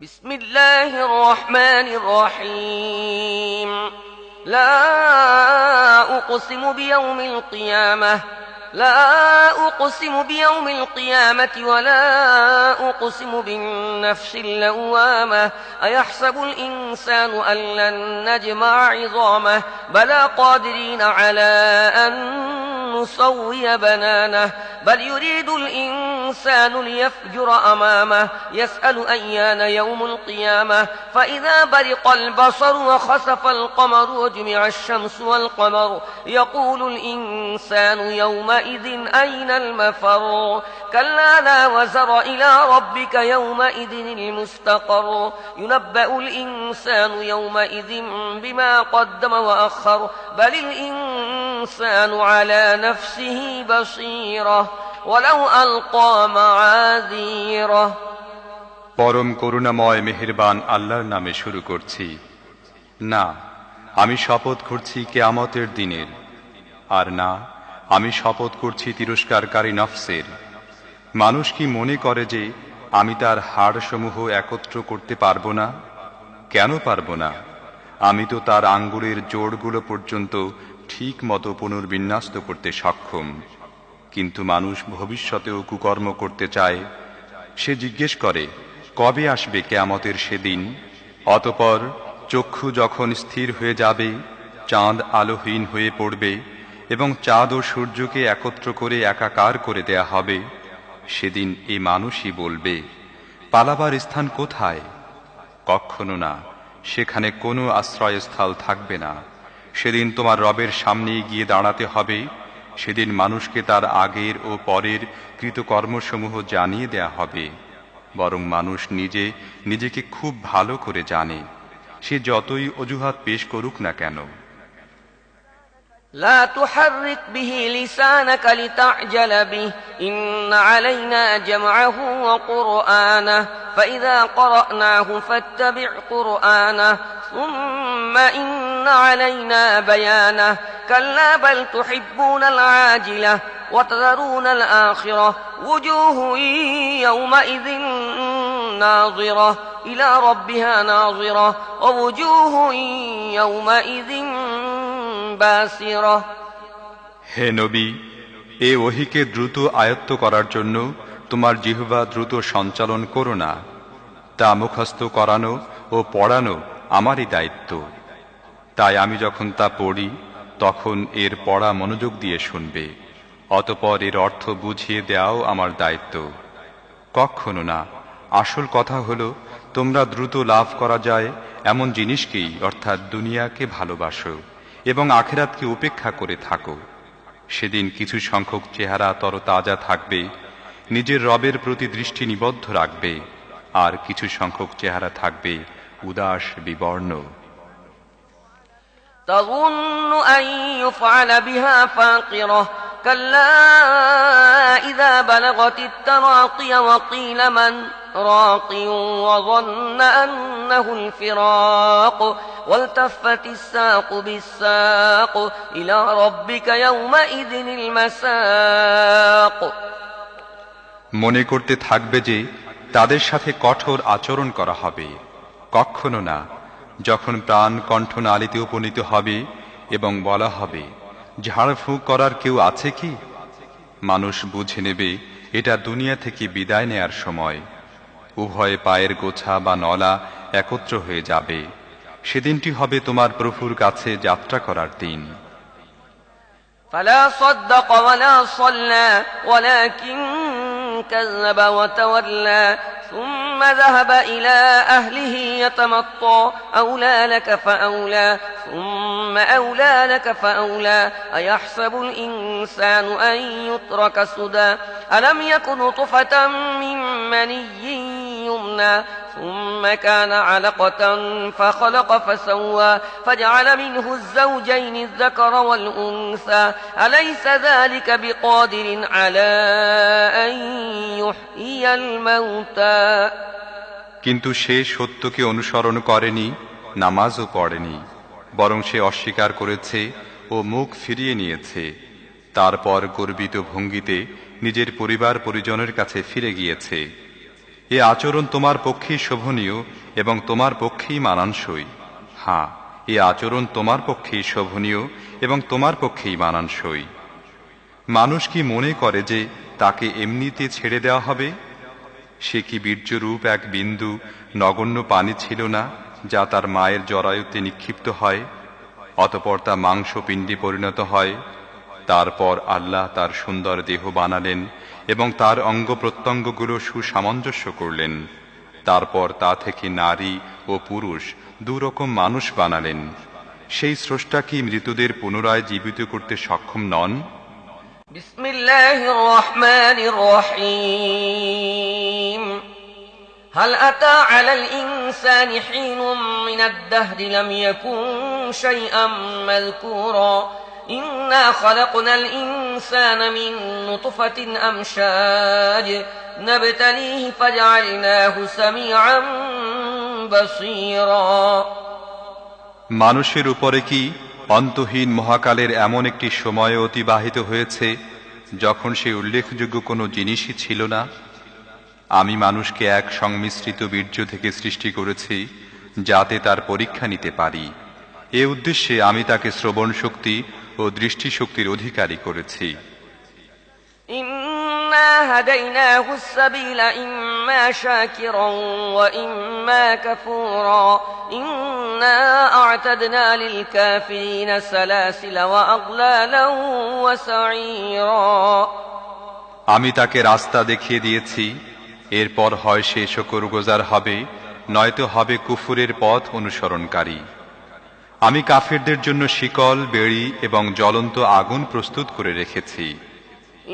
بسم الله الرحمن الرحيم لا أقسم بيوم القيامة ولا أقسم بالنفس اللوامة أيحسب الإنسان أن لن نجمع عظامه بلى قادرين على أن نسوي بنانه بل يريد الإنسان ليفجر أمامه يسأل أيان يوم القيامة فإذا برق البصر وخسف القمر وجمع الشمس والقمر يقول الإنسان يومئذ أين المفر كلا لا وزر إلى ربك يومئذ المستقر ينبأ الإنسان يومئذ بما قدم وأخر بل الإنسان على نفسه بصيرة ولو ألقى معاذيره পরম করুণাময় মেহেরবান আল্লাহর নামে শুরু করছি। না, আমি শপথ করছি কিয়ামতের দিনের, আর না, আমি শপথ করছি তিরস্কারকারী নফসের। মানুষ কি মনে করে যে আমি তার হাড়সমূহ একত্র করতে পারবো না? কেন পারবো না? আমি তো তার আঙ্গুলের জোড়গুলো পর্যন্ত ঠিক মতো পুনর্বিন্যস্ত করতে সক্ষম। কিন্তু মানুষ ভবিষ্যতেও কুকর্ম করতে চায়। সে জিজ্ঞেস করে, কবে আসবে কিয়ামতের সেদিন? অতঃপর চক্ষু যখন স্থির হয়ে যাবে, চাঁদ আলোহীন হয়ে পড়বে এবং চাঁদ ও সূর্যকে একত্র করে একাকার করে দেয়া হবে, সেদিন এই মানুষই বলবে, পালাবার স্থান কোথায়? কখনো না, সেখানে কোনো আশ্রয়স্থল থাকবে না। সেদিন তোমার রবের সামনে গিয়ে দাঁড়াতে হবে। সেদিন মানুষকে তার আগের ও পরের কৃতকর্মসমূহ জানিয়ে দেয়া হবে। বরং মানুষ নিজেকে খুব ভালো করে জানে, সে যতই অজুহাত পেশ করুক না কেন। لا تحرك به لسانك لتعجل به إن علينا جمعه وقرآنه فإذا قرأناه فاتبع قرآنه ثم إن علينا بيانه كلا بل تحبون العاجلة وتذرون الآخرة وجوه يومئذ ناظرة إلى ربها ناظرة ووجوه يومئذ বাসিরা। হে নবী, এ ওহীকে দ্রুত আয়ত্ত করার জন্য তোমার জিহ্বা দ্রুত সঞ্চালন করো না। তা মুখস্থ করানো ও পড়ানো আমারই দায়িত্ব। তাই আমি যখন তা পড়ি তখন এর পড়া মনোযোগ দিয়ে শুনবে, অতঃপর এর অর্থ বুঝিয়ে দেওয়াও আমার দায়িত্ব। কখনো না, আসল কথা হলো তোমরা দ্রুত লাভ করা যায় এমন জিনিসকেই, অর্থাৎ দুনিয়াকে ভালোবাসো এবং আখিরাতকে উপেক্ষা করে থাকো। সেদিন কিছু সংখ্যক চেহারা তরতাজা থাকবে, নিজের রবের প্রতি দৃষ্টি নিবদ্ধ রাখবে, আর কিছু সংখ্যক চেহারা থাকবে উদাস বিবর্ণ। تظن أن يفعل بها فاقرة كلا إذا بلغت التراقي وقيل من راق وظن أنه الفراق والتفت الساق بالساق إلى ربك يومئذ المساق মনে করতে থাকবে যে তাদের সাথে কঠোর আচরণ করা হবে। কখনো না, যখন প্রাণ কণ্ঠনালীতে উপনীত হবে এবং বলা হবে, ঝাড়ফুঁক করার কেউ আছে কি? মানুষ বুঝে নেবে এটা দুনিয়া থেকে বিদায় নেয়ার সময়। উভয় পায়ের গোছা বা নলা একত্র হয়ে যাবে। সেদিনটি হবে তোমার প্রভুর কাছে যাত্রা করার দিন। فلا صدق ولا صلى ولكن كذب وتولى ثم ذهب إلى أهله يتمطى أولى لك فأولى ثم أولى لك فأولى أيحسب الإنسان أن يترك سدى ألم يكن نطفة من مني يمنى ثم كان علقة فخلق فسوى فجعل منه الزوجين الذكر والأنثى أليس ذلك بقادر على أن يحيي الموتى কিন্তু সে সত্যকে অনুসরণ করেনি, নামাজও পড়েনি, বরং সে অস্বীকার করেছে ও মুখ ফিরিয়ে নিয়েছে। তারপর গর্বিত ভঙ্গিতে নিজের পরিবার পরিজনের কাছে ফিরে গিয়েছে। এ আচরণ তোমার পক্ষেই শোভনীয় এবং তোমার পক্ষেই মানানসই। হ্যাঁ, এ আচরণ তোমার পক্ষেই শোভনীয় এবং তোমার পক্ষেই মানানসই। মানুষ কি মনে করে যে তাকে এমনিতে ছেড়ে দেওয়া হবে? সে কি বীর্যরূপ এক বিন্দু নগণ্য পানি ছিল না, যা তার মায়ের জরায়ুতে নিক্ষিপ্ত হয়, অতঃপর তা মাংসপিণ্ডে পরিণত হয়। তারপর আল্লাহ তার সুন্দর দেহ বানালেন এবং তার অঙ্গ প্রত্যঙ্গগুলো সুসামঞ্জস্য করলেন। তারপর তা থেকে নারী ও পুরুষ দুরকম মানুষ বানালেন। সেই স্রষ্টা কি মৃতদের পুনরায় জীবিত করতে সক্ষম নন? বিসমিল্লাহির রহমানির রহিম। هل أتى على الإنسان حين من الدهر لم يكن شيئا مذكورا إنا خلقنا الإنسان من نطفة أمشاج نبتليه فجعلناه سميعا بصيرا। মানুষের উপরে কি অন্তহীন মহাকালের এমন একটি সময় অতিবাহিত হয়েছে যখন সে উল্লেখযোগ্য কোনো জিনিসই ছিল না? আমি মানুষকে এক সংমিশ্রিত বীর্য থেকে সৃষ্টি করেছি, যাতে তার পরীক্ষা নিতে পারি। এ উদ্দেশ্যে আমি তাকে শ্রবণ শক্তি ও দৃষ্টিশক্তির অধিকারী করেছি। ইন্না হাদাইনাহু সাবিলা ইম্মা শাকিরান ওয়া ইম্মা কাফুরা ইন্না আ'তাদনা লিল কাফিরিনা সালাসিলা ওয়া আগলালান ওয়া সাঈরা। আমি তাকে রাস্তা দেখিয়ে দিয়েছি, এরপর হয় সে শুকরগুজার হবে, নয়তো হবে কুফুরের পথ অনুসরণকারী। আমি কাফিরদের জন্য শিকল, বেড়ি এবং জ্বলন্ত আগুন প্রস্তুত করে রেখেছি।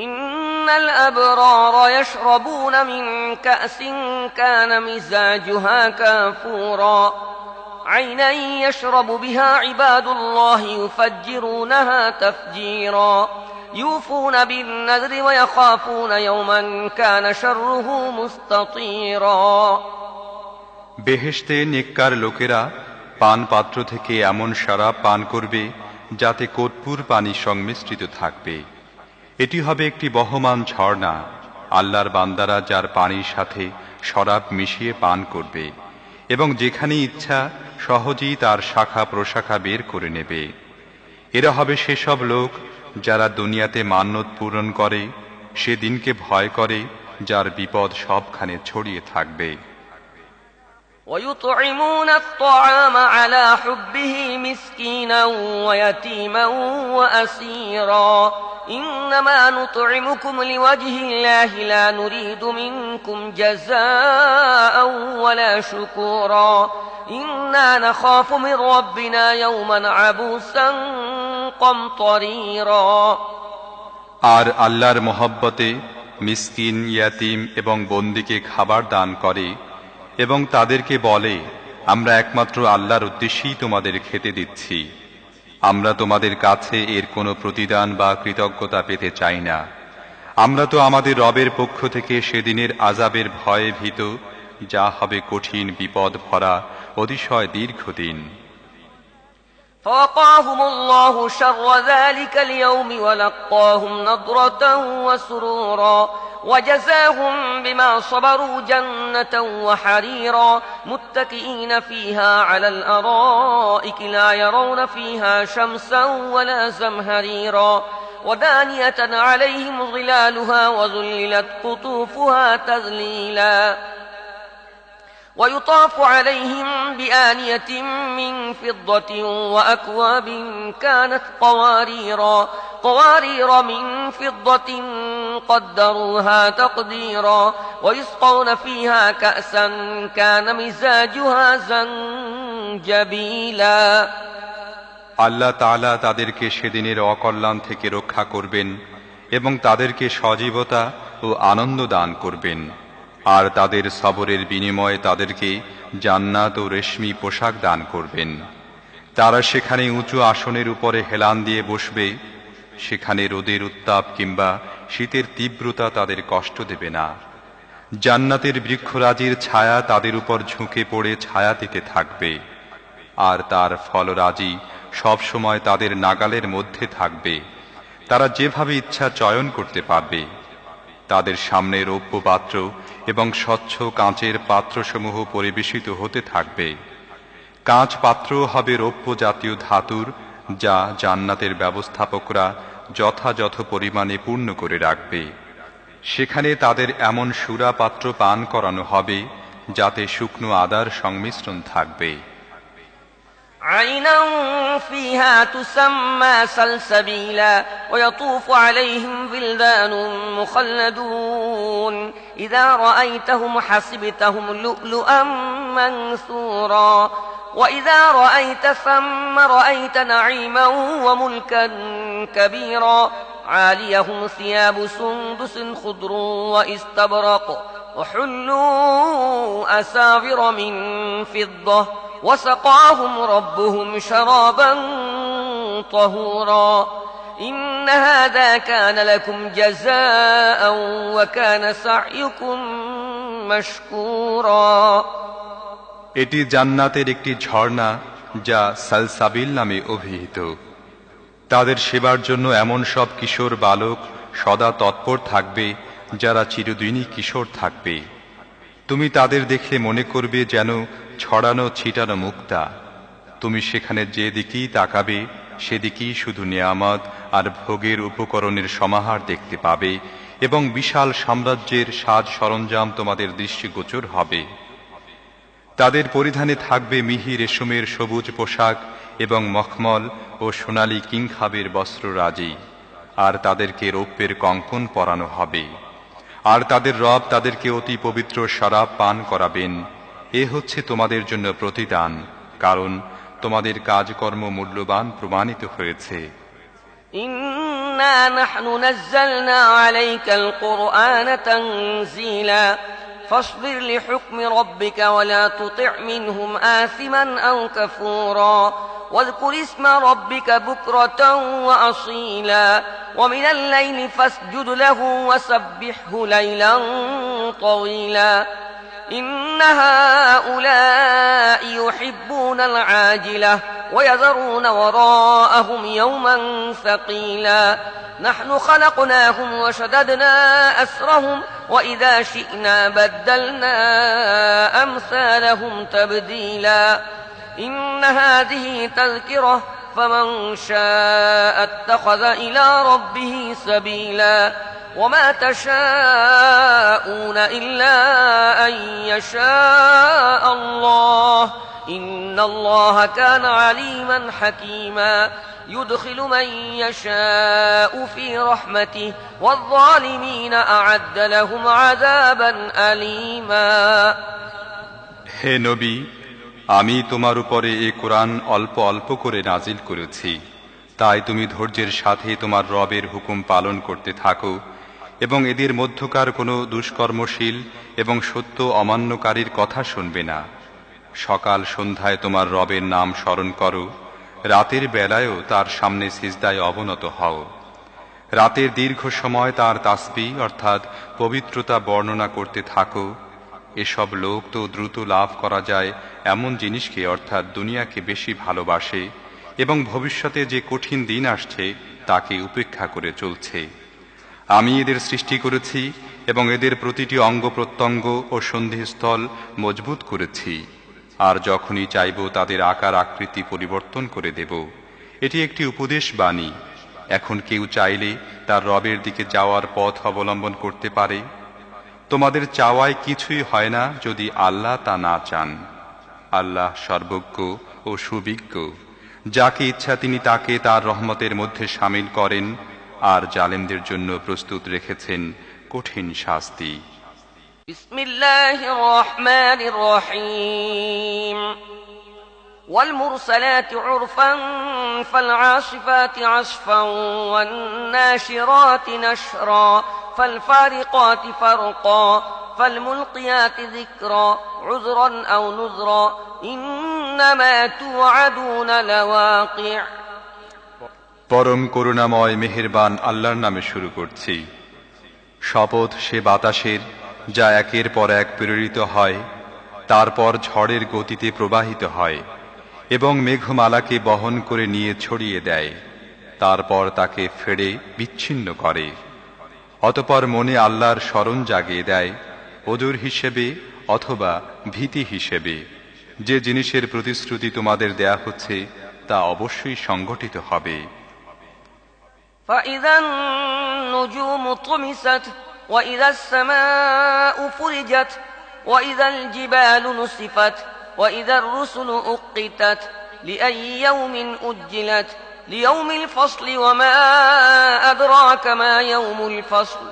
ইন্নাল আবরারা ইয়াশরাবুনা মিন কাসিন কানা মিজাজুহা কাফুরা আইনান ইয়াশরাবু বিহা ইবাদুল্লাহি ইউফাজ্জিরুনাহা তাফজীরা يوفون بالنذر ويخافون يوما كان شره مستطيرا। বেহেশতে নেককার লোকেরা পান পাত্র থেকে এমন শরাব পান করবে যাতে কর্পূর পানি সংমিশ্রিত থাকবে। এটি হবে একটি বহমান ঝর্ণা। আল্লাহর বান্দারা যার পানির সাথে শরাব মিশিয়ে পান করবে এবং যেখানে ইচ্ছা সহজেই তার শাখা প্রশাখা বের করে নেবে। এরা হবে সেসব লোক যারা দুনিয়াতে মান্যত পূরণ করে, সে দিনকে ভয় করে যার বিপদ সবখানে ছড়িয়ে থাকবে। ويطعمون الطعام على حبه مسكينا ويتيما وأسيرا إنما نطعمكم لوجه الله لا نريد منكم جزاء ولا شكورا إنا نخاف من ربنا يوما عبوسا قمطريرا। আর আল্লাহর মহব্বতে মিসকিন, ইয়াতীম এবং বন্দীকে খাবার দান করে এবং তাদেরকে বলে, আমরা একমাত্র আল্লাহর উদ্দেশ্যেই তোমাদের খেতে দিচ্ছি। আমরা তোমাদের কাছে এর কোনো প্রতিদান বা কৃতজ্ঞতা পেতে চাই না। আমরা তো আমাদের রবের পক্ষ থেকে সেদিনের আযাবের ভয়ে ভীত, যা হবে কঠিন বিপদ ভরা অতিশয় দীর্ঘদিন। فوقاهم الله شر ذلك اليوم ولقاهم نضرة وسرورا وجزاهم بما صبروا جنة وحريرا متكئين فيها على الأرائك لا يرون فيها شمسا ولا زمهريرا ودانية عليهم ظلالها وذللت قطوفها تذليلا ويطاف عليهم بآنية من فضة وأكواب كانت قوارير من فضة قدروها تقديرا ويسقون فيها كأسا كان مزاجها زنجبيلا। আল্লাহ তাআলা তাদেরকে সেদিনের অকল্যাণ থেকে রক্ষা করবেন এবং তাদেরকে সজীবতা ও আনন্দ দান করবেন। আর তাদের সবরের বিনিময়ে তাদেরকে জান্নাত ও রেশমি পোশাক দান করবেন। তারা সেখানে উঁচু আসনের উপরে হেলান দিয়ে বসবে। সেখানে রোদের উত্তাপ কিংবা শীতের তীব্রতা তাদের কষ্ট দেবে না। জান্নাতের বৃক্ষরাজির ছায়া তাদের উপর ঝুঁকে পড়ে ছায়া দিতে থাকবে, আর তার ফলরাজি সব সময় তাদের নাগালের মধ্যে থাকবে। তারা যেভাবে ইচ্ছা চয়ন করতে পারবে। তাদের সামনে রৌপ্য পাত্র এবং স্বচ্ছ কাঁচের পাত্রসমূহ পরিবেশিত হতে থাকবে। কাঁচ পাত্র হবে রৌপ্য জাতীয় ধাতুর, যা জান্নাতের ব্যবস্থাপকরা যথাযথ পরিমাণে পূর্ণ করে রাখবে। সেখানে তাদের এমন সুরা পাত্র পান করানো হবে যাতে শুকনো আদার সংমিশ্রণ থাকবে। عينا فيها تسمى سلسبيلا ويطوف عليهم ولدان مخلدون إذا رأيتهم حسبتهم لؤلؤا منثورا وإذا رأيت ثم رأيت نعيما وملكا كبيرا عاليهم ثياب سندس خضر واستبرق وحلوا أساور من فضة وسقاهم ربهم شرابا طهورا إن هذا كان لكم جزاء وكان سعيكم مشكورا এটি জান্নাতের একটি ঝর্ণা যা সালসাবিল নামে অভিহিত। তাদের সেবার জন্য এমন সব কিশোর বালক সদা তৎপর থাকবে যারা চিরদিনই কিশোর থাকবে। তুমি তাদের দেখলে মনে করবে যেন ছড়ানো ছিটানো মুক্তা। তুমি সেখানে যেদিকেই তাকাবে সেদিকেই শুধু নেয়ামত আর ভোগের উপকরণের সমাহার দেখতে পাবে এবং বিশাল সাম্রাজ্যের সাজ সরঞ্জাম তোমাদের দৃষ্টিগোচর হবে। তাদের পরিধানে থাকবে মিহি রেশমের সবুজ পোশাক এবং মখমল ও সোনালী কিংখাবের বস্ত্ররাজি, আর তাদেরকে রৌপ্যের কঙ্কন পরানো হবে। আর তাদের রব তাদেরকে অতি পবিত্র শরাব পান করাবেন। এ হচ্ছে তোমাদের জন্য প্রতিদান, কারণ তোমাদের কাজকর্ম মূল্যবান প্রমাণিত হয়েছে। ইন্না নাহনু নাযালনা আলাইকাল কুরআনা তানযীলা فاصبر لحكم ربك ولا تطع منهم آثما أو كفورا واذكر اسم ربك بكرة وأصيلا ومن الليل فاسجد له وسبحه ليلا طويلا إن هؤلاء يحبون العاجلة ويذرون وراءهم يوما ثقيلا نحن خلقناهم وشددنا أسرهم وإذا شئنا بدلنا أمثالهم تبديلا إن هذه تذكرة فمن شاء اتخذ إلى ربه سبيلا وما تشاءون إلا أن يشاء الله إن الله كان عليما حكيما يدخل من يشاء في رحمته والظالمين أعد لهم عذابا أليما হে নবী, আমি তোমার উপরে এই কোরআন অল্প অল্প করে নাজিল করেছি, তাই তুমি ধৈর্যের সাথে তোমার রবের হুকুম পালন করতে থাকো এবং এদের মধ্যকার কোনো দুষ্কর্মশীল এবং সত্য অমান্যকারীর কথা শুনবে না। সকাল সন্ধ্যায় তোমার রবের নাম স্মরণ করো, রাতের বেলায়ও তার সামনে সিজদায় অবনত হও। রাতের দীর্ঘ সময় তার তাসবিহ অর্থাৎ পবিত্রতা বর্ণনা করতে থাকো। এসব লোক তো দ্রুত লাভ করা যায় এমন জিনিসকে অর্থাৎ দুনিয়াকে বেশি ভালোবাসে এবং ভবিষ্যতে যে কঠিন দিন আসছে তাকে উপেক্ষা করে চলছে। আমি এদের সৃষ্টি করেছি এবং এদের প্রতিটি অঙ্গ প্রত্যঙ্গ ও সন্ধিস্থল মজবুত করেছি, আর যখনই চাইব তাদের আকার আকৃতি পরিবর্তন করে দেব। এটি একটি উপদেশ বাণী। এখন কেউ চাইলে তার রবের দিকে যাওয়ার পথ অবলম্বন করতে পারে। তোমাদের চাওয়ায় কিছুই হয় না যদি আল্লাহ তা না চান। আল্লাহ সর্বজ্ঞ ও সুবিজ্ঞ। যাকে ইচ্ছা তিনি তাকে তার রহমতের মধ্যে শামিল করেন, আর জালেমদের জন্য প্রস্তুত রেখেছেন কঠিন শাস্তি। বিসমিল্লাহির রহমানির রহিম والمرسلات عرفا فالعاصفات عصفا والناشرات نشرا فالفارقات فرقا فالملقيات ذكرا عذرا أو نذرا إنما توعدون لواقع পরম করুণাময় মেহেরবান আল্লাহর নামে শুরু করছি। শপথ সে বাতাসের যা একের পর এক প্রেরিত হয়, তারপর ঝড়ের গতিতে প্রবাহিত হয় এবং মেঘমালাকে বহন করে নিয়ে ছড়িয়ে দেয়, তারপর তাকে ফেড়ে বিচ্ছিন্ন করে। অতঃপর মনে আল্লাহর স্মরণ জাগিয়ে দেয় ওজর হিসেবে অথবা ভীতি হিসেবে। যে জিনিসের প্রতিশ্রুতি তোমাদের দেয়া হচ্ছে তা অবশ্যই সংঘটিত হবে। فإذا النجوم طمست وإذا السماء فرجت وإذا الجبال نسفت وإذا الرسل أقتت لأي يوم أجلت ليوم الفصل وما أدراك ما يوم الفصل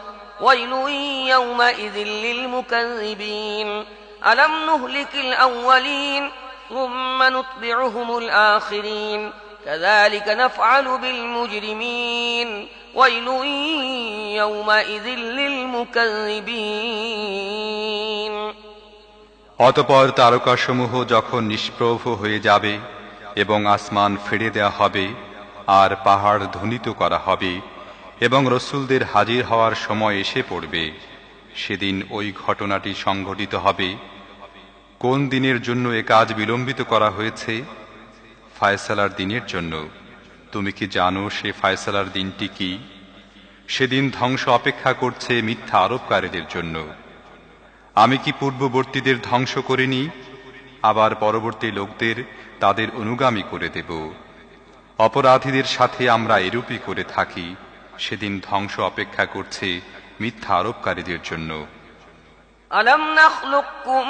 ويل يومئذ للمكذبين ألم نهلك الأولين ثم نتبعهم الآخرين كذلك نفعل بالمجرمين ويل يومئذ للمكذبين অতঃপর তারকাসমূহ যখন নিষ্প্রভ হয়ে যাবে এবং আসমান ফেড়ে দেয়া হবে আর পাহাড় ধ্বনিত করা হবে এবং রসুলদের হাজির হওয়ার সময় এসে পড়বে, সেদিন ওই ঘটনাটি সংঘটিত হবে। কোন দিনের জন্য এ কাজ বিলম্বিত করা হয়েছে? ফায়সালার দিনের জন্য। তুমি কি জানো সে ফায়সালার দিনটি কি? সেদিন ধ্বংস অপেক্ষা করছে মিথ্যা আরোপকারীদের জন্য। আমি কি পূর্ববর্তীদের ধ্বংস করিনি? আবার পরবর্তী লোকদের তাদের অনুগামী করে দেব। অপরাধীদের সাথে আমরা এরূপই করে থাকি। সেদিন ধ্বংস অপেক্ষা করছে মিথ্যা আরোপকারীদের জন্য। ألم نخلقكم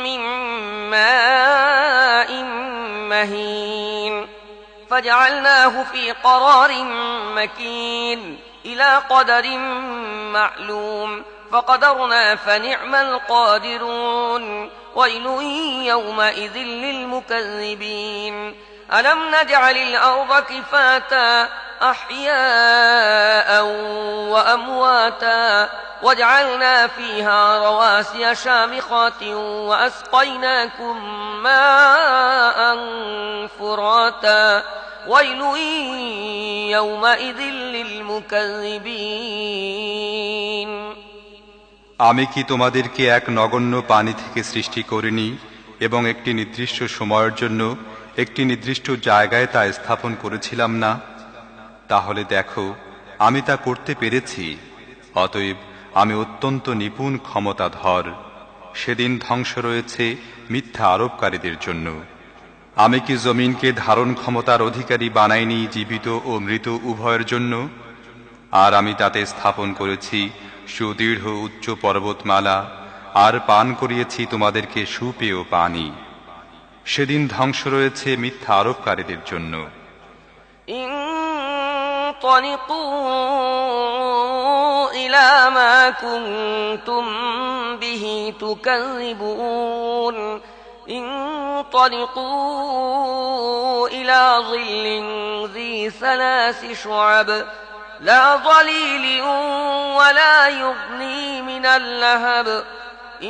من ماء مهين فجعلناه في قرار مكين إلى قدر معلوم فقدرنا فنعم القادرون ويل يومئذ للمكذبين ألم نجعل الأرض كفاتا أحياء وأمواتا وجعلنا فيها رواسي شامخات وأسقيناكم ماء فراتا ويل يومئذ للمكذبين আমি কি তোমাদেরকে এক নগণ্য পানি থেকে সৃষ্টি করিনি এবং একটি নির্দিষ্ট সময়ের জন্য একটি নির্দিষ্ট জায়গায় তা স্থাপন করেছিলাম না? তাহলে দেখো আমি তা করতে পেরেছি। অতএব আমি অত্যন্ত নিপুণ ক্ষমতাধর। সেদিন ধ্বংস রয়েছে মিথ্যা আরোপকারীদের জন্য। আমি কি জমিনকে ধারণ ক্ষমতার অধিকারী বানাইনি জীবিত ও মৃত উভয়ের জন্য? আর আমি তাতে স্থাপন করেছি সুদৃঢ় উচ্চ পর্বতমালা, আর পান করিয়েছি তোমাদেরকে সুপেয় পানি। সেদিন ধ্বংস রয়েছে মিথ্যা আরোপকারীদের জন্য। انطلقوا إلى ما كنتم به تكذبون انطلقوا إلى ظل ذي ثلاث شعب لا ظليل ولا يغني من اللهب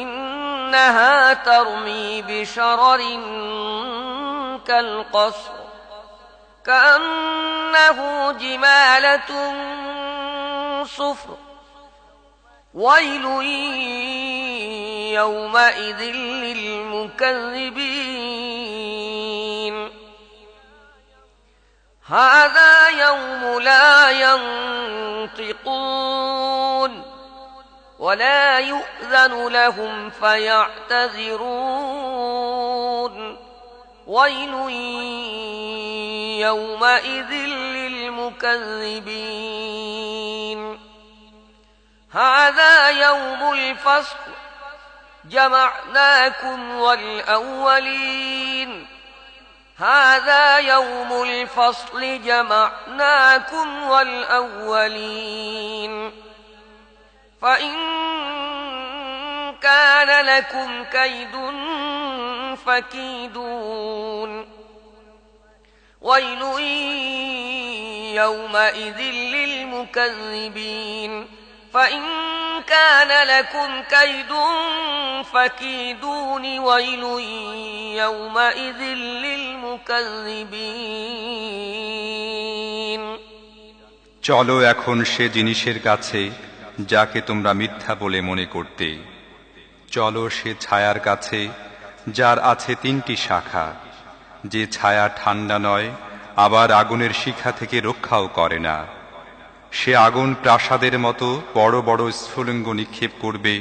إنها ترمي بشرر كالقصر كأنه جمالة صفر ويل يومئذ للمكذبين هذا يوم لا ينطقون ولا يؤذن لهم فيعتذرون ويل يومئذ للمكذبين هذا يوم الفصل جمعناكم والأولين هذا يوم الفصل جمعناكم والأولين فإن كان لكم كيد فكيدون ويل يومئذ للمكذبين فإن كان لكم كيد فكيدون ويل يومئذ للمكذبين চলো এখন সে জিনিসের কাছে যাকে তোমরা মিথ্যা বলে মনে করতে। চলো সে ছায়ার কাছে যার আছে 3টি শাখা, যে ছায়া ঠান্ডা নয় আবার আগুনের শিখা থেকে রক্ষাও করে না। সে আগুন প্রাসাদের মতো বড় বড় স্ফুলিঙ্গ নিক্ষেপ করবে।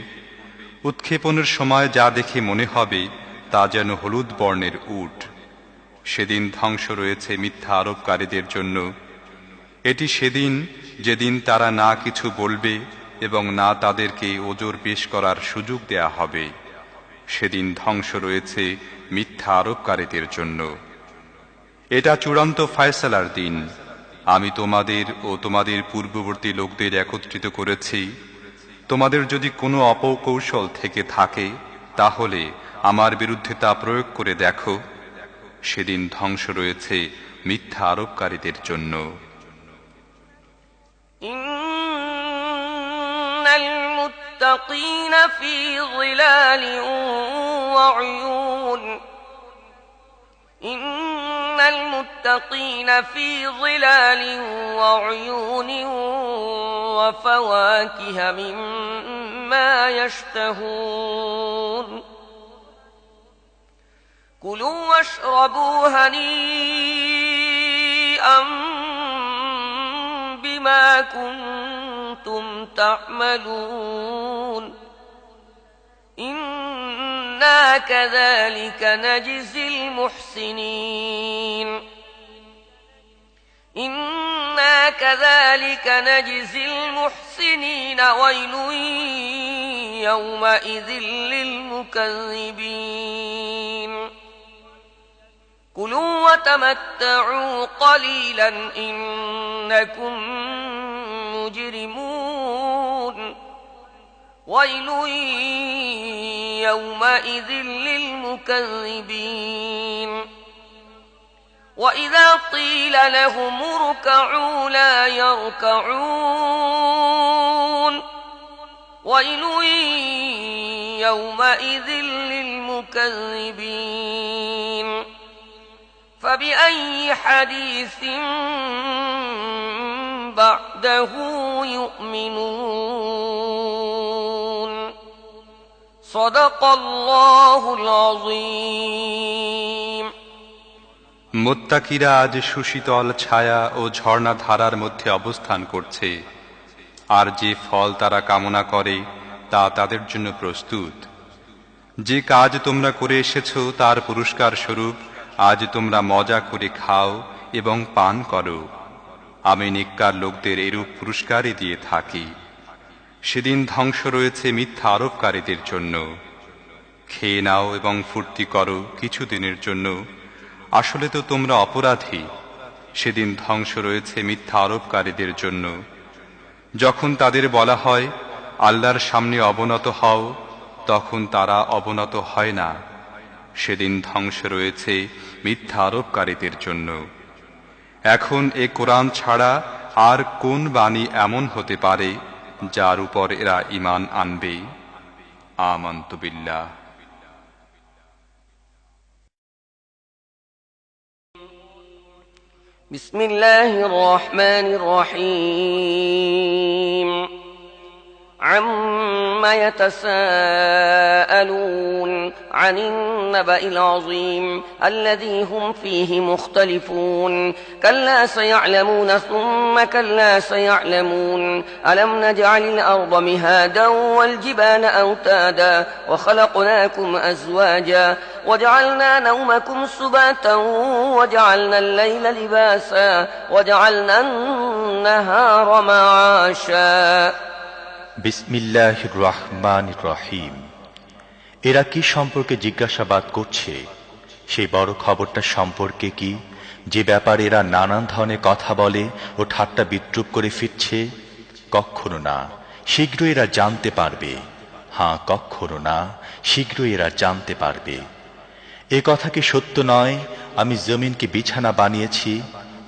উৎক্ষেপণের সময় যা দেখে মনে হবে তা যেন হলুদ বর্ণের উট। সেদিন ধ্বংস রয়েছে মিথ্যা আরোপকারীদের জন্য। এটি সেদিন যেদিন তারা না কিছু বলবে এবং না তাদেরকে ওজর পেশ করার সুযোগ দেয়া হবে। সেদিন ধ্বংস রয়েছে মিথ্যা আরোপকারীদের জন্য। এটা চূড়ান্ত ফায়সালার দিন। আমি তোমাদের ও তোমাদের পূর্ববর্তী লোকদের একত্রিত করেছি। তোমাদের যদি কোনো অপকৌশল থেকে থাকে তাহলে আমার বিরুদ্ধে তা প্রয়োগ করে দেখো। সেদিন ধ্বংস রয়েছে মিথ্যা আরোপকারীদের জন্য। ইন্নাল মুত্তাকিনা ফি যিলালিন ওয়া উয়ুন ইন্নাল মুত্তাকিনা ফি যিলালিন ওয়া উয়ুনিন ওয়া ফাওয়াকিহা মিম্মা ইয়াশতাহুন কুলু ওয়াশরাবু হানিআম বিমা কুনতুম তা'মালুন ইন্না কাযালিকা নাজজিল মুহসিনিন ইন্না কাযালিকা নাজজিল মুহসিনিন ওয়াইলুন ইয়াওমাইযিল লিল মুকাযযিবিন কুলু ওয়াতামাত্তাউ ক্বালীলান ইন্নাকুম মুজরিমুন ওয়াইলুন ইয়াওমাইযিল লিল মুকাযযিবিন وإذا قيل لهم اركعوا لا يركعون ويل يومئذ للمكذبين فبأي حديث بعده يؤمنون صدق الله العظيم মুত্তাকিরা আজ সুশীতল ছায়া ও ঝর্ণা ধারার মধ্যে অবস্থান করছে, আর যে ফল তারা কামনা করে তা তাদের জন্য প্রস্তুত। যে কাজ তোমরা করে এসেছো তার পুরস্কার স্বরূপ আজ তোমরা মজা করে খাও এবং পান করো। আমি নেককার লোকদের এরূপ পুরস্কারই দিয়ে থাকি। সেদিন ধ্বংস রয়েছে মিথ্যা আরোপকারীদের জন্য। খেয়ে নাও এবং ফুর্তি করো কিছুদিনের জন্য, আসলে তো তোমরা অপরাধী। সেদিন ধ্বংস রয়েছে মিথ্যা আরোপকারীদের জন্য। যখন তাদের বলা হয় আল্লাহর সামনে অবনত হও, তখন তারা অবনত হয় না। সেদিন ধ্বংস রয়েছে মিথ্যা আরোপকারীদের জন্য। এখন এ কোরআন ছাড়া আর কোন বাণী এমন হতে পারে যার উপর এরা ঈমান আনবে? আমানতু বিল্লাহ। بسم الله الرحمن الرحيم عما يتساءلون عن النبأ العظيم الذي هم فيه مختلفون كلا سيعلمون ثم كلا سيعلمون ألم نجعل الأرض مهادا والجبال أوتادا وخلقناكم أزواجا وجعلنا نومكم سباتا وجعلنا الليل لباسا وجعلنا النهار معاشا বিসমিল্লাহির রহমানির রহিম। এরা কি সম্পর্কে জিজ্ঞাসাবাদ করছে? সেই বড় খবরটা সম্পর্কে কি, যে ব্যাপারে এরা নানান ধরনের কথা বলে ও ঠাট্টা বিদ্রূপ করে ফিরছে? কখনো না, শীঘ্রই এরা জানতে পারবে। হ্যাঁ, কখনো না, শীঘ্রই এরা জানতে পারবে। এ কথা কি সত্য নয়? আমি জমিনকে বিছানা বানিয়েছি,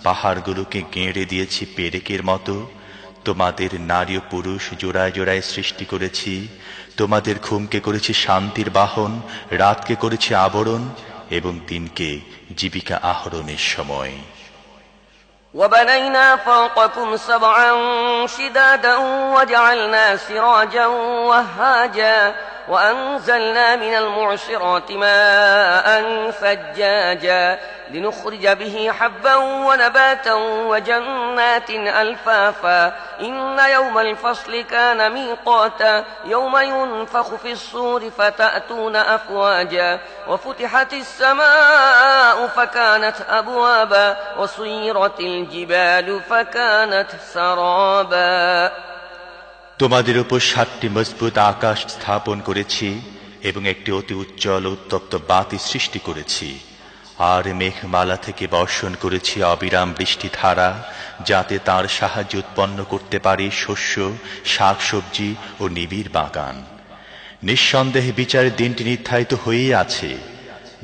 পাহাড়গুলোকে গেঁড়ে দিয়েছি পেরেকের মতো। তোমাদের নারী ও পুরুষ জোড়ায় জোড়ায় সৃষ্টি করেছি। তোমাদের ঘুমকে করেছি শান্তির বাহন, রাতকে করেছি আবরণ এবং দিনকে জীবিকা আহরণের সময়। وبنينا فوقكم سبعا شدادا وجعلنا سراجا وهاجا وأنزلنا من المعصرات ماء ثجاجا لنخرج به حبا ونباتا وجنات ألفافا إن يوم الفصل كان ميقاتا يوم ينفخ في الصور فتأتون أفواجا وفتحت السماء فكانت أبوابا وسيرت الجبال فكانت سرابا তোমাদের উপর 7টি মজবুত আকাশ স্থাপন করেছি এবং একটি অতি উজ্জ্বল উত্তপ্ত বাতি সৃষ্টি করেছি আর মেঘমালা থেকে বর্ষণ করেছি অবিরাম বৃষ্টিধারা যাতে তার সাহায্য উৎপন্ন করতে পারে শস্য শাকসবজি ও নিবিড় বাগান নিঃসন্দেহে বিচারের দিনটি নির্ধারিত হয়েই আছে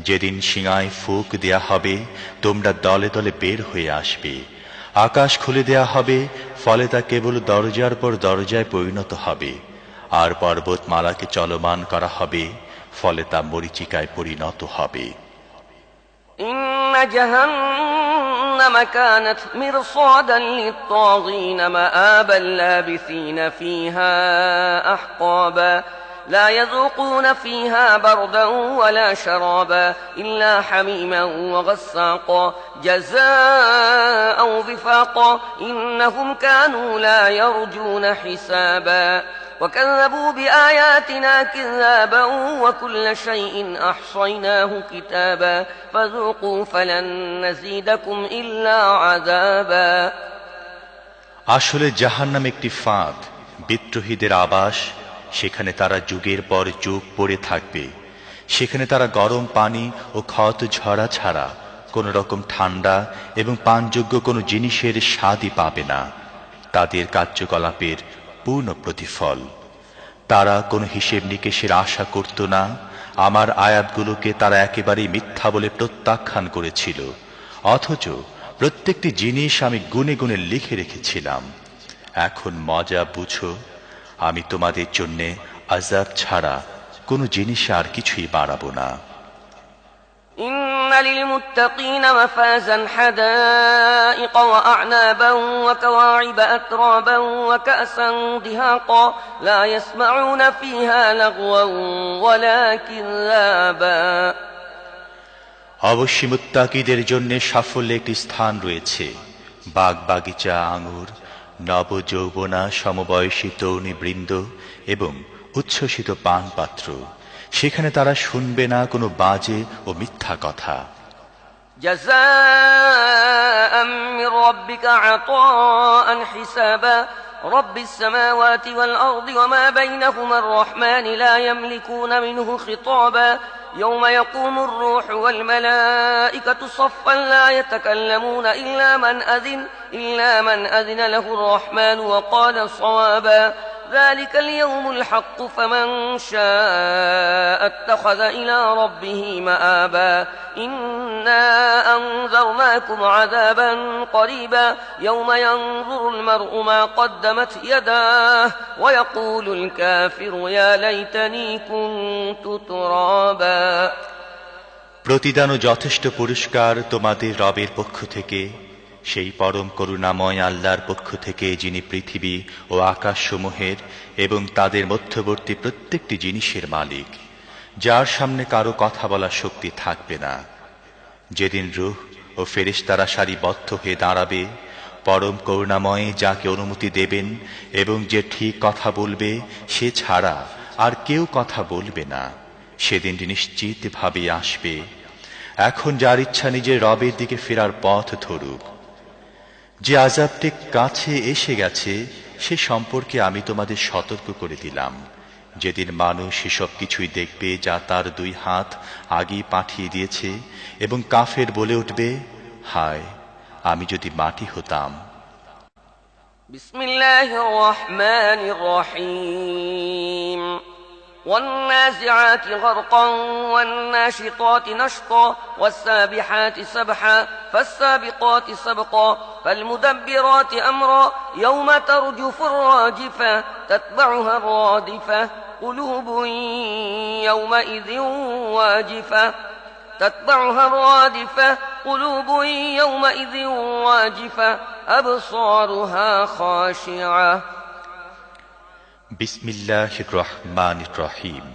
যেদিন সিংহায় ফুঁক দেয়া হবে তোমরা দলে দলে বের হয়ে আসবে আকাশ খুলে দেয়া হবে ফলে তা কেবল দরজার পর দরজায় পরিণত হবে আর পর্বতমালাকে চলমান করা হবে ফলে তা মরীচিকায় পরিণত হবে إن جهنم كانت مرصادا للطاغين مآبا لابثين فيها أحقابا لا يذوقون فيها بردا ولا شرابا إلا حميما وغساقا جزاء وفاقا إنهم كانوا لا يرجون حسابا وكذبوا بآياتنا كذابا وكل شيء أحصيناه كتابا فذوقوا فلن نزيدكم إلا عذابا আসলে জাহান্নাম একটি ফাঁদ বিদ্রোহীদের আবাস সেখানে তারা যুগের পর যুগ পড়ে থাকবে সেখানে তারা গরম পানি ও ক্ষত ঝরা ছাড়া কোনো রকম ঠান্ডা এবং পানযোগ্য কোনো জিনিসের স্বাদই পাবে না তাদের কার্যকলাপের পূর্ণ প্রতিফল তারা কোনো হিসেব নিকেশের আশা করত না আমার আয়াতগুলোকে তারা একেবারেই মিথ্যা বলে প্রত্যাখ্যান করেছিল অথচ প্রত্যেকটি জিনিস আমি গুনে গুনে লিখে রেখেছিলাম এখন মজা বুঝো আমি তোমাদের জন্য আযাব ছাড়া কোনো জিনিস আর কিছুই বাড়াবো না إن للمتقين مفازا حدائق وأعنابا وكواعب أترابا وكأسا دهاقا لا يسمعون فيها لغوا ولا كذابا অবশ্যই মুত্তাকিদের জন্য সাফল্যে একটি স্থান রয়েছে বাগ বাগিচা আঙুর নবযৌবনা সমবয়সী তরুণীবৃন্দ এবং উচ্ছ্বসিত পানপাত্র সেখানে তারা শুনবে না কোনো বাজে ও মিথ্যা কথা جزاء من ربك عطاء حسابا رب السماوات والأرض وما بينهما الرحمن لا يملكون منه خطابا يوم يقوم الروح والملائكة صفا لا يتكلمون إلا من أذن له الرحمن وقال صوابا ذلك اليوم الحق فمن شاء اتخذ إلى ربه مآبا إنا أنذرناكم عذابا قريبا يوم ينظر المرء ما قدمت يداه ويقول الكافر يا ليتني كنت ترابا প্রতিদান ও যথেষ্ট পুরস্কার তোমাদের রবের পক্ষ থেকে সেই পরম করুণাময় আল্লাহর পক্ষ থেকে যিনি পৃথিবী ও আকাশসমূহের এবং তাদের মধ্যবর্তী প্রত্যেকটি জিনিসের মালিক যার সামনে কারো কথা বলার শক্তি থাকবে না যেদিন রূহ ও ফেরেশতারা সারিবদ্ধ হয়ে দাঁড়াবে পরম করুণাময় যাকে অনুমতি দেবেন এবং যে ঠিক কথা বলবে সে ছাড়া আর কেউ কথা বলবে না সেদিন নিশ্চিতভাবে আসবে এখন যার ইচ্ছা নিজের রবের দিকে ফেরার পথ ধরুক যে আযাবটি কাছে এসে গেছে সে সম্পর্কে আমি তোমাদের সতর্ক করে দিলাম যেদিন মানুষ সেসব কিছুই দেখবে যা তার দুই হাত আগেই পাঠিয়ে দিয়েছে এবং কাফের বলে উঠবে হায় আমি যদি মাটি হতাম বিসমিল্লাহির রহমানির রহিম والنازعات غرقا والناشطات نشطا والسابحات سبحا فالسابقات سبقا فالمدبرات أمرا يوم ترجف الراجفة تتبعها الرادفة قلوب يومئذ واجفة أبصارها خاشعة বিসমিল্লাহির রহমানির রহিম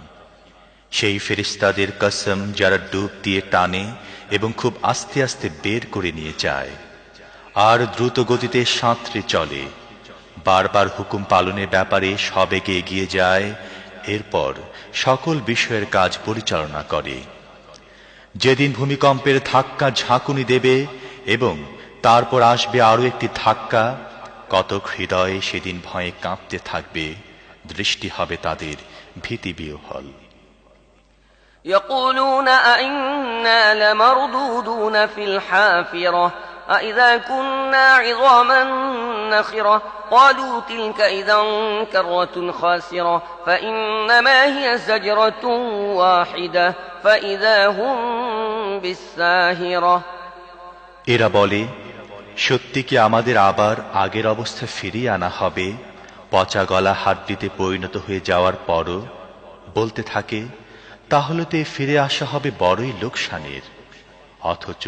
সেই ফেরেশতাদের কসম যারা ডুব দিয়ে টানে এবং খুব আস্তে আস্তে বের করে নিয়ে যায় আর দ্রুত গতিতে সাঁতরে চলে, বারবার হুকুম পালনের ব্যাপারে সবেগে এগিয়ে যায়, এরপর সকল বিষয়ের কাজ পরিচালনা করে। যেদিন ভূমিকম্পের ধাক্কা ঝাঁকুনি দেবে এবং তারপর আসবে আরো একটি ধাক্কা, কতক হৃদয়ে সেদিন ভয়ে কাঁপতে থাকবে, দৃষ্টি হবে তাদের ভীতিবিহ্বল। يقولون أئنا لمردودون في الحافرة أئذا كنا عظاما نخرة قالوا تلك إذا كرة خاسرة فإنما هي زجرة واحدة فإذا هم بالساهرة। এরা বলে, সত্যি কি আমাদের আবার আগের অবস্থা ফিরিয়ে আনা হবে, পচা গলা হাড্ডিতে পরিণত হয়ে যাওয়ার পরও? বলতে থাকে, তাহলে তো ফিরে আসা হবে বড়ই লোকসানের। অথচ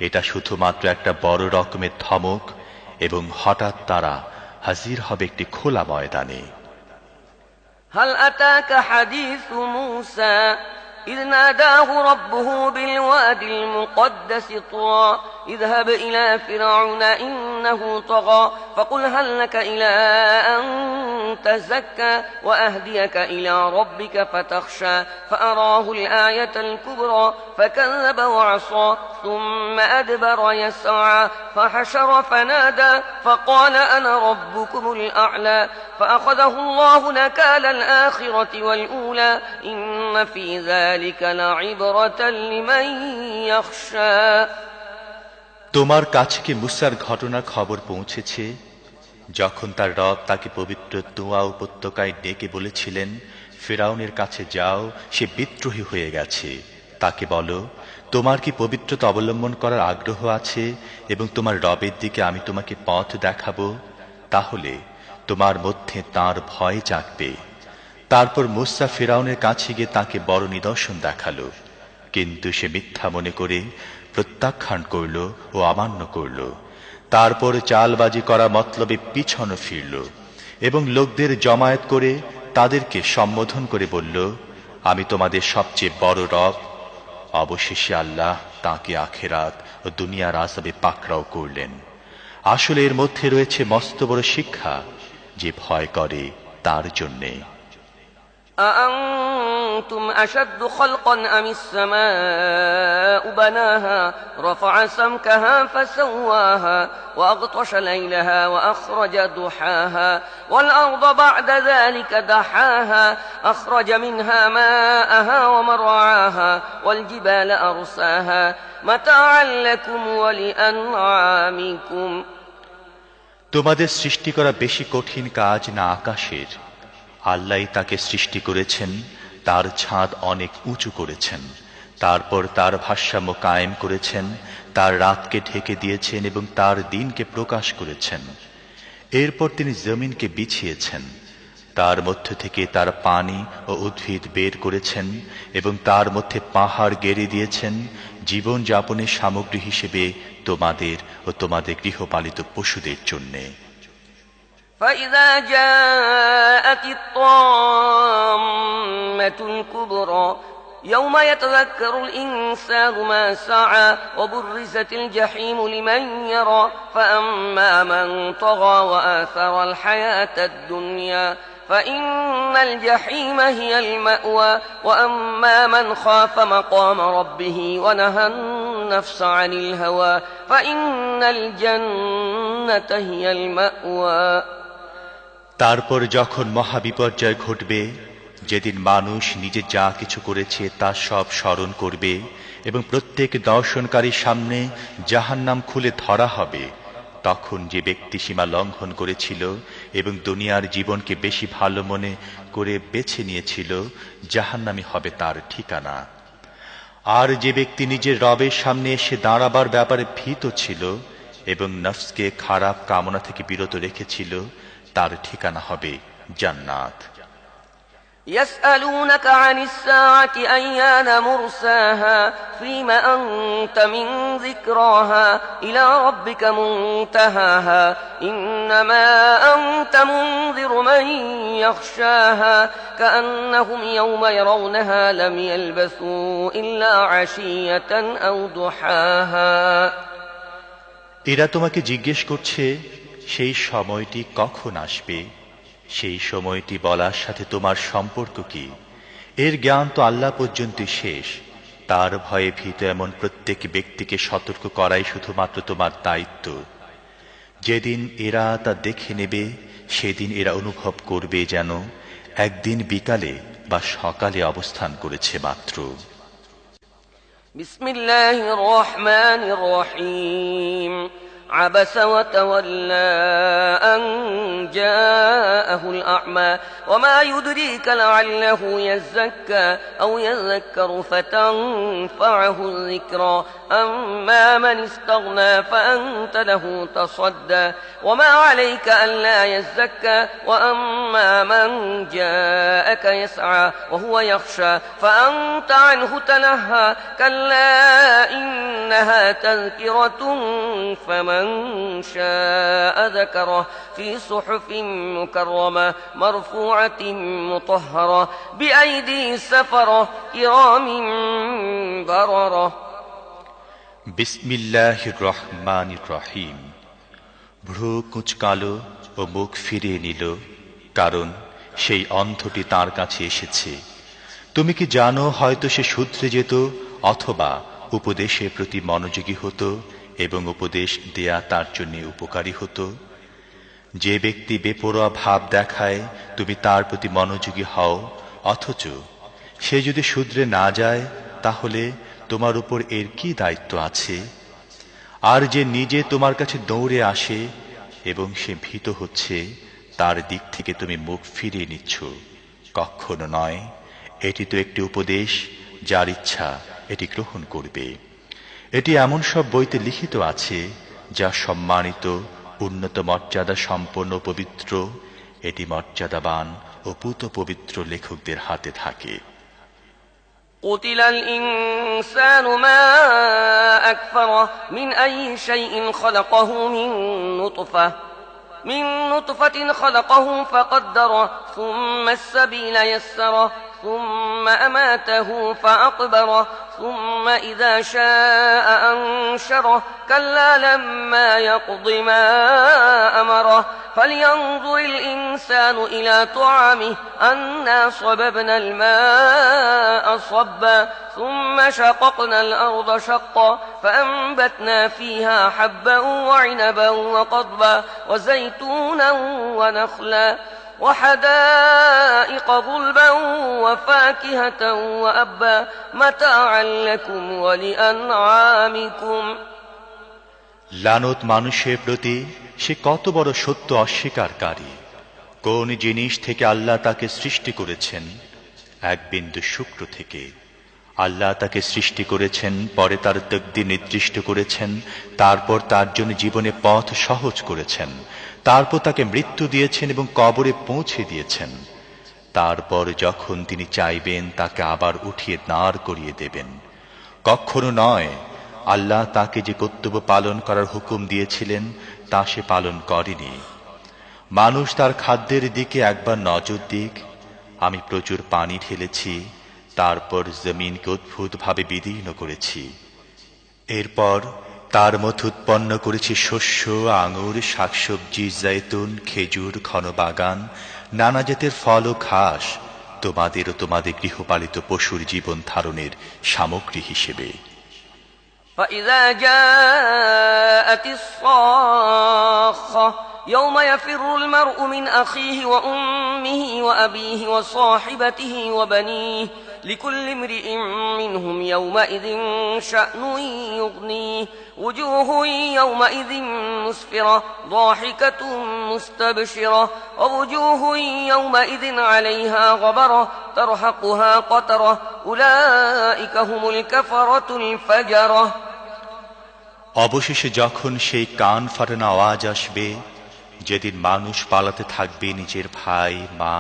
এটা শুধুমাত্র একটা বড় রকমের ধমক এবং হঠাৎ তারা হাজির হবে একটি খোলা ময়দানে। هل أتاك حديث موسى إذ ناداه ربه بالواد المقدس طوى اذهب إلى فرعون إنه طغى فقل هل لك إلى أن تزكى وأهديك إلى ربك فتخشى فأراه الآية الكبرى فكذب وعصى ثم أدبر يسعى فحشر فنادى فقال أنا ربكم الأعلى فأخذه الله نكال الآخرة والأولى إن في ذلك لعبرة لمن يخشى। তোমার কাছে কি মুসার ঘটনার খবর পৌঁছেছে, যখন তার রব তাকে পবিত্র তুয়া উপত্যকায় ডেকে বলেছিলেন, ফিরআউনের কাছে যাও, সে বিদ্রোহী হয়ে গেছে, তাকে বলো, তোমার কি পবিত্রতা অবলম্বন করার আগ্রহ আছে এবং তোমার রবের দিকে আমি তোমাকে পথ দেখাবো, তাহলে তোমার মধ্যে তার ভয় জাগবে। তারপর মুসা ফিরআউনের কাছে গিয়ে তাকে বড় নিদর্শন দেখালো, কিন্তু সে মিথ্যা মনে করে প্রত্যাখ্যান করল ও অমান্য করল। তারপর চালবাজি করা মতলবে পিছনে ফিরল এবং লোকদের জমায়েত করে তাদেরকে সম্বোধন করে বলল, আমি তোমাদের সবচেয়ে বড় রব। অবশেষে আল্লাহ তাকে আখিরাত ও দুনিয়ার আযাবে পাকড়াও করলেন। আসলে এর মধ্যে রয়েছে মস্ত বড় শিক্ষা, যে ভয় করে তার জন্যে। أأنتم أشد خلقا أم السماء بناها رفع سمكها فسواها وأغطش ليلها وأخرج ضحاها والأرض بعد ذلك دحاها أخرج منها ماءها ومرعاها والجبال أرساها متاعا لكم ولأنعامكم। তোমাদের সৃষ্টি করা বেশি কঠিন কাজ না আকাশের? আল্লাহই তাকে সৃষ্টি করেছেন, তার ছাদ অনেক উঁচু করেছেন, তারপর তার ভারসাম্য কায়েম করেছেন, তার রাতকে ঢেকে দিয়েছেন এবং তার দিনকে প্রকাশ করেছেন। এরপর তিনি জমিনকে বিছিয়েছেন, তার মধ্য থেকে তার পানি ও উদ্ভিদ বের করেছেন এবং তার মধ্যে পাহাড় গেড়ে দিয়েছেন জীবন যাপনের সামগ্রী হিসেবে তোমাদের ও তোমাদের গৃহপালিত পশুদের জন্যে। فإذا جاءت الطامة الكبرى يوم يتذكر الإنسان ما سعى وبرزت الجحيم لمن يرى فأما من طغى وآثر الحياة الدنيا فإن الجحيم هي المأوى وأما من خاف مقام ربه ونهى النفس عن الهوى فإن الجنة هي المأوى। তারপর যখন মহাবিপর্যয় ঘটবে, যেদিন মানুষ নিজে যা কিছু করেছে তা সব স্মরণ করবে এবং প্রত্যেক দর্শনকারীর সামনে জাহান্নাম খুলে ধরা হবে, তখন যে ব্যক্তি সীমা লঙ্ঘন করেছিল এবং দুনিয়ার জীবনকে বেশি ভালো মনে করে বেছে নিয়েছিল, জাহান্নামই হবে তার ঠিকানা। আর যে ব্যক্তি নিজের রবের সামনে এসে দাঁড়াবার ব্যাপারে ভীত ছিল এবং নফসকে খারাপ কামনা থেকে বিরত রেখেছিল, তার ঠিকানা হবে জান্নাত। يسألونك عن الساعة أيان مرساها فيم أنت من ذكراها إلى ربك منتهاها إنما أنت منذر من يخشاها كأنهم يوم يرونها لم يلبثوا إلا عشية أو ضحاها এরা তোমাকে জিজ্ঞেস করছে সেই সময়টি কখন আসবে, সেই সময়টি বলার সাথে তোমার সম্পর্ক কি? এর জ্ঞান তো আল্লাহ পর্যন্ত শেষ। তার ভয়ে ভীত এমন প্রত্যেক ব্যক্তিকে সতর্ক করাই শুধুমাত্র তোমার দায়িত্ব। যেদিন এরা তা দেখে নেবে সেদিন এরা অনুভব করবে যেন একদিন বিকালে বা সকালে অবস্থান করেছে মাত্র। বিসমিল্লাহির রহমানির রহিম عبس وتولى أن جاءه الأعمى وما يدريك لعله يزكى أو يذكر فتنفعه الذكرى أما من استغنى فأنت له تصدى وما عليك ألا يزكى وأما من جاءك يسعى وهو يخشى فأنت عنه تلهى كلا إنها تذكرة فمن شاء ذكره في صحف مكرمة مرفوعة مطهرة بأيدي سفرة كرام بررة বিসমিল্লাহির রহমানির রহিম। ভ্রু কুঁচকালো ও মুখ ফিরিয়ে নিল, কারণ সেই অন্ধটি তার কাছে এসেছে। তুমি কি জানো, হয়তো সে শুধরে যেত অথবা উপদেশের প্রতি মনোযোগী হতো এবং উপদেশ দেয়া তার জন্য উপকারী হতো। যে ব্যক্তি বেপরোয়া ভাব দেখায় তুমি তার প্রতি মনোযোগী হও, অথচ সে যদি শুধরে না যায় তাহলে তোমার উপর এর কি দায়িত্ব আছে? আর যে নিজে তোমার কাছে দৌড়ে আসে এবং সে ভীত হচ্ছে, তার দিক থেকে তুমি মুখ ফিরিয়ে নিচ্ছ, কখনো নয়। এটি তো একটি উপদেশ, যার ইচ্ছা এটি গ্রহণ করবে। এটি এমন সব বইতে লিখিত আছে যা সম্মানিত, উন্নত মর্যাদা সম্পন্ন, পবিত্র। এটি মর্যাদাবান ও পুত পবিত্র লেখকদের হাতে থাকে। قتل الإنسان ما أكفره من أي شيء خلقه من نطفة خلقه فقدره ثم السبيل يسره ثم أماته فأقبره ثم إذا شاء أنشره كلا لما يقض ما أمره فلينظر الإنسان إلى طعامه أنا صببنا الماء صبا ثم شققنا الأرض شقا فأنبتنا فيها حبا وعنبا وقضبا وزيتونا ونخلا وحدائق غلبا وفاكهة وأبا متاعا لكم ولأنعامكم লানত মানুষের প্রতি, সে কত বড় সত্য অস্বীকারী। কোন জিনিস থেকে আল্লাহ তাকে সৃষ্টি করেছেন? এক বিন্দু শুক্র থেকে। আল্লাহ তাকে সৃষ্টি করেছেন, পরে তার তকদির নির্দিষ্ট করেছেন, তারপর তার জন্য জীবনে পথ সহজ করেছেন, তারপর তাকে মৃত্যু দিয়েছেন এবং কবরে পৌঁছে দিয়েছেন। তারপর যখন তিনি চাইবেন তাকে আবার উঠিয়ে দাঁড় করিয়ে দেবেন। কখনো নয়, আল্লাহ তাকে যে কর্তব্য পালন করার হুকুম দিয়েছিলেন তা সে পালন করেনি। মানুষ তার খাদ্যের দিকে একবার নজর দিক। আমি প্রচুর পানি ঢেলেছি, তারপর জমিনকে অদ্ভুতভাবে বিদীর্ণ করেছি। এরপর তার মধ্যে উৎপন্ন করেছি শস্য, আঙুর, শাকসবজি, জৈতুন, খেজুর, ঘন বাগান, নানা জাতের ফল ও ঘাস, তোমাদের ও তোমাদের গৃহপালিত পশুর জীবন ধারণের সামগ্রী হিসেবে। فإذا جاءت الصاخة يوم يفر المرء من أخيه وأمه وأبيه وصاحبته وبنيه لكل امرئ منهم يومئذ شأن يغنيه وجوه يومئذ مسفرة ضاحكة مستبشرة ووجوه يومئذ عليها غبرة ترهقها قترة أولئك هم الكفرة الفجرة অবশেষে যখন সেই কান ফাটানো আওয়াজ আসবে, যেদিন মানুষ পালাতে থাকবে নিজের ভাই, মা,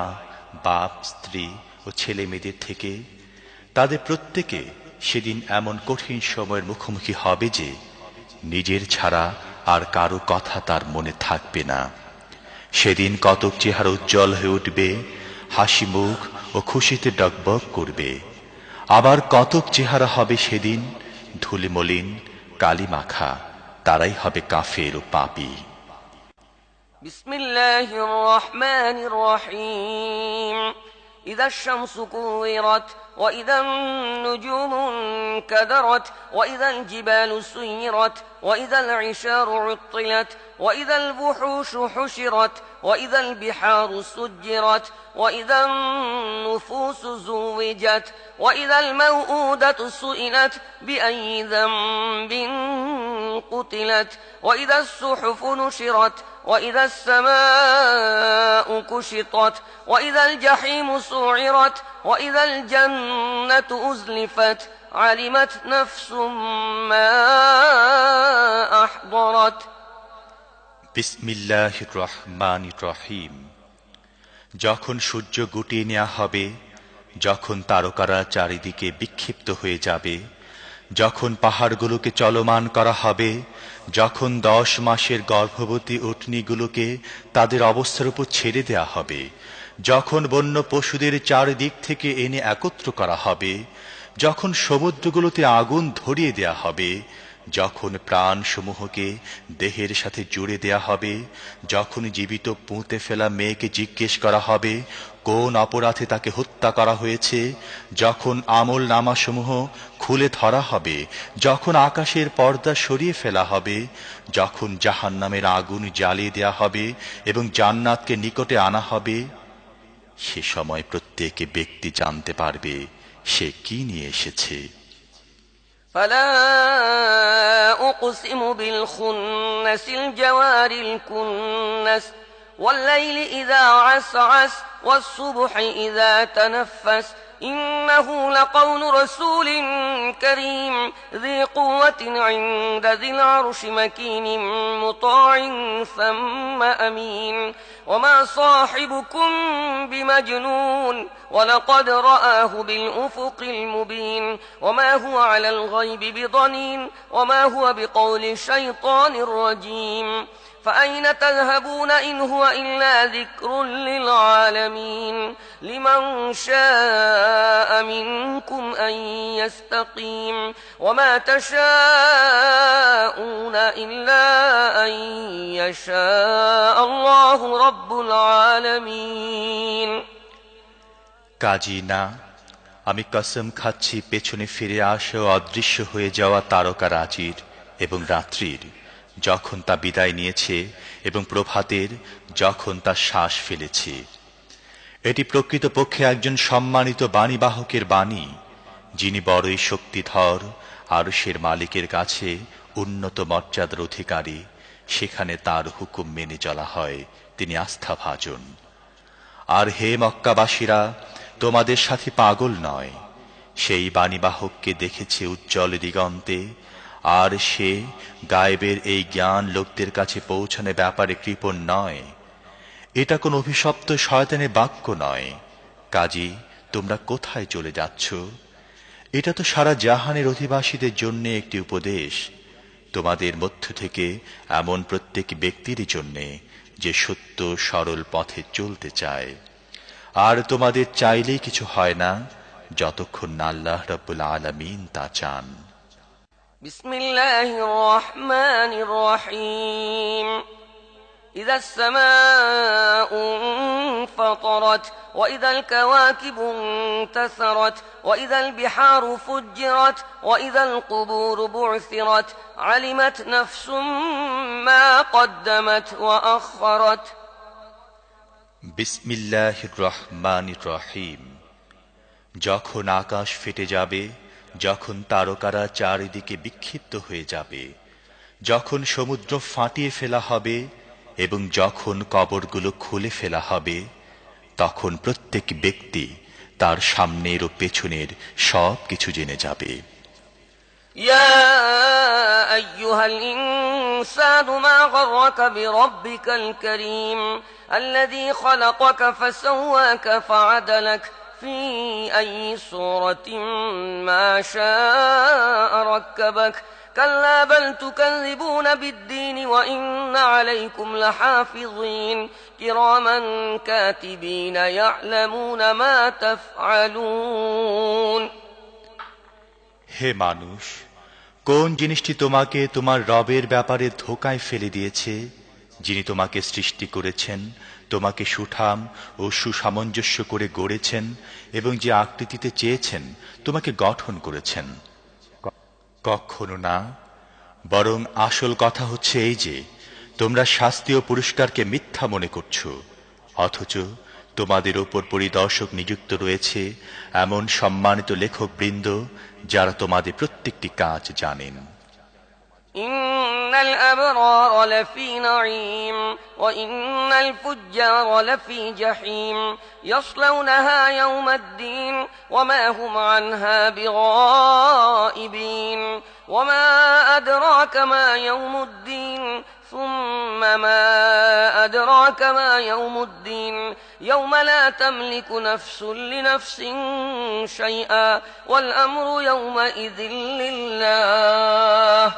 বাপ, স্ত্রী ও ছেলে মেয়েদের থেকে, তাদের প্রত্যেকে সেদিন এমন কঠিন সময়ের মুখোমুখি হবে যে নিজের ছাড়া আর কারো কথা তার মনে থাকবে না। সেদিন কতক চেহারা উজ্জ্বল হয়ে উঠবে, হাসি মুখ ও খুশিতে ডগবগ করবে। আবার কতক চেহারা হবে সেদিন ধুলি মলিন, কালি মাখা, তারাই হবে কাফের ও পাপী। বিসমিল্লাহির রহমানির রহিম। إذا الشمس كورت وإذا النجوم انكدرت وإذا الجبال سيرت وإذا العشار عطلت وإذا الوحوش حشرت وإذا البحار سجرت وإذا النفوس زوجت وإذا الموءودة سئلت بأي ذنب قتلت وإذا الصحف نشرت وإذا السماء كشطت وإذا الجحيم سعرت وإذا الجنة أزلفت علمت نفس ما أحضرت বিসমিল্লাহির রহমানির রহিম। যখন সূর্য গুটিয়ে নেওয়া হবে, যখন তারকারা চারিদিকে বিক্ষিপ্ত হয়ে যাবে, যখন পাহাড়গুলোকে চলমান করা হবে, যখন 10 মাসের গর্ভবতী উটনীগুলোকে তাদের অবস্থার উপর ছেড়ে দেয়া হবে, যখন বন্য পশুদের চারিদিক থেকে এনে একত্র করা হবে, যখন সমুদ্রগুলোতে আগুন ধরিয়ে দেয়া হবে, যখন প্রাণসমূহকে দেহের সাথে জুড়ে দেয়া হবে, যখন জীবিত পুঁতে ফেলা মেয়েকে জিজ্ঞেস করা হবে কোন অপরাধে তাকে হত্যা করা হয়েছে, যখন আমল নামাসমূহ খুলে ধরা হবে, যখন আকাশের পর্দা সরিয়ে ফেলা হবে, যখন জাহান্নামের আগুন জ্বালিয়ে দেয়া হবে এবং জান্নাতকে নিকটে আনা হবে, সে সময় প্রত্যেক ব্যক্তি জানতে পারবে সে কি নিয়ে এসেছে। فلا أقسم بالخنس الجوار الكنس والليل إذا عسعس والصبح إذا تنفس إنه لقول رسول كريم ذي قوة عند ذي العرش مكين مطاع ثم أمين وما صاحبكم بمجنون ولقد رآه بالأفق المبين وما هو على الغيب بضنين وما هو بقول شيطان رجيم فأين تذهبون إن هو إلا ذكر للعالمين لمن شاء منكم أن يستقيم وما تشاءون إلا أن يشاء الله رب العالمين কাজী না, আমি কসম খাচ্ছি পেছনে ফিরে আসা ও অদৃশ্য হয়ে যাওয়া তারকারাজির এবং রাত্রির, যখন তা বিদায় নিয়েছে, এবং প্রভাতের, যখন তা শ্বাস ফেলেছে। এটি প্রকৃতপক্ষে একজন সম্মানিত বাণীবাহকের বাণী, যিনি বড়ই শক্তিধর, আরশের মালিকের কাছে উন্নত মর্যাদার অধিকারী। সেখানে তার হুকুম মেনে চলা হয়, তিনি আস্থাভাজন। আর হে মক্কাবাসীরা, তোমাদের সাথে পাগল নয়, সেই বাণীবাহককে দেখেছে উজ্জ্বল দিগন্তে, আর সে গায়েবের এই জ্ঞান লোকদের কাছে পৌঁছানোর ব্যাপারে কৃপণ নয়। এটা কোন অভিশপ্ত শয়তানের বাক্য নয়। কাজী তোমরা কোথায় চলে যাচ্ছ? এটা তো সারা জাহানের অধিবাসীদের জন্য একটি উপদেশ, তোমাদের মধ্য থেকে এমন প্রত্যেক ব্যক্তির জন্য যে সত্য সরল পথে চলতে চায়। আর তোমাদের চাইলেই কিছু হয় না যতক্ষণ না আল্লাহ রাব্বুল আলামিন তা চান। বিসমিল্লাহির রহমানির রহিম। إذا السماء انفطرت وإذا الكواكب انتثرت وإذا البحار فجرت وإذا القبور بعثرت علمت نفس ما قدمت وأخرت বিসমিল্লাহির রহমানির রহিম। যখন আকাশ ফেটে যাবে, যখন তারকারা চারিদিকে বিক্ষিপ্ত হয়ে যাবে, যখন সমুদ্র ফাটিয়ে ফেলা হবে এবং যখন কবরগুলো খুলে ফেলা হবে, তখন প্রত্যেক ব্যক্তি তার সামনের ও পেছনের সব কিছু জেনে যাবে। يا أيها الإنسان ما غرك بربك الكريم الذي خلقك فسواك فعدلك في أي صورة ما شاء ركبك كلا بل تكذبون بالدين وإن عليكم لحافظين كراما كاتبين يعلمون ما تفعلون হে মানুষ, কোন জিনিসটি তোমাকে তোমার রবের ব্যাপারে ধোঁকায় ফেলে দিয়েছে, যিনি তোমাকে সৃষ্টি করেছেন, তোমাকে সুঠাম ও সুসামঞ্জস্য করে গড়েছেন এবং যে আকৃতিতে চেয়েছেন তোমাকে গঠন করেছেন? কখনো না। বরং আসল কথা হচ্ছে এই যে তোমরা শাস্তি ও পুরস্কারকে মিথ্যা মনে করছো, অথচ তোমাদের ওপর পরিদর্শক নিযুক্ত রয়েছে এমন সম্মানিত লেখকবৃন্দ যারা তোমাদের প্রত্যেকটি কাজ জানেন। إن الأبرار لفي نعيم وإن الفجار لفي جحيم يصلونها يوم الدين وما هم عنها بغائبين وما أدراك ما يوم الدين ثم ما أدراك ما يوم الدين يوم لا تملك نفس لنفس شيئا والأمر يومئذ لله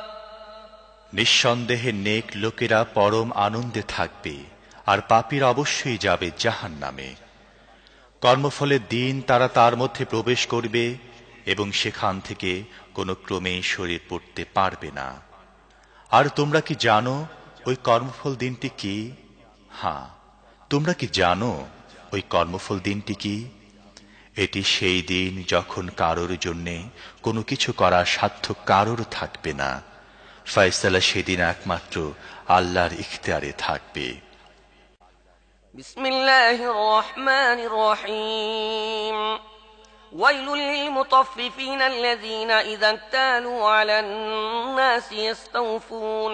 নিঃসন্দেহে নেক লোকেরা পরম আনন্দে থাকবে আর পাপীরা অবশ্যই যাবে জাহান্নামে। কর্মফলের দিন তারা তার মধ্যে প্রবেশ করবে এবং সেখান থেকে কোনো ক্রমে সরে পড়তে পারবে না। আর তোমরা কি জানো ওই কর্মফল দিনটি কি? হ্যাঁ, তোমরা কি জানো ওই কর্মফল দিনটি কি? এটি সেই দিন যখন কারোর জন্যে কোনো কিছু করার সাধ্য কারোর থাকবে না। ফয়সালা সেদিন একমাত্র আল্লাহর ইখতিয়ারে থাকবে। বিসমিল্লাহির রহমানির রহিম ওয়াইলুল লিল মুতাফফিফিনা আল্লাযীনা ইযা ইক্তালু আলান নাসি ইস্তাওফুন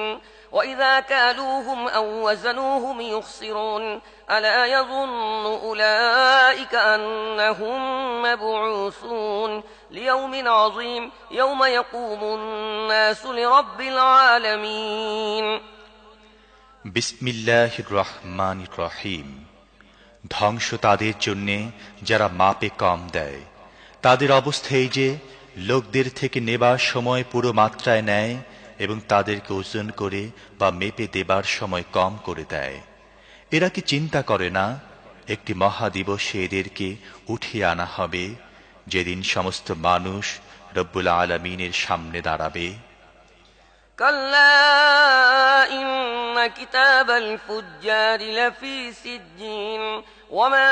ওয়া ইযা কালুহুম আও ওয়াজানুহুম ইখসিরুন আলা ইয়াযুন্নু উলাইকা আন্নাহুম মাবউসুন লিয়াউমিন আযীম ইয়াওমা ইয়াকুমুন নাসু লিরাব্বিল আলামিন। বিসমিল্লাহির রহমানির রহিম। ধ্বংস তাদের জন্যে যারা মাপে কম দেয়। তাদের অবস্থা এই যে লোকদের থেকে নেবার সময় পুরো মাত্রায় নেয় এবং তাদেরকে ওজন করে বা মেপে দেবার সময় কম করে দেয়। এরা কি চিন্তা করে না একটি মহাদিবসে এদেরকে উঠিয়ে আনা হবে, যেদিন সমস্ত মানুষ রব্বুল আলামিনের সামনে দাঁড়াবে? كلا إن كتاب الفجار لفي سجين وما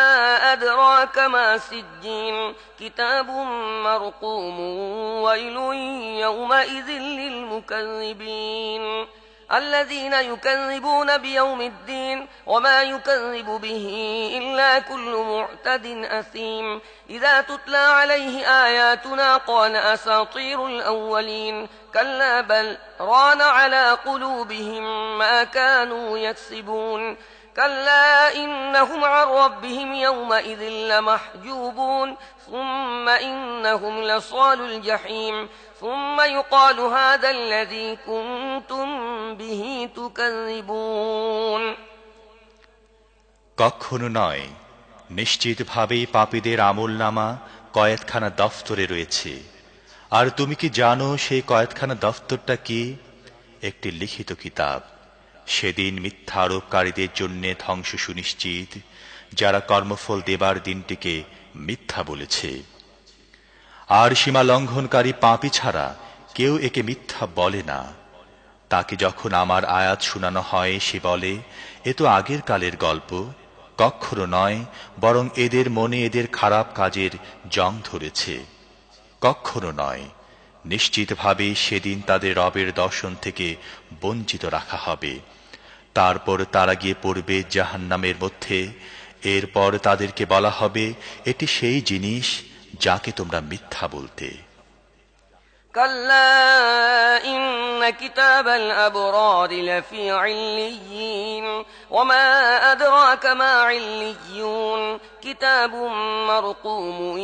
أدراك ما سجين كتاب مرقوم ويل يومئذ للمكذبين الذين يكذبون بيوم الدين وما يكذب به إلا كل معتد أثيم إذا تتلى عليه آياتنا قال أساطير الأولين كلا بل ران على قلوبهم ما كانوا يكسبون كلا إنهم عن ربهم يومئذ لمحجوبون ثم إنهم لصال الجحيم ثم يقال هذا الذي كنتم به تكذبون কখনো নয়, নিশ্চিতভাবেই পাপীদের আমলনামা কয়েদখানা দফতরে রয়েছে। আর তুমি কি জানো সেই কয়েদখানা দফতরটা কি? একটি লিখিত কিতাব। সেদিন মিথ্যা আরোপকারীদের জন্য ধ্বংস সুনিশ্চিত, যারা কর্মফল দেবার দিনটিকে মিথ্যা বলেছে। আর সীমা লঙ্ঘনকারী পাপী ছাড়া কেউ একে মিথ্যা বলে না। তাকে যখন আমার আয়াত শোনানো হয় সে বলে, এ তো আগের কালের গল্প। কখনো নয়, বরং এদের মনে এদের খারাপ কাজের জং ধরেছে। কখনো নয়, নিশ্চিতভাবে সেদিন তাদের রবের দর্শন থেকে বঞ্চিত রাখা হবে। তারপর তারা গিয়ে পড়বে জাহান্নামের মধ্যে। এরপর তাদেরকে বলা হবে, এটি সেই জিনিস যাকে তোমরা মিথ্যা বলতে। كلا إن كتاب الأبرار لفي عليين وما أدراك ما عليون كتاب مرقوم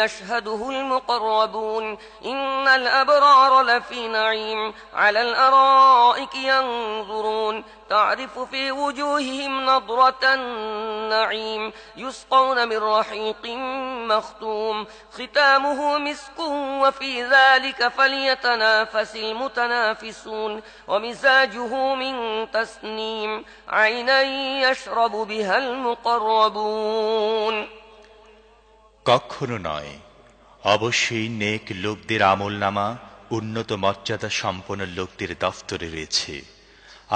يشهده المقربون إن الأبرار لفي نعيم على الأرائك ينظرون تعرف في وجوههم نضرة النعيم يسقون من رحيق مختوم ختامه مسك وفي ذلك فليتنافس المتنافسون ومزاجه من تسنيم عينا يشرب بها المقربون কখনো নয়, অবশ্যই নেক লোকদের আমলনামা উন্নত মর্যাদা সম্পন্ন লোকদের দফতরে রয়েছে।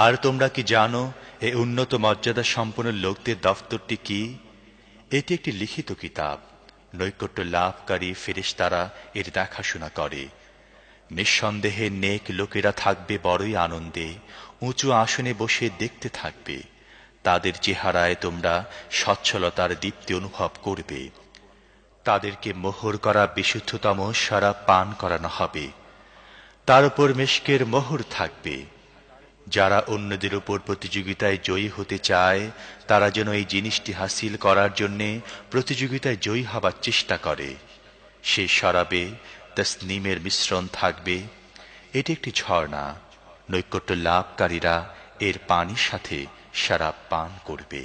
আর তোমরা কি জানো এই উন্নত মর্যাদা সম্পন্ন লোকদের দফতরটি কি? এটি একটি লিখিত কিতাব, নৈকট্য লাভকারী ফেরেশতারা এর দেখাশোনা করে। নিঃসন্দেহে নেক লোকেরা থাকবে বড়ই আনন্দে, উঁচু আসনে বসে দেখতে থাকবে। তাদের চেহারায় তোমরা সচ্ছলতার দীপ্তি অনুভব করবে। তাদেরকে মোহর করা বিশুদ্ধতম শরাব পান করানো হবে, তার উপর মিশকের মোহর থাকবে। যারা অন্যদের উপর প্রতিযোগিতায় জয়ী হতে চায় তারা যেন এই জিনিসটি হাসিল করার জন্য প্রতিযোগিতায় জয়ী হবার চেষ্টা করে। সেই শরাবে তসনিমের মিশ্রণ থাকবে। এটি একটি ঝর্ণা, নৈকট্য লাভকারীরা এর পানির সাথে শরাব পান করবে।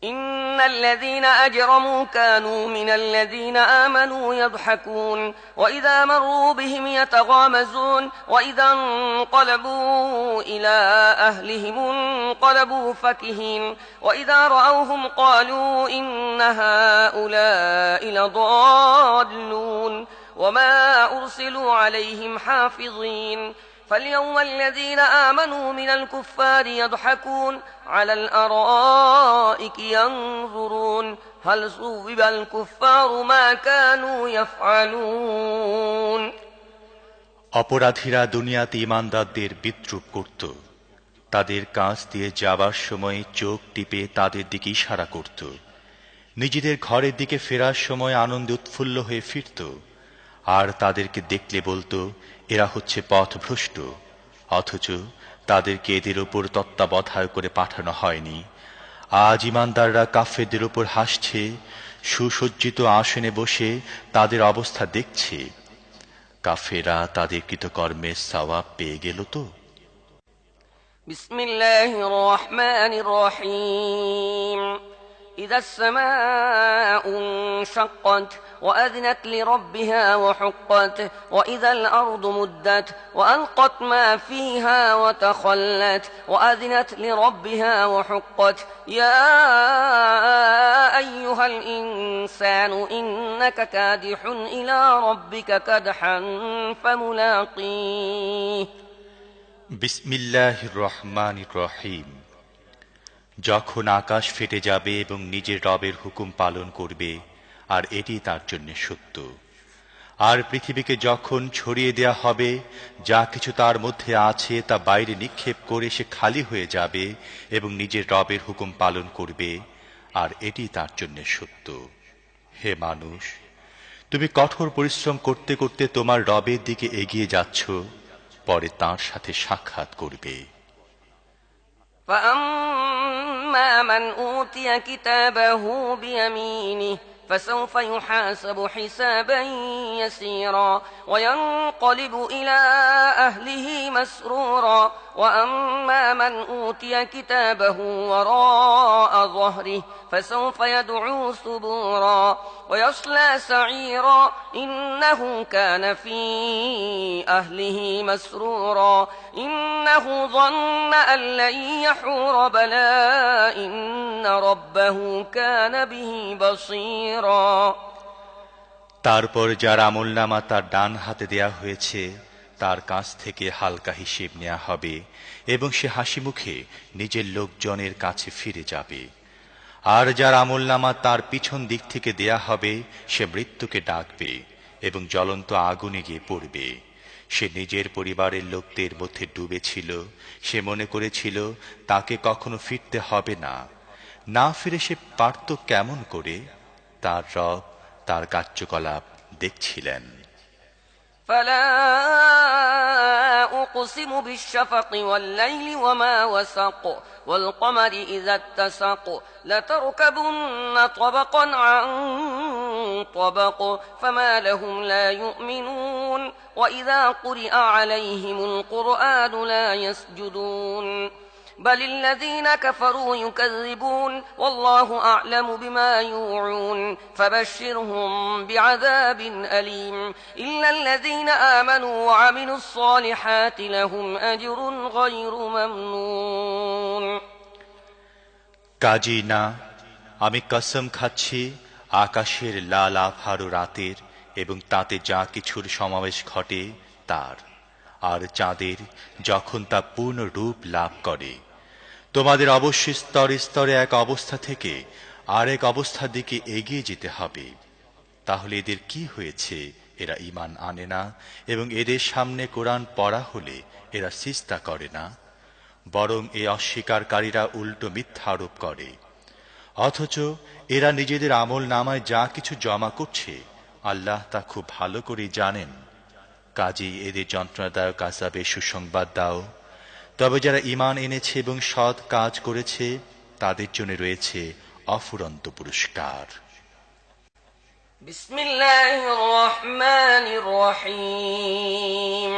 إن الذين أجرموا كانوا من الذين آمنوا يضحكون وإذا مروا بهم يتغامزون وإذا انقلبوا إلى أهلهم انقلبوا فكهين وإذا رأوهم قالوا إن هؤلاء لضالون وما أرسلوا عليهم حافظين فاليوم الذين آمنوا من الكفار يضحكون على الأرائك ينظرون هل ثوب الكفار ما كانوا يفعلون অপরাধীরা দুনিয়াতে ঈমানদারদের বিদ্রূপ করত। তাদের কাছ দিয়ে যাবার সময় চোখ টিপে তাদের দিকে ইশারা করত। নিজেদের ঘরের দিকে ফেরার সময় আনন্দে উৎফুল্ল হয়ে ফিরত। আর তাদেরকে দেখলে বলতো, এরা হচ্ছে পথভ্রষ্ট। অথচ তাদেরকে এদের উপর তত্ত্বাবধায়ক করে পাঠানো হয়নি। আজ ঈমানদাররা কাফেরদের উপর হাসছে, সুসজ্জিত আসনে বসে তাদের অবস্থা দেখছে। কাফেররা তাদের কৃতকর্মের সওয়াব পেয়ে গেল তো। বিসমিল্লাহির রহমানির রহিম إذا السماء انشقت وأذنت لربها وحقت وإذا الأرض مدت وألقت ما فيها وتخلت وأذنت لربها وحقت يا أيها الإنسان إنك كادح إلى ربك كدحا فملاقيه বিসমিল্লাহির রহমানির রহিম। যখন আকাশ ফেটে যাবে এবং নিজের রবের হুকুম পালন করবে, আর এটি তার জন্য সত্য। আর পৃথিবীকে যখন ছড়িয়ে দেয়া হবে, যা কিছু তার মধ্যে আছে তা বাইরে নিক্ষেপ করে সে খালি হয়ে যাবে এবং নিজের রবের হুকুম পালন করবে, আর এটি তার জন্য সত্য। হে মানুষ, তুমি কঠোর পরিশ্রম করতে করতে তোমার রবের দিকে এগিয়ে যাচ্ছ, পরে তাঁর সাথে সাক্ষাৎ করবে। فأما من أوتي كتابه بيمينه فسوف يحاسب حسابا يسيرا وينقلب إلى أهله مسرورا وأما من أوتي كتابه وراء ظهره فسوف يدعو ثبورا ويصلى سعيرا إنه كان في أهله مسرورا إنه ظن أن لن يحور بلى إن ربه كان به بصيرا তারপর যার আমলনামা তার ডান হাতে দেয়া হয়েছে তার কাছ থেকে হালকা হিসেব নেওয়া হবে এবং সে হাসি মুখে নিজের লোকজনের কাছে ফিরে যাবে। আর যার আমলনামা তার পিছন দিক থেকে দেয়া হবে সে মৃত্যুকে ডাকবে এবং জ্বলন্ত আগুনে গিয়ে পড়বে। সে নিজের পরিবারের লোকদের মধ্যে ডুবে ছিল। সে মনে করেছিল তাকে কখনো ফিরতে হবে না। না ফিরে সে পারত কেমন করে? তার রব তার কার্যকলাপ দেখছিলেন। فلا أقسم بالشفق والليل وما وسق والقمر إذا اتسق لتركبن طبقا عن طبق فما لهم لا يؤمنون وإذا قرئ عليهم القرآن لا يسجدون بل الذين كفروا يكذبون والله أعلم بما يوعون فبشرهم بعذاب أليم إلا الذين آمنوا وعملوا الصالحات لهم أجر غير ممنون কাজী না, আমি কসম খাচ্ছি আকাশের লাল আভারো রাতের এবং তাতে যা কিছুর সমাবেশ ঘটে তার, আর চাঁদের যখন তা পূর্ণ রূপ লাভ করে। তোমাদের অবশ্যই স্তরে স্তরে এক অবস্থা থেকে আরেক অবস্থার দিকে এগিয়ে যেতে হবে। তাহলে এদের কি হয়েছে? এরা ঈমান আনে না এবং এদের সামনে কোরআন পড়া হলে এরা সিজদা করে না, বরং এই অস্বীকারীরা উল্টো মিথ্যা আরোপ করে। অথচ এরা নিজেদের আমল নামায় যা কিছু জমা করছে আল্লাহ তা খুব ভালো করে জানেন। কাজেই এদের যন্ত্রণাদায়ক আযাবে সুসংবাদ দাও। তবে যারা ঈমান এনেছে এবং সৎ কাজ করেছে তাদের জন্য রয়েছে অফুরন্ত পুরস্কার। বিসমিল্লাহির রহমানির রহিম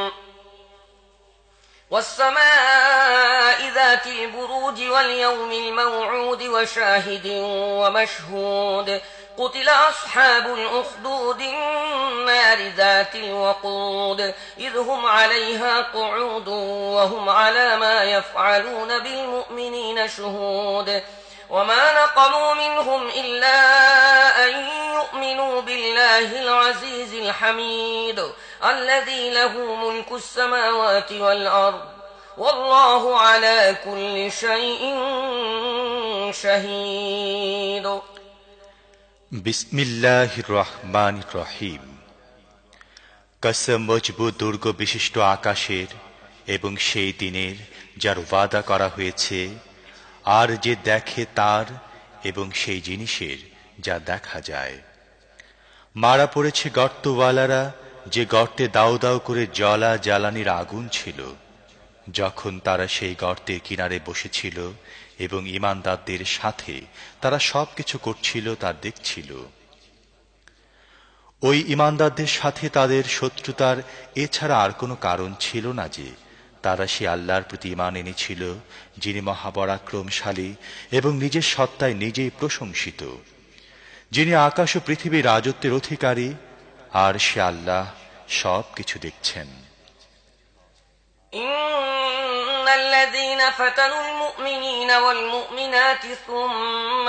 والسماء ذات البروج واليوم الموعود وشاهد ومشهود قتل أصحاب الأخدود النار ذات الوقود إذ هم عليها قعود وهم على ما يفعلون بالمؤمنين شهود وما نقموا منهم إلا أن يؤمنوا بالله العزيز الحميد الذي له ملك السماوات والأرض والله على كل شيء شهيد বিসমিল্লাহির রহমানির রহিম। কসম মজবুত দুর্গ বিশিষ্ট আকাশের এবং সেই দিনের যার ওয়াদা করা হয়েছে, আর যে দেখে তার এবং সেই জিনিসের যা দেখা যায়। মারা পড়েছে গর্তওয়ালারা, যে গর্তে দাউ দাউ করে জ্বলা জ্বালানির আগুন ছিল, যখন তারা সেই গর্তের কিনারে বসেছিল এবং ঈমানদারদের সাথে তারা সবকিছু করছিল তা দেখছিল। ওই ঈমানদারদের সাথে তাদের শত্রুতার এছাড়া আর কোনো কারণ ছিল না যে তারা সে আল্লাহর প্রতি ঈমান এনেছিল, যিনি মহাপরাক্রমশালী এবং নিজের সত্তায় নিজেই প্রশংসিত, যিনি আকাশ ও পৃথিবীর রাজত্বের অধিকারী, আর সে আল্লাহ সবকিছু দেখছেন। إن الذين فتنوا المؤمنين والمؤمنات ثم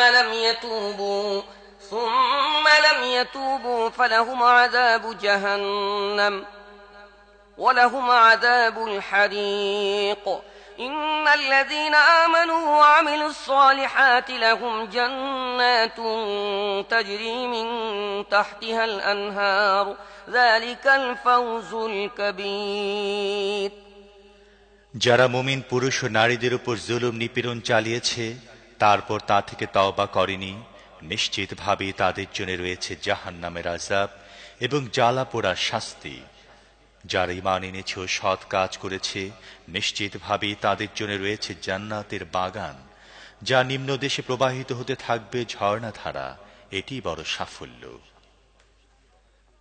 لم يتوبوا فلهم عذاب جهنم ولهم عذاب الحريق إن الذين آمنوا وعملوا الصالحات لهم جنات تجري من تحتها الأنهار ذلك الفوز الكبير যারা মুমিন পুরুষ ও নারীদের উপর জুলুম নিপীড়ন চালিয়েছে তারপর তা থেকে তওবা করেনি, নিশ্চিতভাবে তাদের জন্য রয়েছে জাহান্নামের আযাব এবং জ্বালা পোড়ার শাস্তি। যারা ঈমান এনেছে ও সৎ কাজ করেছে নিশ্চিতভাবে তাদের জন্য রয়েছে জান্নাতের বাগান, যা নিম্ন দেশে প্রবাহিত হতে থাকবে ঝর্ণাধারা। এটি বড় সাফল্য।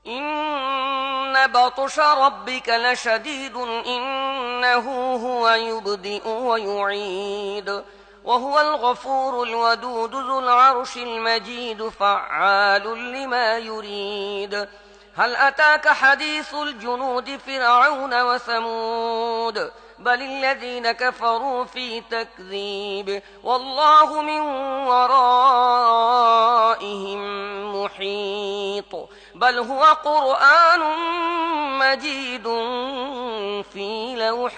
إن بطش ربك لشديد إنه هو يبدئ ويعيد وهو الغفور الودود ذو العرش المجيد فعال لما يريد هل أتاك حديث الجنود فرعون وثمود بل الذين كفروا في تكذيب والله من ورائهم محيط بل هو قرآن مجيد في لوح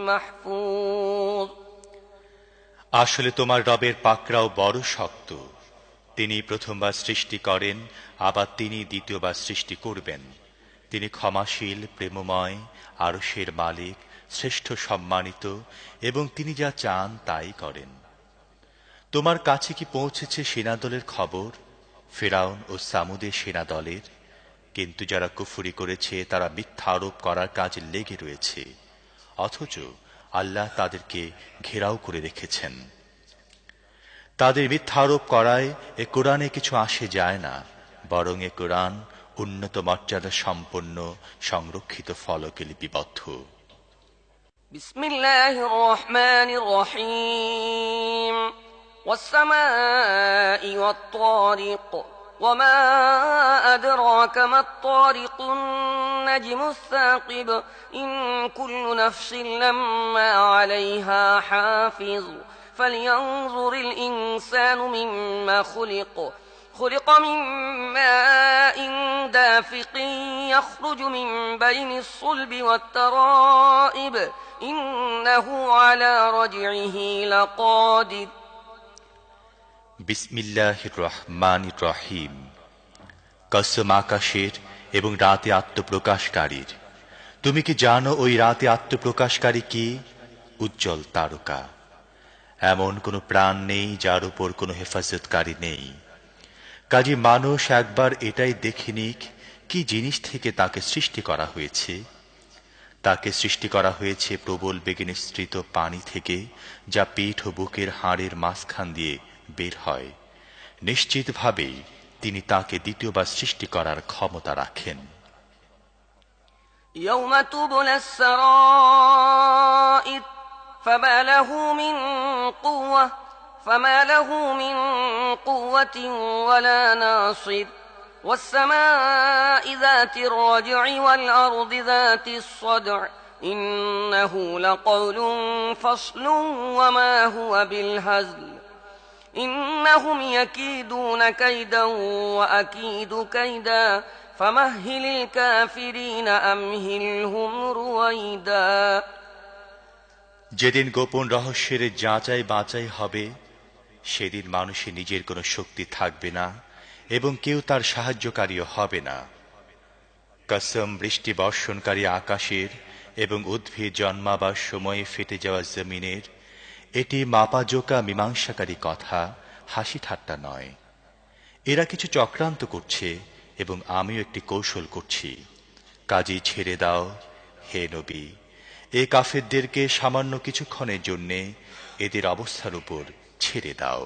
محفوظ আসলে তোমার রবের পাকড়াও বড় শক্ত। তিনি প্রথমবার সৃষ্টি করেন, আবার তিনি দ্বিতীয়বার সৃষ্টি করবেন। তিনি ক্ষমাশীল, প্রেমময়, আরশের মালিক, শ্রেষ্ঠ সম্মানিত, এবং তিনি যা চান তাই করেন। তোমার কাছে কি পৌঁছেছে সেনাদলের খবর, ফেরাউন ও সামুদের সেনাদলের? কিন্তু যারা কুফরি করেছে তারা মিথ্যা আরোপ করার কাজে লেগে রয়েছে, অথচ আল্লাহ তাদেরকে ঘেরাও করে রেখেছেন। তাদের মিথ্যা আরোপ করায় এ কোরআনে কিছু আসে যায় না, বরং এ কোরআন উন্নত মর্যাদা সম্পন্ন সংরক্ষিত ফলকে লিপিবদ্ধ। বিসমিল্লাহির রহমানির রহিম। والسماء والطارق وما أدراك ما الطارق النجم الثاقب إن كل نفس لما عليها حافظ فلينظر الإنسان مما خلق من ماء دافق يخرج من بين الصلب والترائب إنه على رجعه لقادر। বিসমিল্লাহির রহমানির রহিম। কসম আকাশের এবং রাতে আত্মপ্রকাশকারীর। তুমি কি জানো ওই রাতে আত্মপ্রকাশকারী কি? উজ্জ্বল তারকা। এমন কোনো প্রাণ নেই যার উপর কোনো হেফাজতকারী নেই। কাজে মানুষ একবার এটাই দেখে নিক কি জিনিস থেকে তাকে সৃষ্টি করা হয়েছে। তাকে সৃষ্টি করা হয়েছে প্রবল বেগে নিঃসৃত পানি থেকে, যা পিঠ ও বুকের হাড়ের মাঝখান দিয়ে বের হয়। নিশ্চিতভাবেই তিনি তাকে দ্বিতীয়বার সৃষ্টি করার ক্ষমতা রাখেন। يوم تبلى السرائر فما له من قوة ولا ناصر والسماء ذات الرجع والأرض ذات الصدع إنه لقول فصل وما هو بالهزل إنهم يكيدون كيدا وأكيد كيدا فمهل الكافرين أمهلهم رويدا। যেদিন গোপন রহস্যের যাচাই বাছাই হবে, সেদিন মানুষের নিজের কোনো শক্তি থাকবে না এবং কেউ তার সাহায্যকারীও হবে না। কসম বৃষ্টি বর্ষণকারী আকাশের এবং উদ্ভিদ জন্মাবার সময়ে ফেটে যাওয়া জমিনের। এটি মাপাজোকা মীমাংসাকারী কথা, হাসি ঠাট্টা নয়। এরা কিছু চক্রান্ত করছে এবং আমিও একটি কৌশল করছি। কাজেই ছেড়ে দাও হে নবী, এ কাফেরদেরকে সামান্য কিছুক্ষণের জন্যে এদের অবস্থার উপর ছেড়ে দাও।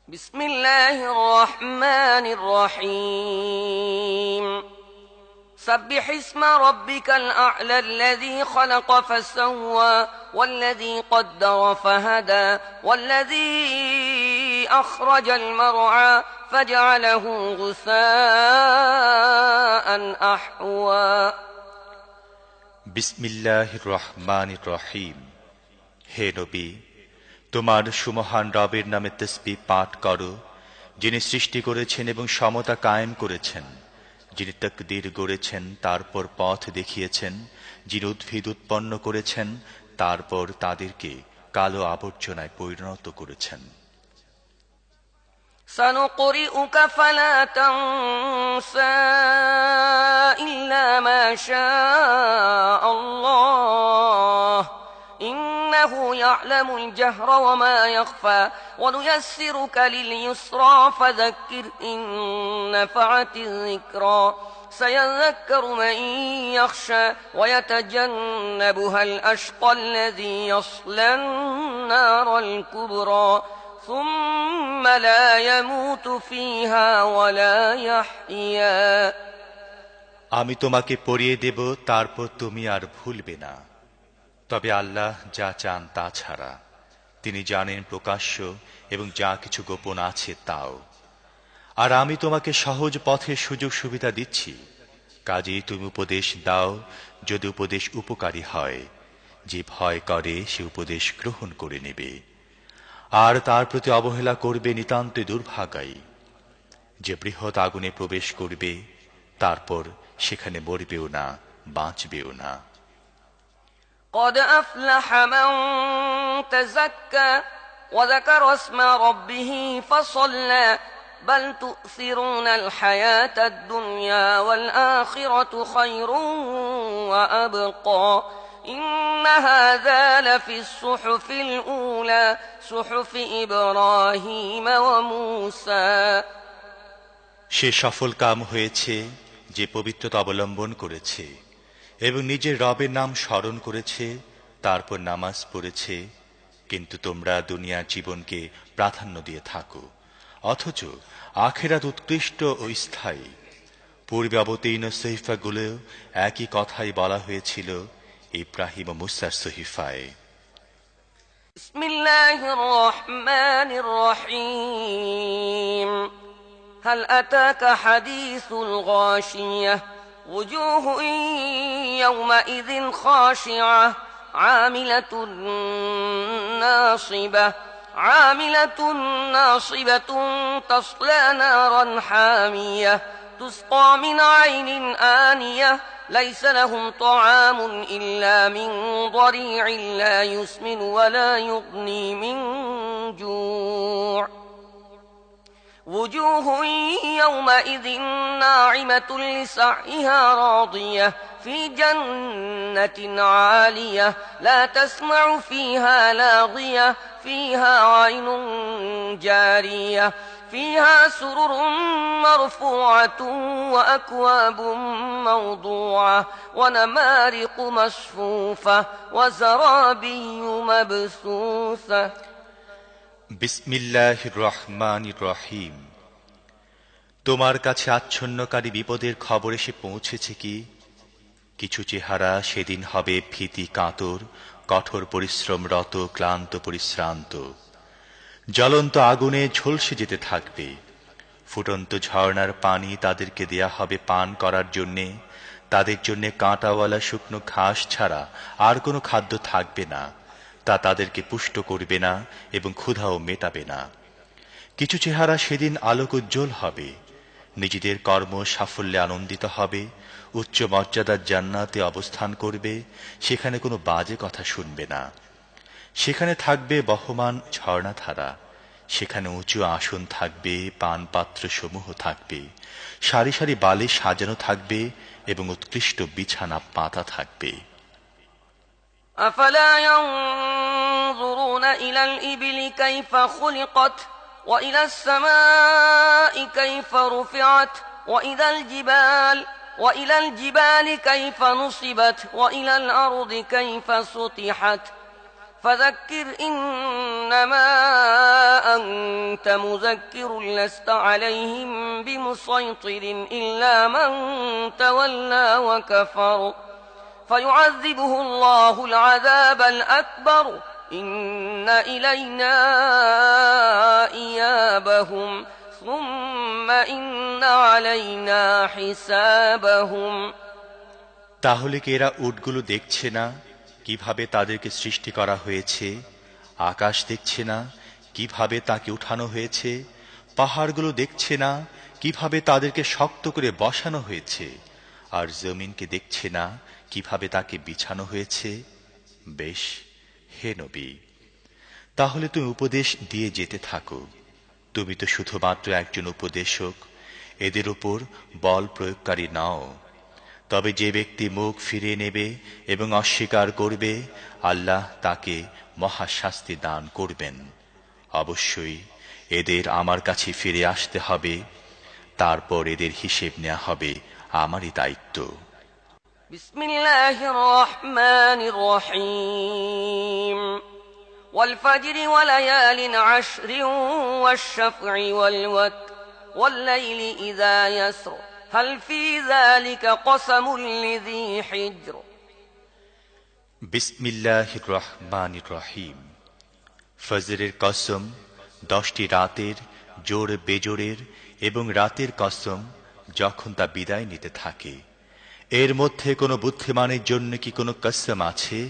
বিসমিল্লাহির রহমানির রহিম। سبح اسم ربك الأعلى الذي خلق فسوى والذي قدر فهدى والذي أخرج المرعى فجعله غثاء أحوى। বিসমিল্লাহির রহমানির রহিম। হে নবী, তোমার সুমহান রবের নামে তাসবিহ পাঠ করো, যিনি সৃষ্টি করেছেন এবং সমতা কায়েম করেছেন, যিনি তাকদীর গড়েছেন তারপর পথ দেখিয়েছেন, যিনি উদ্ভিদ উৎপন্ন করেছেন তারপর তাদেরকে কালো আবর্জনায় পরিণত করেছেন। سنقرئك فلا تنسى إلا ما شاء الله إنه يعلم الجهر وما يخفى ونيسرك لليسرى فذكر إن نفعت الذكرى سيذكر من يخشى ويتجنبها الأشقى الذي يصلى النار الكبرى ثم لا يموت فيها ولا يحيا। আমি তোমাকে পড়িয়ে দেব, তারপর তুমি আর ভুলবে না। তবে আল্লাহ যা চান তা ছাড়া, তিনি জানেন প্রকাশ্য এবং যা কিছু গোপন আছে তাও। আর আমি তোমাকে সহজ পথের সুযোগ সুবিধা দিচ্ছি। কাজেই তুমি উপদেশ দাও যদি উপদেশ উপকারী হয়। যে ভয় করে সে উপদেশ গ্রহণ করে নেবে, আর তার প্রতি অবহেলা করবে নিতান্ত দুর্ভাগাই। যে বৃহৎ আগুনে প্রবেশ করবে, তারপর সেখানে মরবেও না, বাঁচবেও না। قد أفلح من تزكى وذكر اسم ربه فصلى بل تؤثرون الحياة الدنيا والآخرة خير وأبقى إن هذا لفي الصحف الأولى صحف إبراهيم وموسى। সে সফল কাম হয়েছে যে পবিত্রতা অবলম্বন করেছে এবং নিজের রবের নাম স্মরণ করেছে, তারপর নামাজ পড়েছে। কিন্তু তোমরা দুনিয়ার জীবনকে প্রাধান্য দিয়ে থাকো, অথচ আখিরাত উৎকৃষ্ট ও স্থায়ী। পূর্বে অবতীর্ণ সহিফাগুলোও একই কথাই বলা হয়েছিল ইব্রাহিম ও মুসার সহিফায়। বিসমিল্লাহির রহমানির রহিম। হাল আতাকা হাদিসুল গাশিয়াহ ওয়াজুহুন ইয়াওমাইযিন খাশিআহ আমিলাতুন নাসিবাতুন তাসলা নারান হামিয়াহ تسقى من عين آنية ليس لهم طعام إلا من ضريع لا يسمن ولا يغني من جوع وجوه يومئذ ناعمة لسعيها راضية في جنة عالية لا تسمع فيها لاغية فيها عين جارية فيها سرر مرفوعة وأكواب موضوعة ونمارق مصفوفة وزرابي مبثوثة বিসমিল্লাহির রহমানির রহিম। তোমার কাছে আচ্ছন্নকারী বিপদের খবর এসে পৌঁছেছে কি? কিছু চেহারা সেদিন হবে ভীতি কাতর, কঠোর পরিশ্রমরত, ক্লান্ত পরিশ্রান্ত। জ্বলন্ত আগুনে ঝলসে যেতে থাকবে। ফুটন্ত ঝর্ণার পানি তাদেরকে দেয়া হবে পান করার জন্যে। তাদের জন্যে কাঁটাওয়ালা শুকনো ঘাস ছাড়া আর কোনো খাদ্য থাকবে না। তা তাদেরকে পুষ্ট করবে না এবং ক্ষুধাও মেটাবে না। কিছু চেহারা সেদিন আলোক উজ্জ্বল হবে, নিজেদের কর্ম সাফল্যে আনন্দিত হবে, উচ্চ মর্যাদার জান্নাতে অবস্থান করবে, সেখানে কোনো বাজে কথা শুনবে না। সেখানে থাকবে বহমান ঝর্ণাধারা, সেখানে উঁচু আসন থাকবে, পানপাত্র সমূহ থাকবে, সারি সারি বালে সাজানো থাকবে এবং উৎকৃষ্ট বিছানা পাতা থাকবে। أفلا ينظرون إلى الإبل كيف خلقت وإلى السماء كيف رفعت وإلى الجبال كيف نصبت وإلى الأرض كيف سطحت فذكر إنما أنت مذكر لست عليهم بمسيطر إلا من تولى وكفر فيعذبه الله العذاب الأكبر إن إلينا إيابهم ثم إن علينا حسابهم। তাহলে কি এরা উটগুলো দেখছে না কিভাবে তাদেরকে সৃষ্টি করা হয়েছে? আকাশ দেখছে না কিভাবে তাকে উঠানো হয়েছে? পাহাড়গুলো দেখছে না কিভাবে তাদেরকে শক্ত করে বসানো হয়েছে? আর জমিনকে দেখছে না কিভাবে তাকে বিছানো হয়েছে? বেশ, হে নবী, তাহলে তুমি উপদেশ দিয়ে যেতে থাকো। তুমি তো শুধুমাত্র একজন উপদেশক, এদের উপর বল প্রয়োগকারী নাও। তবে যে ব্যক্তি মুখ ফিরিয়ে নেবে এবং অস্বীকার করবে, আল্লাহ তাকে মহাশাস্তি দান করবেন। অবশ্যই এদের আমার কাছে ফিরে আসতে হবে, তারপর এদের হিসেব নেওয়া হবে আমারই দায়িত্ব। বিসমিল্লাহির রহমানির রহিম। والفجر وليال عشر والشفع والوتر والليل إذا يسر هل في ذلك قسم لذي حجر। বিসমিল্লাহির রহমানির রহিম। ফজরের কসম, 10টি রাতের, জোর বেজোরের এবং রাতের কসম যখন তা বিদায় নিতে থাকে। এর মধ্যে কোনো বুদ্ধিমানের জন্য কি কোনো কসম আছে?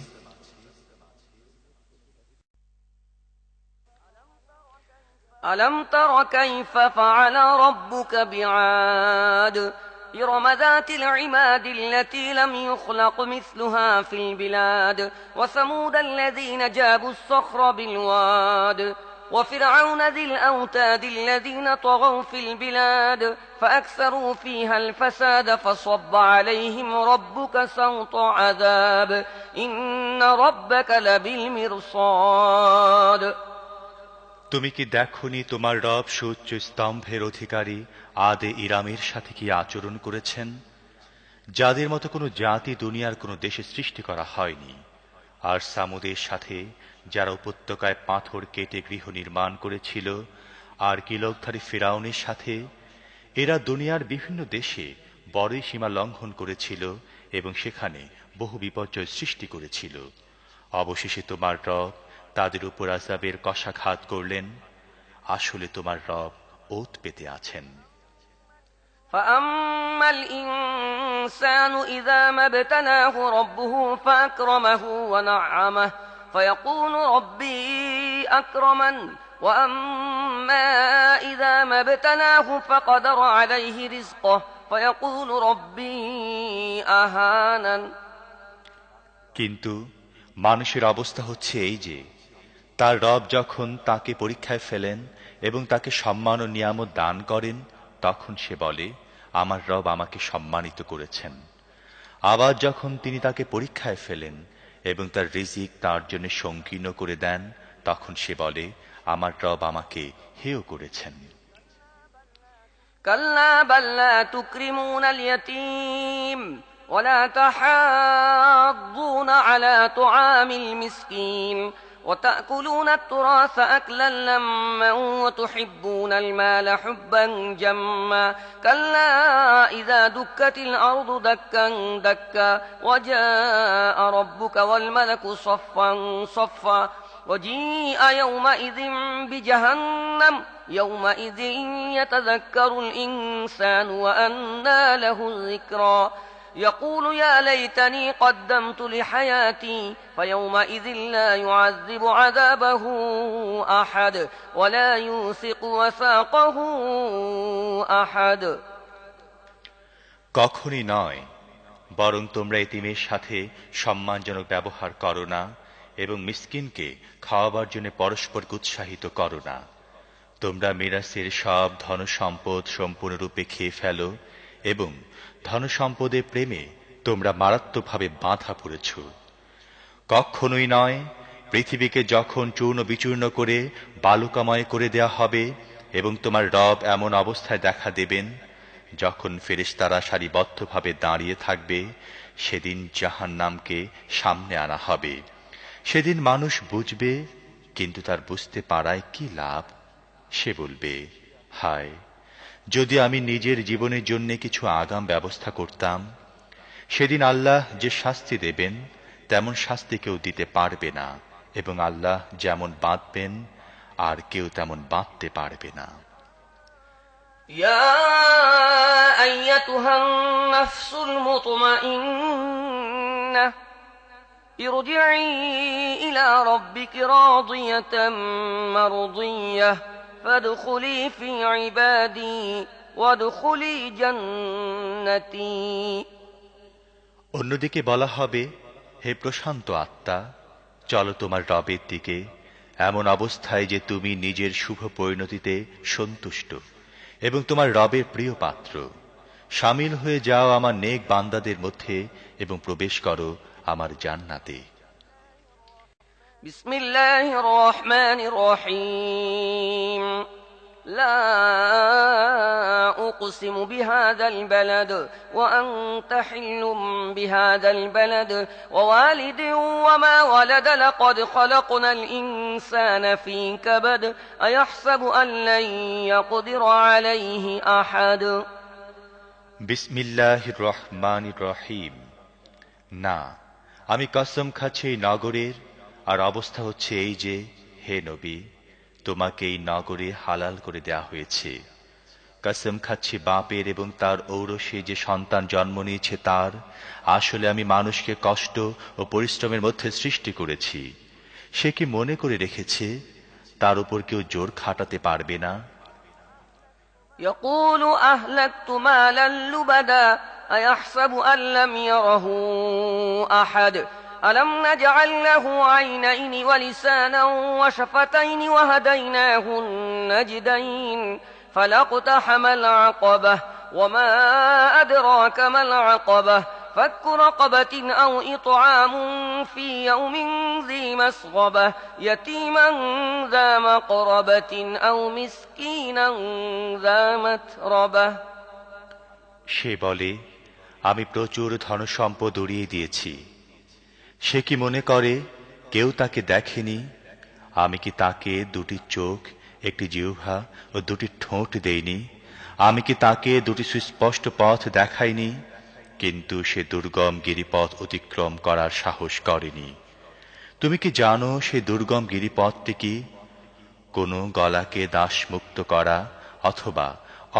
ألم تر كيف فعل ربك بعاد إرم ذات العماد التي لم يخلق مثلها في البلاد وثمود الذين جابوا الصخر بالواد وفرعون ذي الأوتاد الذين طغوا في البلاد فأكثروا فيها الفساد فصب عليهم ربك سوط عذاب إن ربك لبالمرصاد। তুমি কি দেখনি তোমার রব সুউচ্চ স্তম্ভের অধিকারী আদে ইরামের সাথে কি আচরণ করেছেন, যাদের মতো কোনো জাতি দুনিয়ার কোনো দেশে সৃষ্টি করা হয়নি, আর সামুদের সাথে যারা উপত্যকায় পাথর কেটে গৃহ নির্মাণ করেছিল, আর কিলকধারী ফিরাউনের সাথে, এরা দুনিয়ার বিভিন্ন দেশে বড়ই সীমা লঙ্ঘন করেছিল এবং সেখানে বহু বিপর্যয় সৃষ্টি করেছিল। অবশেষে তোমার রব তাদের উপর আযাবের কশাঘাত করলেন। আসলে তোমার রব ওত পেতে আছেন। فأما الإنسان إذا ما ابتلاه ربه فأكرمه ونعمه فيقول ربي أكرمن وأما إذا ما ابتلاه فقدر عليه رزقه فيقول ربي أهانن। কিন্তু মানুষের অবস্থা হচ্ছে এই যে, তার রব যখন তাকে পরীক্ষায় ফেলেন এবং তাকে সম্মান ও নিয়ামত দান করেন, তখন সে বলে, আমার রব আমাকে সম্মানিত করেছেন। আবার যখন তিনি তাকে পরীক্ষায় ফেলেন এবং তার রিজিক তার জন্য সংকীর্ণ করে দেন, তখন সে বলে, আমার রব আমাকে হেয় করেছেন। كلا بل لا تكرمون اليتيم ولا تحاضون على طعام المسكين وتأكلون التراث أكلا لما وتحبون المال حبا جما كلا إذا دكت الأرض دكا دكا وجاء ربك والملك صفا صفا وجيء يومئذ بجهنم يومئذ يتذكر الإنسان وأنى له الذكرى يقول يا ليتني قدمت لحياتي فيومئذ لا يعذب عذابه أحد ولا يوثق وثاقه أحد। কখনই নয়, বরং তোমরা এতিমের সাথে সম্মানজনক ব্যবহার করো না এবং মিসকিনকে খাওয়াবার জন্য পরস্পরকে উৎসাহিত করো না। তোমরা মিরাসের সব ধনসম্পদ সম্পূর্ণরূপে খেয়ে ফেলো এবং ধনসম্পদের প্রেমে তোমরা মারাত্মকভাবে বাঁধা পড়েছ। কখনোই নয়, পৃথিবীকে যখন চূর্ণ বিচূর্ণ করে বালুকাময় করে দেয়া হবে এবং তোমার রব এমন অবস্থায় দেখা দেবেন যখন ফেরেশতারা সারিবদ্ধভাবে দাঁড়িয়ে থাকবে, সেদিন জাহান্নামকে সামনে আনা হবে। সেদিন মানুষ বুঝবে, কিন্তু তার বুঝতে পারায় কি লাভ? সে বলবে, হায়, যদি আমি নিজের জীবনের জন্য কিছু আগাম ব্যবস্থা করতাম। সেদিন আল্লাহ যে শাস্তি দেবেন তেমন শাস্তি কেউ দিতে পারবে না, এবং আল্লাহ যেমন বাঁধবেন আর কেউ তেমন বাঁধতে পারবে না। ইয়া আইয়াতুহান নাফসুল মুতমাইন্নাহ ইরজিই ইলা রাব্বিকি রাদিয়াতাম মারদিয়াহ ফাদখুলি ফি ইবাদি ওয়াদখুলি জান্নাতি। অন্যদিকে বলা হবে, হে প্রশান্ত আত্মা, চলো তোমার রবের দিকে এমন অবস্থায় যে তুমি নিজের শুভ পরিণতিতে সন্তুষ্ট এবং তোমার রবের প্রিয় পাত্র। শামিল হয়ে যাও আমার নেক বান্দাদের মধ্যে এবং প্রবেশ করো আমার জান্নাতে। বিসমিল্লাহির রহমানির রহিম। লা উকসিমু বিহাযাল বালাদ ওয়া আনতা হিল্লুম বিহাযাল বালাদ ওয়া ওয়ালিদিন ওয়া মা ওয়ালাদ লাকাদ খালাকনাল ইনসানা ফী কাবাদ আয়াহসাবু আন লান ইয়াকদির আলাইহি আহাদ। বিসমিল্লাহির রহমানির রহিম। না, আমি কসম খাচ্ছি এই নগরের, আর অবস্থা হচ্ছে এই যে, হে নবী, তোমাকে এই নগরে হালাল করে দেয়া হয়েছে। কসম খাচ্ছি বাপের এবং তার ঔরসে যে সন্তান জন্ম নিয়েছে তার, আসলে আমি মানুষকে কষ্ট ও পরিশ্রমের মধ্যে সৃষ্টি করেছি। সে কি মনে করে রেখেছে তার উপর কেউ জোর খাটাতে পারবে না? يقول أهلكت مالا لبدا أيحسب أن لم يره أحد ألم نجعل له عينين ولسانا وشفتين وهديناه النجدين فلاقتحم العقبة وما أدراك ما العقبة فك رقبة أو إطعام في يوم ذي مسغبة يتيما ذا مقربة أو مسكينا ذا متربة সে বলে, আমি প্রচুর ধনসম্পদ উড়িয়ে দিয়েছি। সে কি মনে করে কেউ তাকে দেখেনি? আমি কি তাকে দুটি চোখ, একটি জিহ্বা ও দুটি ঠোঁট দেইনি? আমি কি তাকে দুটি সুস্পষ্ট পথ দেখাইনি? কিন্তু সে দুর্গম গিরিপথ অতিক্রম করার সাহস করেনি। তুমি কি জানো সে দুর্গম গিরিপথটি কি? কোনো গলাকে দাসমুক্ত করা, অথবা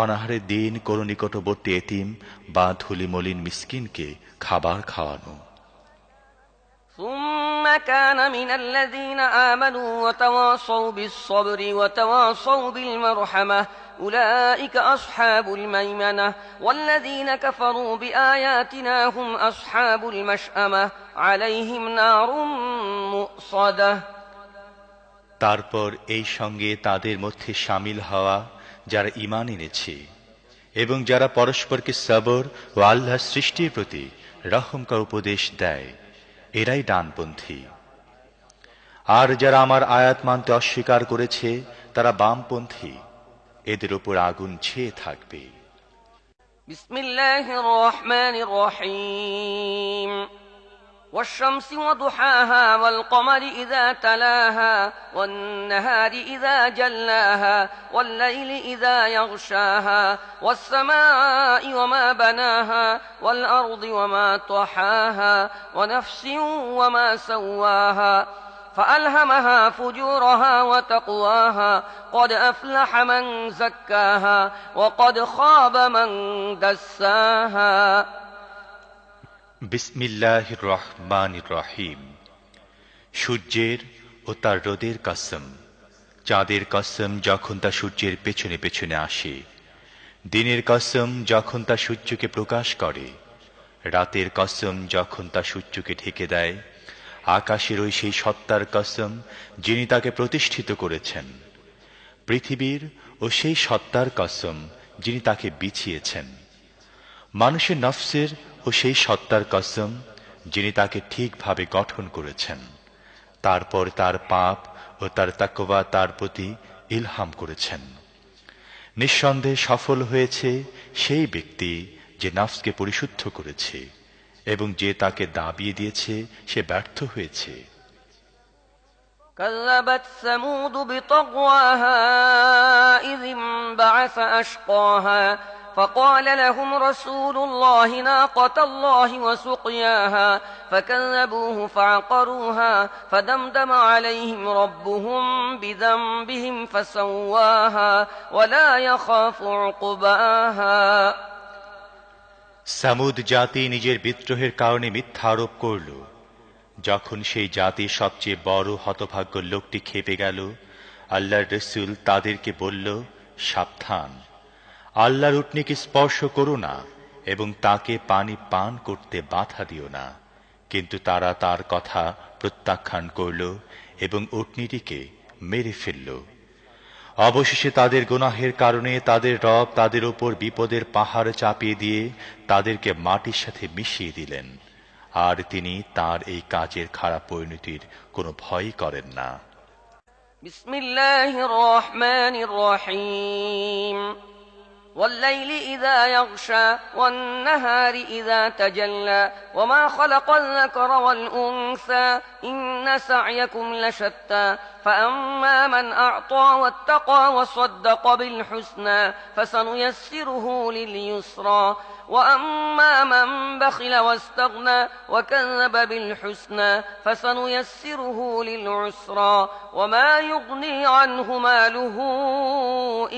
অনাহারের দিন কোনো নিকটবর্তী এতিম বা ধুলিমলিন মিসকিনকে খাবার খাওয়ানো। ثم كان من الذين آمنوا وتواصوا بالصبر وتواصوا بالمرحمة أولئك أصحاب الميمنة والذين كفروا بآياتنا هم أصحاب المشأمة عليهم نار مؤصدة তারপর এই সঙ্গে তাদের মধ্যে শামিল হওয়া যারা ঈমান এনেছে এবং যারা পরস্পরকে সবর ও আল্লাহর সৃষ্টির প্রতি রহমকার উপদেশ দেয়, এরাই ডানপন্থী। আর যারা আমার আয়াত মানতে অস্বীকার করেছে তারা বামপন্থী, এদের উপর আগুন ছেয়ে থাকবে। বিসমিল্লাহির রহমানির রহিম والشمس وضحاها والقمر إذا تلاها والنهار إذا جلاها والليل إذا يغشاها والسماء وما بناها والأرض وما طحاها ونفس وما سواها فألهمها فجورها وتقواها قد أفلح من زكاها وقد خاب من دساها বিসমিল্লাহির রহমানির রহিম। সূর্যের ও তার রোদের কসম, চাঁদের কসম যখন তা সূর্যের পেছনে পেছনে আসে, দিনের কসম যখন তা সূর্যকে প্রকাশ করে, রাতের কসম যখন তা সূর্যকে ঢেকে দেয়, আকাশের ওই সেই সত্তার কসম যিনি তাকে প্রতিষ্ঠিত করেছেন, পৃথিবীর ও সেই সত্তার কসম যিনি তাকে বিছিয়েছেন, মানুষের নফসের ও সেই সত্তার কসম যিনি তাকে ঠিকভাবে গঠন করেছেন, তারপর তার পাপ ও তার তাকওয়া তার প্রতি ইলহাম করেছেন। নিঃসন্দেহে সফল হয়েছে সেই ব্যক্তি যে নফসকে পরিশুদ্ধ করেছে, এবং যে তাকে দাবিয়ে দিয়েছে সে ব্যর্থ হয়েছে। كذبت ثمود بطغواها إذ انبعث أشقاها فقال لهم رسول الله ناقة الله وسقياها فكذبوه فعقروها فدمدم عليهم ربهم بذنبهم فسواها ولا يخاف عقباها সামুদ জাতি নিজের বিদ্রোহের কারণে মিথ্যা আরোপ করল। যখন সেই জাতির সবচেয়ে বড় হতভাগ্য লোকটি খেপে গেল, আল্লাহর রাসূল তাদেরকে বলল, সাবধান, আল্লাহর উটনীকে স্পর্শ করো না এবং তাকে পানি পান করতে বাধা দিও না। কিন্তু তারা তার কথা প্রত্যাখ্যান করল এবং উটনীটিকে মেরে ফেলল। অবশেষে তাদের গুনাহের কারণে তাদের রব তাদের উপর বিপদের পাহাড় চাপিয়ে দিয়ে তাদেরকে মাটির সাথে মিশিয়ে দিলেন, আর তিনি তার এই কাজের খারাপ পরিণতির কোনো ভয়ই করেন না। বিসমিল্লাহির রহমানির রহিম والليل إذا يغشى والنهار إذا تجلى وما خلق الذكر والأنثى إن سعيكم لشتى فأما من أعطى واتقى وصدق بالحسنى فسنيسره لليسرى وأما من بخل واستغنى وكذب بالحسنى فسنيسره للعسرى وما يغني عنه ماله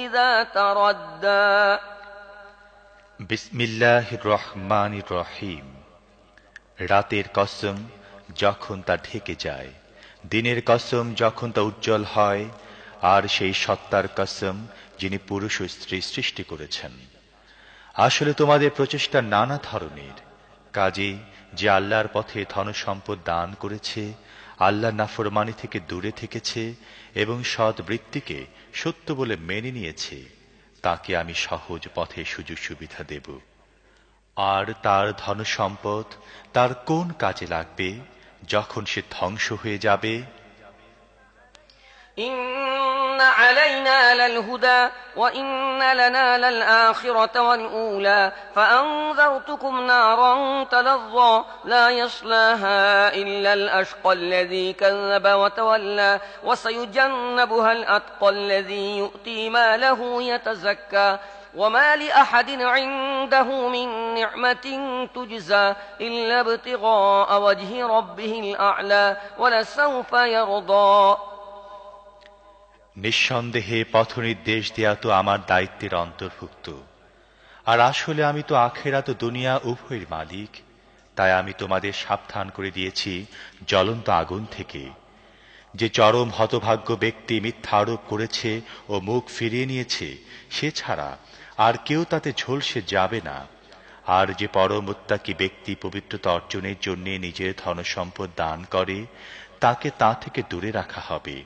إذا تردى বিসমিল্লাহির রহমানির রহিম। রাতের কসম যখন তা ঢেকে যায়, দিনের কসম যখন তা উজ্জ্বল হয়, আর সেই সত্তার কসম যিনি পুরুষ ও স্ত্রী সৃষ্টি করেছেন। আসলে তোমাদের প্রচেষ্টা নানা ধরনের। কাজেই যে আল্লাহর পথে ধনসম্পদ দান করেছে, আল্লাহর নাফরমানি থেকে দূরে থেকেছে এবং সৎ বৃত্তিকে সত্য বলে মেনে নিয়েছে, তাকে আমি সহজ পথে সুযোগ সুবিধা দেব। আর তার ধনসম্পদ তার কোন কাজে লাগবে যখন সে ধ্বংস হয়ে যাবে। إن علينا للهدى وإن لنا للآخرة والأولى فأنذرتكم نارا تلظى لا يصلاها إلا الأشقى الذي كذب وتولى وسيجنبها الأتقى الذي يؤتي ماله يتزكى وما لأحد عنده من نعمة تجزى إلا ابتغاء وجه ربه الأعلى ولسوف يرضى। নিঃসন্দেহে পথনির্দেশ দেয়া তো আমার দায়িত্বের অন্তর্ভুক্ত, আর আসলে আমি তো আখিরাত ও দুনিয়া উভয়ের মালিক। তাই আমি তোমাদের সাবধান করে দিয়েছি জ্বলন্ত আগুন থেকে। যে চরম হতভাগ্য ব্যক্তি মিথ্যা আরোপ করেছে ও মুখ ফিরিয়ে নিয়েছে, সে ছাড়া আর কেউ তাতে ঝলসে যাবে না। আর যে পরম মুত্তাকি ব্যক্তি পবিত্রতা অর্জনের জন্য নিজের ধনসম্পদ দান করে, তাকে তা থেকে দূরে রাখা হবে।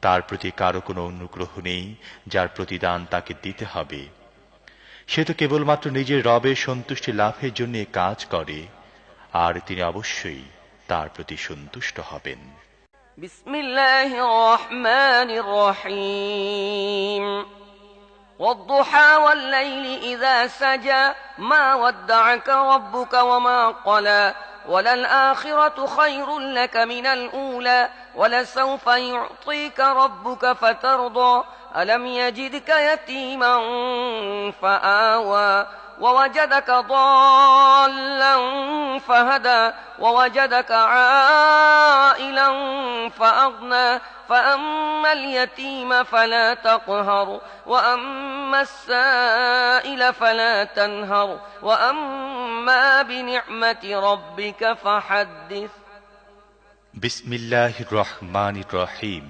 তার প্রতি কারো কোনো অনুগ্রহ নেই যার প্রতিদান তাকে দিতে হবে। সে তো কেবলমাত্র নিজের রবের সন্তুষ্টি লাভের জন্য কাজ করে, আর তিনি অবশ্যই তার প্রতি সন্তুষ্ট হবেন। বিসমিল্লাহির রহমানির রহিম। والضحى والليل إذا سجى ما ودعك ربك وما قلى وللآخرة خير لك من الأولى ولسوف يعطيك ربك فترضى ألم يجدك يتيما فآوى ووجدك ضالا فهدى ووجدك عائلا فأغنى فأما اليتيم فلا تقهر وأما السائل فلا تنهر وأما بنعمة ربك فحدث। বিসমিল্লাহির রহমানির রহিম।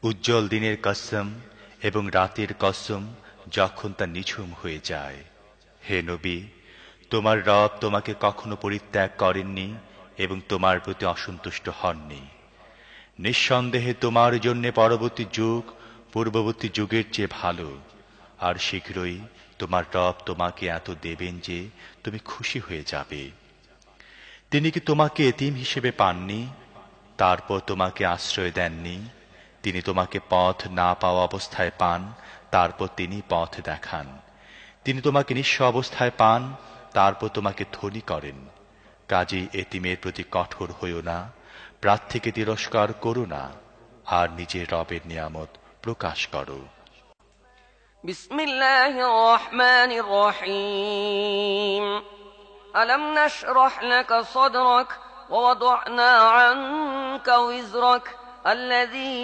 উজ্জ্বল দিনের কসম এবং রাতের কসম যখন তা নিঝুম হয়ে যায়। হে নবী, তোমার রব তোমাকে কখনো পরিত্যাগ করেননি এবং তোমার প্রতি অসন্তুষ্ট হননি। নিঃসন্দেহে তোমার জন্য পরবর্তী যুগ পূর্ববর্তী যুগের চেয়ে ভালো, আর শীঘ্রই তোমার রব তোমাকে এত দেবেন যে তুমি খুশি হয়ে যাবে। তিনি কি তোমাকে এতিম হিসেবে পাননি, তারপর তোমাকে আশ্রয় দেননি? তিনি তোমাকে পথ না পাওয়া অবস্থায় পান, তারপর তিনি পথ দেখান। তিনি তোমাকে নিঃস্ব অবস্থায় পান, তারপর তোমাকে ধনী করেন। কাজেই এতিমের প্রতি কঠোর হইও না, প্রার্থীকে তিরস্কার করো না, আর নিজের রবের নিয়ামত প্রকাশ করো। বিসমিল্লাহির রহমানির রহিম। ألم نشرح لك صدرك ووضعنا عنك وزرك الذي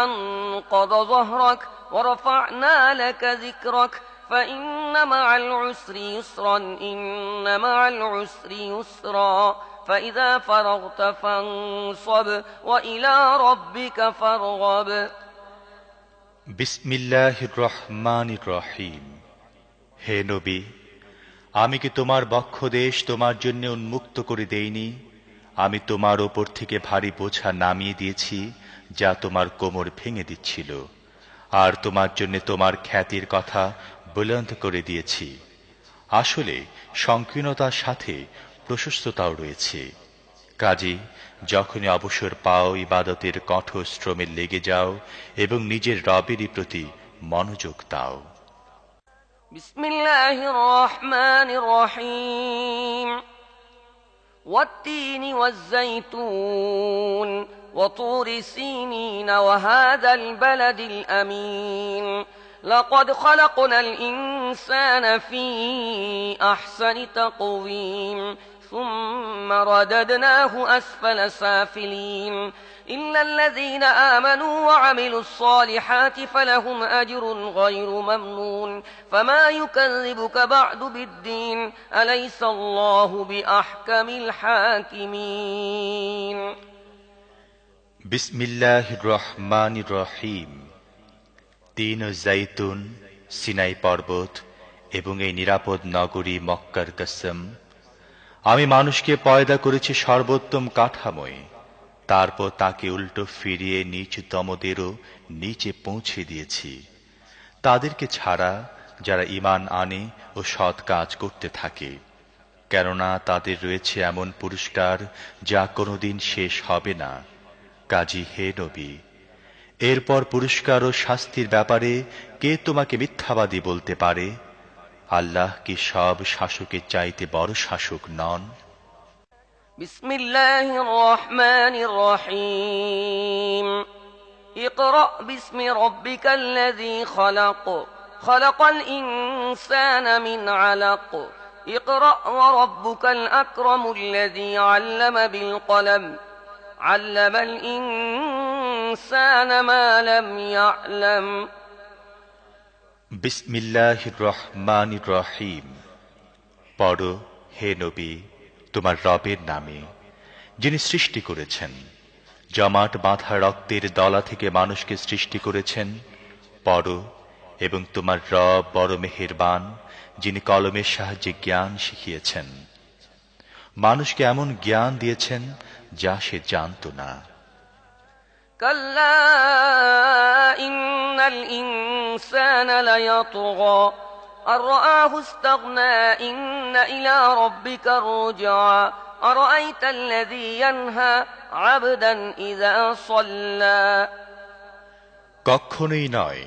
أنقض ظهرك ورفعنا لك ذكرك فإن مع العسر يسرا إن مع العسر يسرا فإذا فرغت فانصب وإلى ربك فارغب। বিসমিল্লাহির রহমানির রহিম। হে নবী, আমি কি তোমার বক্ষদেশ তোমার জন্য উন্মুক্ত করে দেইনি? আমি তোমার ওপর থেকে ভারী বোঝা নামিয়ে দিয়েছি, যা তোমার কোমর ভেঙে দিচ্ছিল, আর তোমার জন্য তোমার খ্যাতির কথা বুলন্দ করে দিয়েছি। আসলে সংকীর্ণতার সাথে প্রশস্ততাও রয়েছে। কাজে যখনই অবসর পাও, ইবাদতের কঠোর শ্রমে লেগে যাও এবং নিজের রবেরই প্রতি মনোযোগ দাও। বিসমিল্লাহির রহমানির রহিম। والتين والزيتون وطور سينين وهذا البلد الأمين لقد خلقنا الإنسان في أحسن تقويم ثم رددناه أسفل سافلين إلا الذين آمنوا وعملوا الصالحات فلهم أجر غير ممنون فما يكذبك بعد بالدين أليس الله بأحكم الحاكمين। বিসমিল্লাহির রহমানির রহিম। তিন ও জাইতুন, সিনাই পর্বত এবং এই নিরাপদ নগরী মক্কার কসম। আমি মানুষকে পয়দা করেছি সর্বোত্তম কাঠামোয়, তারপর তাকে উল্টো ফিরিয়ে নিচতমদেরও নিচে পৌঁছে দিয়েছি, তাদেরকে ছাড়া যারা ঈমান আনে ও সৎ কাজ করতে থাকে। কেননা তাদের রয়েছে এমন পুরস্কার যা কোনোদিন শেষ হবে না। কাজী হে নবী, এরপর পুরস্কার ও শাস্তির ব্যাপারে কে তোমাকে মিথ্যাবাদী বলতে পারে? আল্লাহ কি সব শাসকের চাইতে বড় শাসক নন? বিসমিল্লাহির রহমানির রহিম। ইকরা বিসমি রাব্বিকাল্লাযী খালাক খালাকাল ইনসানা মিন আলাক ইকরা ওয়া রাব্বুকাল আকরামুল্লাযী আল্লামা বিল কলম আল্লামাল ইনসানা মা লাম ইয়া'লাম। বিসমিল্লাহির রহমানির রহিম। পড়ো হে নবী তোমার রবের নামে, যিনি সৃষ্টি করেছেন, জমাট বাঁধা রক্তের দলা থেকে মানুষকে সৃষ্টি করেছেন। পড়ো এবং তোমার রব বড় মেহেরবান, যিনি কলমের সাহায্যে জ্ঞান শিখিয়েছেন। মানুষকে এমন জ্ঞান দিয়েছেন যা সে জানত না। কাল্লা ইন্নাল ইনসানা লায়াতগা আন রাআহু ইসতাগনা ইন্না ইলা রাব্বিকার রুজআ আরাআইতাল্লাযী ইয়ানহা আবদান ইযা সাল্লা। কখনোই নয়,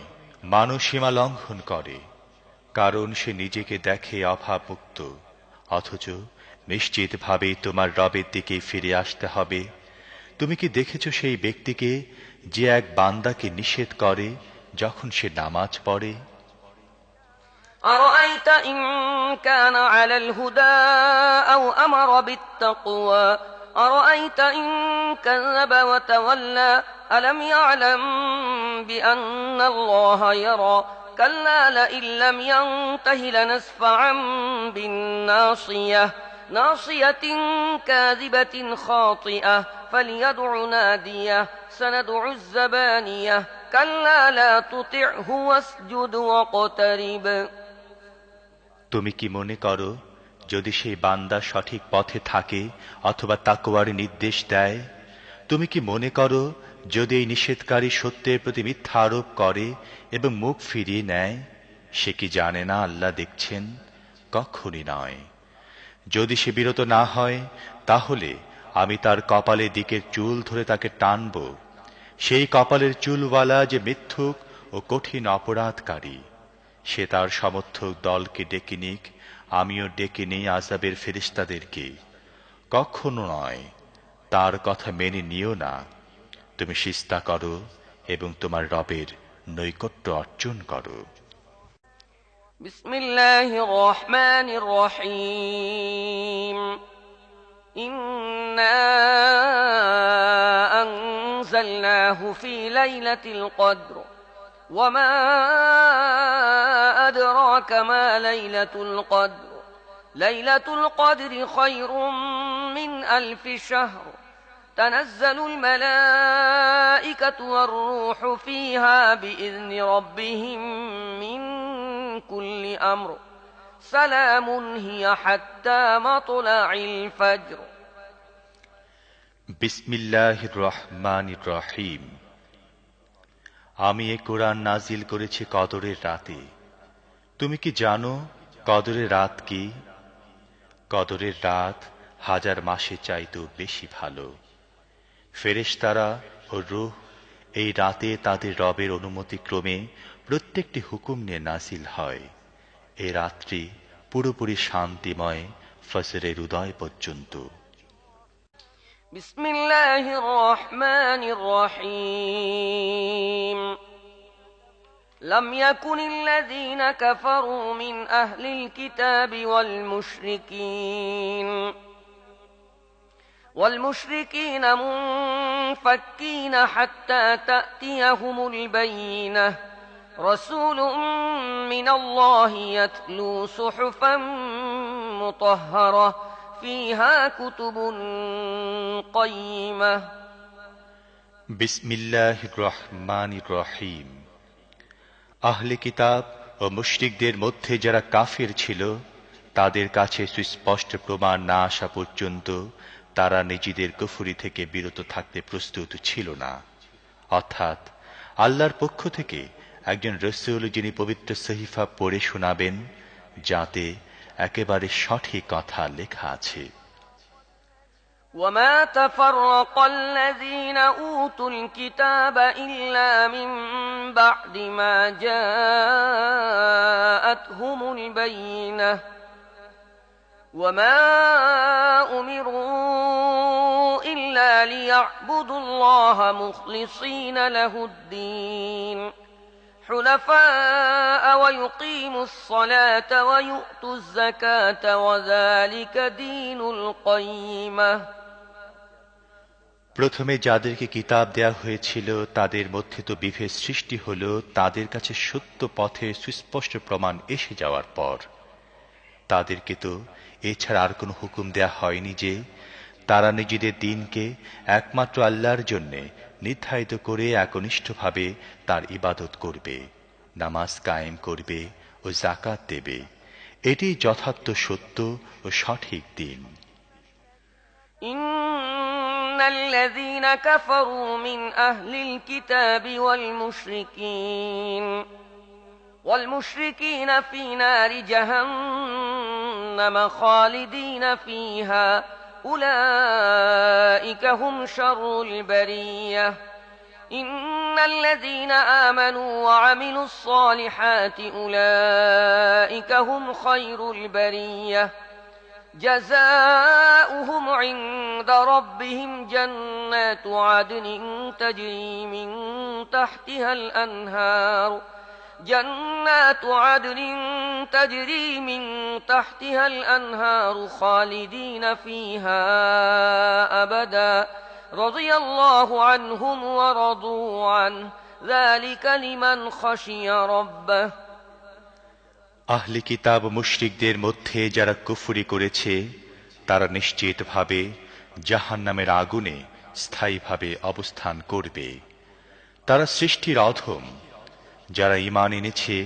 মানুষ সীমা লঙ্ঘন করে, কারণ সে নিজেকে দেখে অভাবমুক্ত, অথচ নিশ্চিতভাবে তোমার রবের দিকে ফিরে আসতে হবে। তুমি কি দেখেছ সেই ব্যক্তিকে যে এক বান্দাকে নিষেধ করে যখন সে নামাজ পড়ে? أرأيت إن كان على الهدى أو أمر بالتقوى أرأيت إن كذب وتولى ألم يعلم بأن الله يرى كلا لئن لم ينته لنسفعا بالناصية ناصية كاذبة خاطئة فليدع ناديه سندع الزبانية كلا لا تطعه واسجد واقترب। তুমি কি মনে করো যদি সেই বান্দা সঠিক পথে থাকে অথবা তাকওয়ার নির্দেশ দেয়? তুমি কি মনে করো যদি এই নিষেধকারী সত্যের প্রতি মিথ্যা আরোপ করে এবং মুখ ফিরিয়ে নেয়, সে কি জানে না আল্লাহ দেখছেন? কখনই নয়। যদি সে বিরত না হয়, তাহলে আমি তার কপালের দিকের চুল ধরে তাকে টানব। সেই কপালের চুলওয়ালা যে মিথ্যুক ও কঠিন অপরাধকারী, সে তার সমর্থক দলকে ডেকে নিক, আমিও ডেকে নেই আযাবের ফেরেশতাদেরকে। কখনো নয়, তার কথা মেনে নিও না। তুমি সিজদা করো এবং তোমার রবের নৈকট্য অর্জন করো। বিসমিল্লাহির রহমানির রহিম। ইন্না আনজালনাহু ফি লাইলাতিল কদর ওয়া মা আদরাকা মা লাইলাতুল কদর লাইলাতুল কদরি খায়রুম মিন আলফি শাহর তানাজ্জালুল মালাইকাতু ওয়ার রূহু ফিহা বিইذনি রাব্বিহিম মিন কুল্লি আমর সালামুন হিয়া হাত্তা মাতলাইল ফজর। বিসমিল্লাহির রহমানির রহিম। আমি এ কোরআন নাজিল করেছি কদরের রাতে। তুমি কি জানো কদরের রাত কি? কদরের রাত 1000 মাসের চাইতেও বেশি ভালো। ফেরেশতারা ও রূহ এই রাতে তাদের রবের অনুমতি ক্রমে প্রত্যেকটি হুকুম নিয়ে নাজিল হয়। এই রাত্রি পুরোপুরি শান্তিময় ফজরের উদয় পর্যন্ত। বিসমিল্লাহির রহমানির রহিম। لم يكن الذين كفروا من أهل الكتاب والمشركين منفكين حتى تأتيهم البينة رسول من الله يتلو صحفا مطهرة فيها كتب قيمة। বিসমিল্লাহির রহমানির রহিম। আহলে কিতাব ও মুশরিকদের মধ্যে যারা কাফির ছিল, তাদের কাছে সুস্পষ্ট প্রমাণ না আসা পর্যন্ত তারা নিজেদের কুফরি থেকে বিরত থাকতে প্রস্তুত ছিল না। অর্থাৎ আল্লাহর পক্ষ থেকে একজন রাসূল যিনি পবিত্র সহিফা পড়ে শোনাবেন, যাতে একেবারে সঠিক কথা লেখা আছে। وما تفرق الذين أوتوا الكتاب إلا من بعد ما جاءتهم البينة وما أمروا إلا ليعبدوا الله مخلصين له الدين حنفاء ويقيموا الصلاة ويؤتوا الزكاة وذلك دين القيمة। প্রথমে যাদেরকে কিতাব দেয়া হয়েছিল তাদের মধ্যে তো বিভেদ সৃষ্টি হল তাদের কাছে সত্য পথের সুস্পষ্ট প্রমাণ এসে যাওয়ার পর। তাদেরকে তো এছাড়া আর কোনো হুকুম দেয়া হয়নি যে তারা নিজেদের দিনকে একমাত্র আল্লাহর জন্য নির্ধারিত করে একনিষ্ঠভাবে তার ইবাদত করবে, নামাজ কায়েম করবে ও যাকাত দেবে। এটি যথার্থ সত্য ও সঠিক দিন। إن الذين كفروا من أهل الكتاب والمشركين في نار جهنم خالدين فيها أولئك هم شر البرية إن الذين آمنوا وعملوا الصالحات أولئك هم خير البرية جزاؤهم عند ربهم جنات عدن تجري من تحتها الأنهار خالدين فيها أبدا رضي الله عنهم ورضوا عنه ذلك لمن خشي ربه। আহলে কিতাব মুশরিকদের মধ্যে যারা কুফরি করেছে তারা নিশ্চিতভাবে জাহান্নামের আগুনে স্থায়ীভাবে অবস্থান করবে। তারা সৃষ্টির অধম। যারা ঈমান এনেছে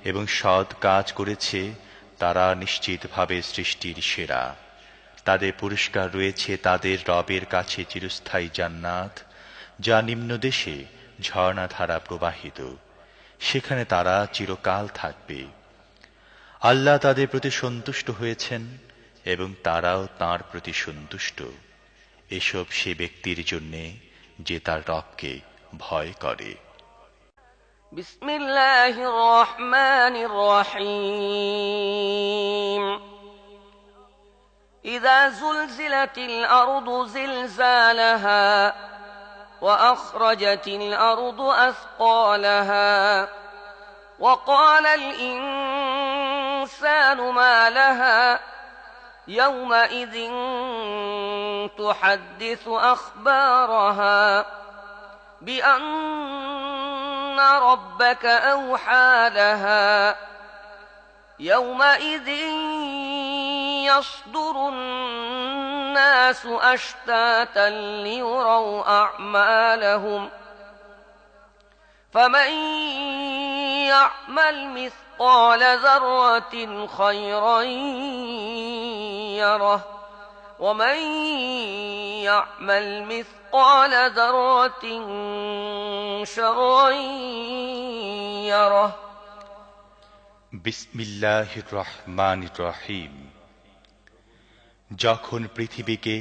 এবং সৎ কাজ করেছে তারা নিশ্চিতভাবে সৃষ্টির সেরা। তাদের পুরস্কার রয়েছে তাদের রবের কাছে চিরস্থায়ী জান্নাত, যা নিম্নদেশে ঝর্ণাধারা প্রবাহিত, সেখানে তারা চিরকাল থাকবে। আল্লাহ তাদের প্রতি সন্তুষ্ট হয়েছেন এবং তারাও তাঁর প্রতি সন্তুষ্ট। এসব সে ব্যক্তির জন্যে যে তার রবকে ভয় করে। বিসমিল্লাহির রহমানির রহিম। ইযা যুলজিলাতিল আরদু জিলজালাহা ওয়া আখরাজাতিল আরদু আসকালাহা ওয়া ক্বালাল الإنسان ما لها يومئذ تحدث أخبارها بأن ربك أوحى لها يومئذ يصدر الناس أشتاتا ليروا أعمالهم فمن يعمل مثقال ذرة خيرا يره ومن يعمل مثقال ذرة شرا يره। বিসমিল্লাহির রহমানির রহিম। যখন পৃথিবীকে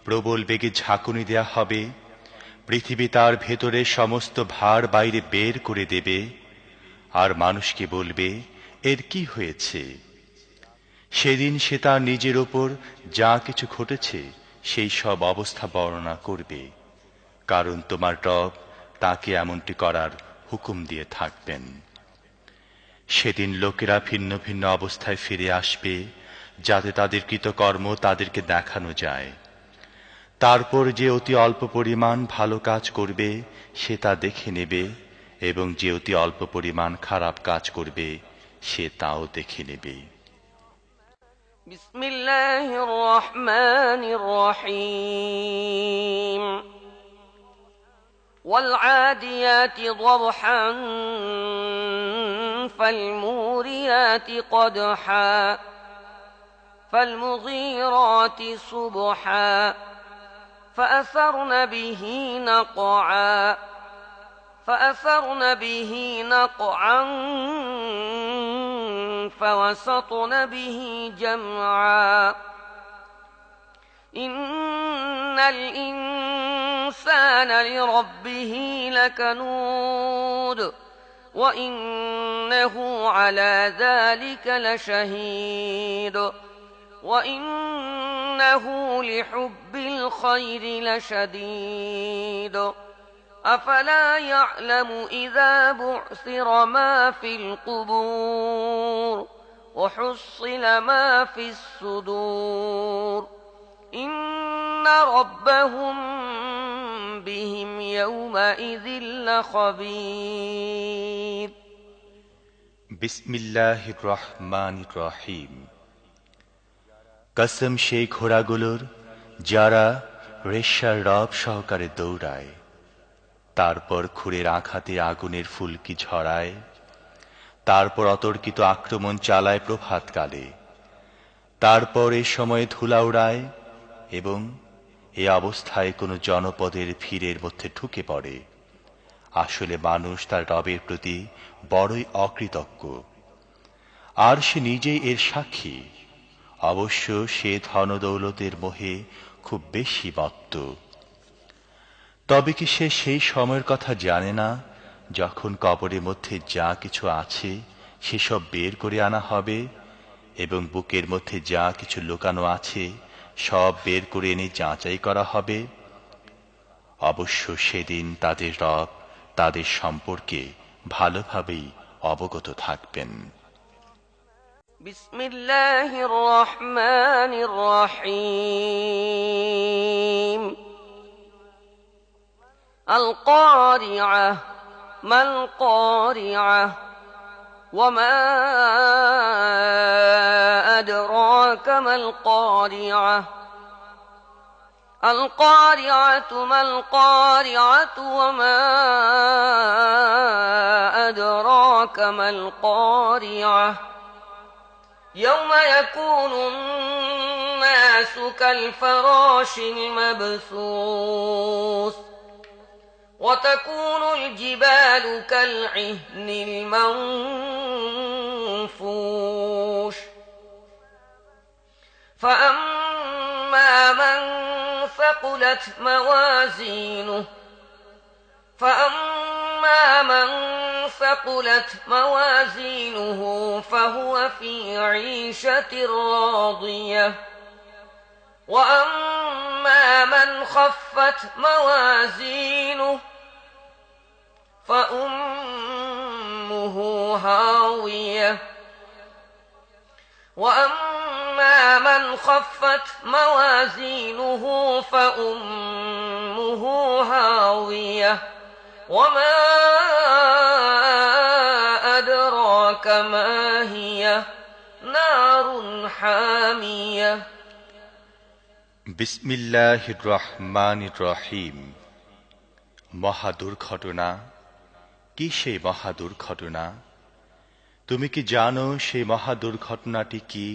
প্রবল বেগে ঝাঁকুনি দেয়া হবে, পৃথিবী তার ভেতরে সমস্ত ভার বাইরে বের করে দেবে আর মানুষকে বলবে, এর কি হয়েছে? সেদিন সে তার নিজের ওপর যা কিছু ঘটেছে সেই সব অবস্থা বর্ণনা করবে, কারণ তোমার রব তাকে এমনটি করার হুকুম দিয়ে থাকবেন। সেদিন লোকেরা ভিন্ন ভিন্ন অবস্থায় ফিরে আসবে, যাতে তাদের কৃতকর্ম তাদেরকে দেখানো যায়। তারপর যে অতি অল্প পরিমাণ ভালো কাজ করবে সে তা দেখে নেবে, এবং যে অতি অল্প পরিমাণ খারাপ কাজ করবে সে তাও দেখে নেবে। বিসমিল্লাহির রহমানির রহিম। والعاديات ضبحا فالموريات قدحا فالمغيرات صبحا فأثرن به نقعا فوسطن به جمعا إن الإنسان لربه لكنود وإنه على ذلك لشهيد وإنه لحب الخير لشديد أفلا يعلم إذا بعثر ما في القبور وحصل ما في الصدور إن ربهم بهم يومئذ لخبير বিসমিল্লাহির রহমানির রহিম। কসম সেই ঘোড়াগুলোর যারা রেশার রব সহকারে দৌড়ায়, তারপর খুরের আঘাতে আগুনের ফুলকি ঝরায়, তারপর অতর্কিত আক্রমণ চালায় প্রভাতকালে, তারপর এ সময়ে ধুলা উড়ায় এবং এ অবস্থায় কোনো জনপদের ভিড়ের মধ্যে ঢুকে পড়ে। আসলে মানুষ তার রবের প্রতি বড়ই অকৃতজ্ঞ, আর সে নিজেই এর সাক্ষী। অবশ্য সে ধনদৌলতের মোহে খুব বেশি মত্ত। তবে কি সে সেই সময়ের কথা জানে না যখন কবরের মধ্যে যা কিছু আছে সেসব বের করে আনা হবে এবং বুকের মধ্যে যা কিছু লুকানো আছে সব বের করে এনে যাচাই করা হবে? অবশ্য সেদিন তাদের রব তাদের সম্পর্কে ভালোভাবেই অবগত থাকবেন। বিসমিল্লাহির রহমানির রহিম। আল কারিআহ মাল কারিআহ ওয়ামা আদরাকা মাল কারিআহ القارعة ما القارعة وما أدراك ما القارعة يوم يكون الناس كالفراش المبثوث وتكون الجبال كالعهن المنفوش فأما من ثقلت موازينه فهو في عيشة راضية وأما من خفت موازينه فأمه هاوية وأما من خفت موازينه فأمه هاوية وما أدراك ما هي نار حامية বিসমিল্লাহির রহমানির রহিম। মহা দুর্ঘটনা। কি সেই মহা দুর্ঘটনা? তুমি কি জানো সেই মহা দুর্ঘটনাটি কি?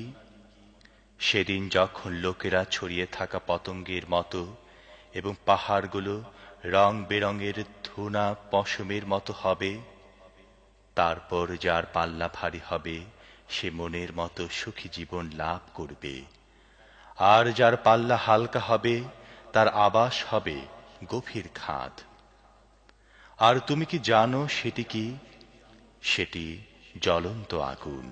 সেদিন যখন লোকেরা ছড়িয়ে থাকা পতঙ্গের মতো এবং পাহাড়গুলো রং বেরঙের ধুনা পশমের মতো হবে, তারপর যার পাল্লা ভারী হবে সে মনের মতো সুখী জীবন লাভ করবে, আর যার পাল্লা হালকা হবে তার আবাস হবে গভীর খাদ। আর তুমি কি জানো সেটি কি? সেটি জ্বলন্ত আগুন।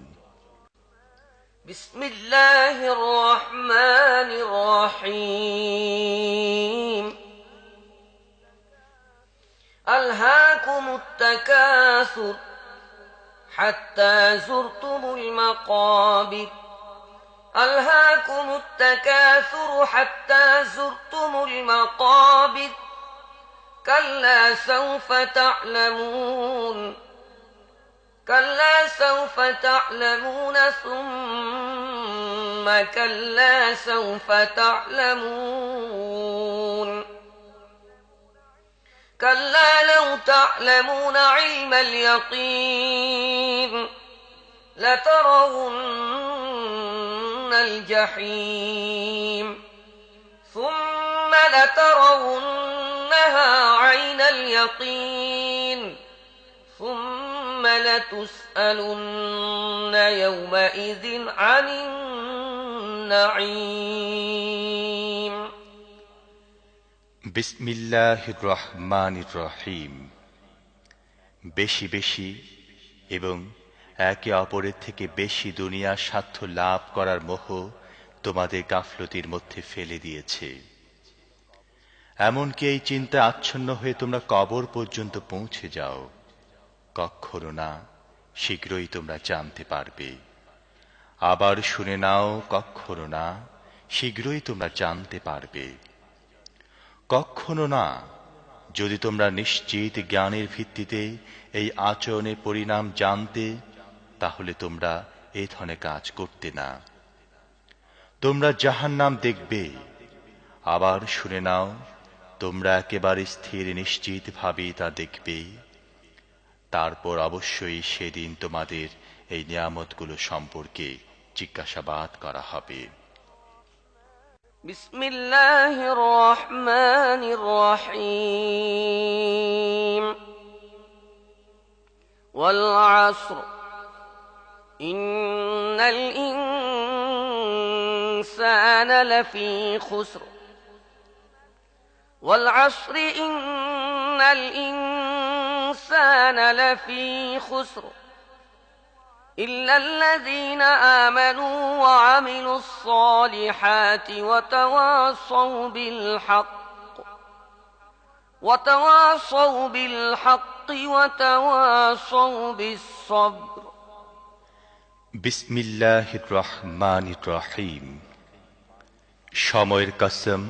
বিসমিল্লাহির রহমানির রহিম। আলহাকুমুত তাকাসুর হাত্তা যুরতুমুল মাকাবির ألهاكم التكاثر حتى زرتم المقابر كلا سوف تعلمون ثم كلا سوف تعلمون كلا لو تعلمون علم اليقين لترون الجحيم ثم لترونها عين اليقين ثم لتسألن يومئذ عن النعيم বিসমিল্লাহির রহমানির রহিম। বেশি বেশি এবং একে অপরের থেকে বেশি দুনিয়ার স্বার্থ লাভ করার মোহ তোমাদের গাফলতির মধ্যে ফেলে দিয়েছে। এমনকি এই চিন্তা আচ্ছন্ন হয়ে তোমরা কবর পর্যন্ত পৌঁছে যাও। কখনো না, শীঘ্রই তোমরা জানতে পারবে। আবার শুনে নাও, কখনো না, শীঘ্রই তোমরা জানতে পারবে। কখনো না, যদি তোমরা নিশ্চিত জ্ঞানের ভিত্তিতে এই আচরণের পরিণাম জানতে, তাহলে তোমরা এ ধরনের কাজ করতে না। তোমরা জাহান্নাম দেখবে। আবার শুনে নাও, তোমরা একেবারে স্থির নিশ্চিত ভাবে তা দেখবে। তারপর অবশ্যই সেদিন তোমাদের এই নিয়ামতগুলো সম্পর্কে জিজ্ঞাসাবাদ করা হবে। বিসমিল্লাহির রহমানির রহিম। ওয়াল আসর ইন্নাল ইনসানা লাফি খুসর والعصر إن الإنسان لفي خسر إلا الذين آمنوا وعملوا الصالحات وتواصوا بالحق وتواصوا بالصبر বিসমিল্লাহির রহমানির রহিম। সময়ের কসম,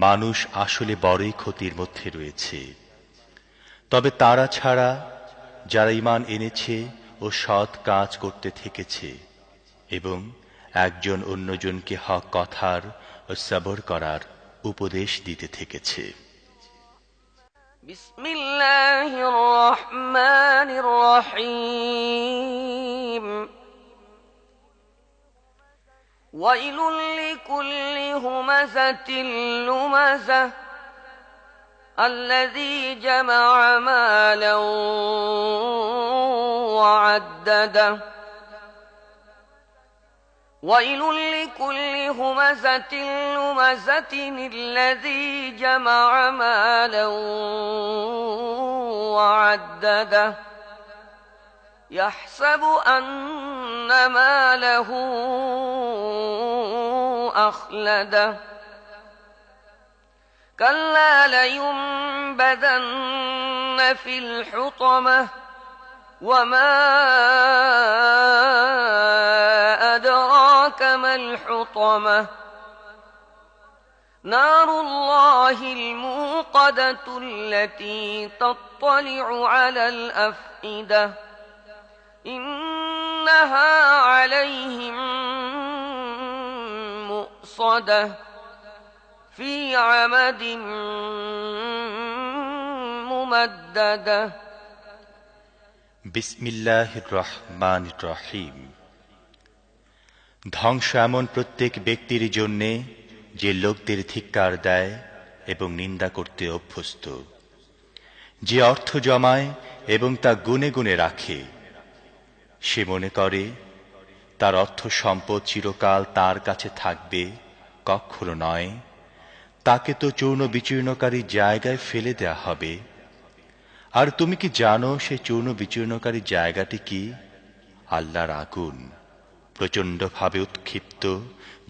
মানুষ আসলে বড়ই ক্ষতির মধ্যে রয়েছে। তবে তারা ছাড়া যারা ঈমান এনেছে ও সৎ কাজ করতে থেকেছে এবং একজন অন্যজনকে হক কথার ও সবর করার উপদেশ দিতে থেকেছে। বিসমিল্লাহির রহমানির রহিম। ويل لكل همزة لمزة الذي جمع مالا وعدده ويل لكل همزة لمزة الذي جمع مالا وعدده يحسب أن ماله أخلده كلا لينبذن في الحطمة وما أدراك ما الحطمة نار الله الموقدة التي تطلع على الأفئدة إنها عليهم مؤصدة في عمد ممددة বিসমিল্লাহির রহমানির রহিম। ধ্বংস এমন প্রত্যেক ব্যক্তির জন্যে যে লোকদের ধিক্কার দেয় এবং নিন্দা করতে অভ্যস্ত, যে অর্থ জমায় এবং তা গুনে গুনে রাখে। সে মনে করে তার অর্থ সম্পদ চিরকাল তার কাছে থাকবে। কখনো নয়, তাকে তো চূর্ণ বিচূর্ণকারী জায়গায় ফেলে দেয়া হবে। আর তুমি কি জানো সে চূর্ণ বিচূর্ণকারী জায়গাটি কি? আল্লাহর আগুন, প্রচণ্ডভাবে উৎক্ষিপ্ত,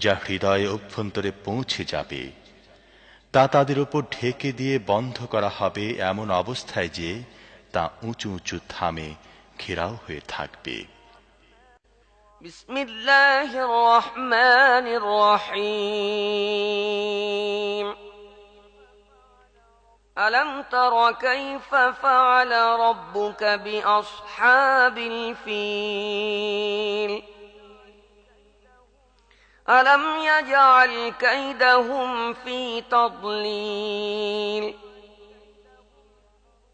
যা হৃদয়ে অভ্যন্তরে পৌঁছে যাবে। তা তাদের উপর ঢেকে দিয়ে বন্ধ করা হবে এমন অবস্থায় যে তা উঁচু উঁচু থামে ঘেরাও হয়ে থাকবে। বিসমিল্লাহির রহমানির রহিম। ألم تر كيف فعل ربك بأصحاب الفيل ألم يجعل كيدهم في تضليل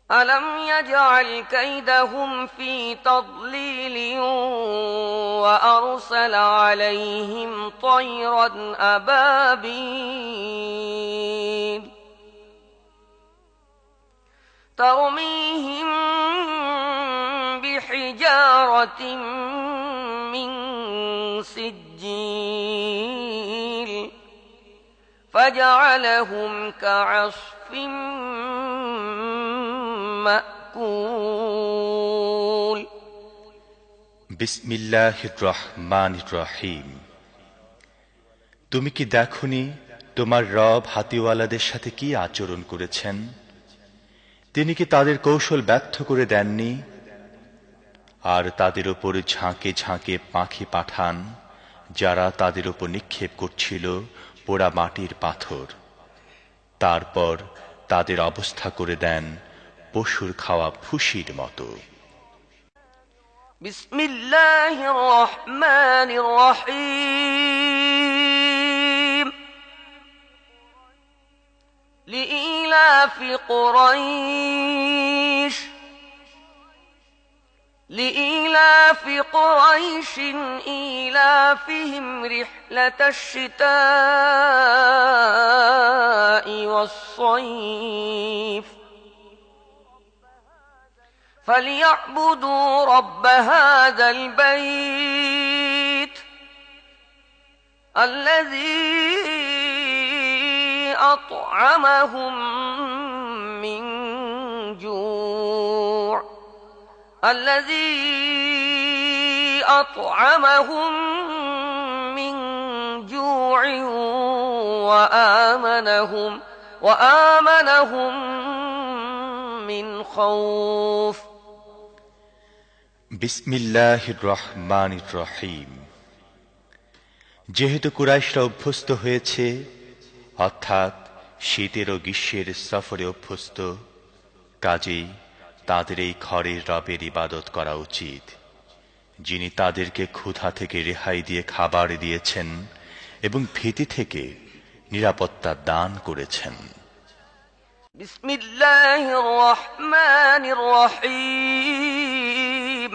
ألم يجعل كيدهم في تضليل وأرسل عليهم طيرا أبابيل ترميهم حجارة من سجيل فجعلهم كعصف مأكول বিসমিল্লাহির রহমানির রহিম। তুমি কি দেখনি তোমার রব হাতিওয়ালাদের সাথে কি আচরণ করেছেন? তিনি কি তাদের কৌশল ব্যর্থ করে দেননি? আর তাদের উপর ঝাঁকে ঝাঁকে পাখি পাঠান, যারা তাদের উপর নিক্ষেপ করছিল পোড়া মাটির পাথর। তারপর তাদের অবস্থা করে দেন পশুর খাওয়া ফুসির মতো। বিসমিল্লাহির রহমানির রহিম লিইলাফি কুরাইশ إيلافهم رحلة الشتاء والصيف فليعبدوا رب هذا البيت الذي أطعمهم من جوع وآمنهم من خوف বিসমিল্লাহির রহমানির রহিম। যেহেতু কুরাইশরা অভ্যস্ত হয়েছে, অর্থাৎ শীতের ও গ্রীষ্মের সফরে অভ্যস্ত, কাজেই তাদের এই ঘরের রবের ইবাদত করা উচিত, যিনি তাদেরকে ক্ষুধা থেকে রেহাই দিয়ে খাবার দিয়েছেন এবং ভীতি থেকে নিরাপত্তা দান করেছেন। বিসমিল্লাহির রহমানির রহিম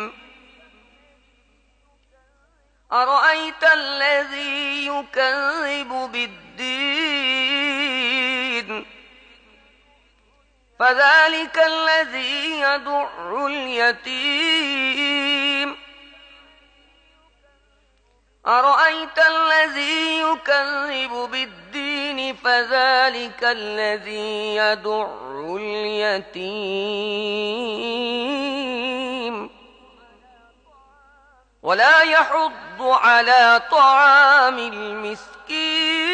আরাআইতাল্লাযী ইউকাযযিবু বিদ্দীন فذلك الذي يدع اليتيم أرأيت الذي يكذب بالدين فذلك الذي يدع اليتيم ولا يحض على طعام المسكين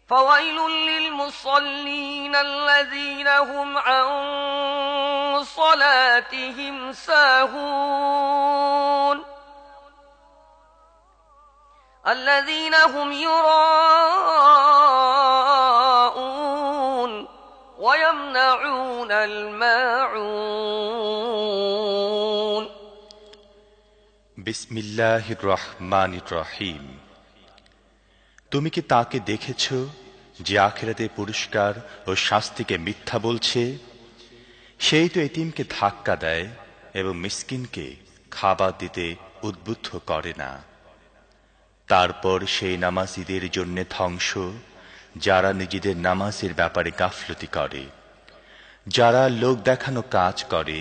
فويل للمصلين الذين هم عن صلاتهم ساهون الذين هم يراءون ويمنعون الماعون বিসমিল্লাহির রহমানির রহিম। তুমি কি তাকে দেখেছ যে আখিরাতে পুরস্কার ও শাস্তিকে মিথ্যা বলছে? সেই তো এতিমকে ধাক্কা দেয় এবং মিসকিনকে খাবার দিতে উদ্বুদ্ধ করে না। তারপর সেই নামাজীদের জন্য ধ্বংস, যারা নিজেদের নামাজের ব্যাপারে গাফলতি করে, যারা লোক দেখানো কাজ করে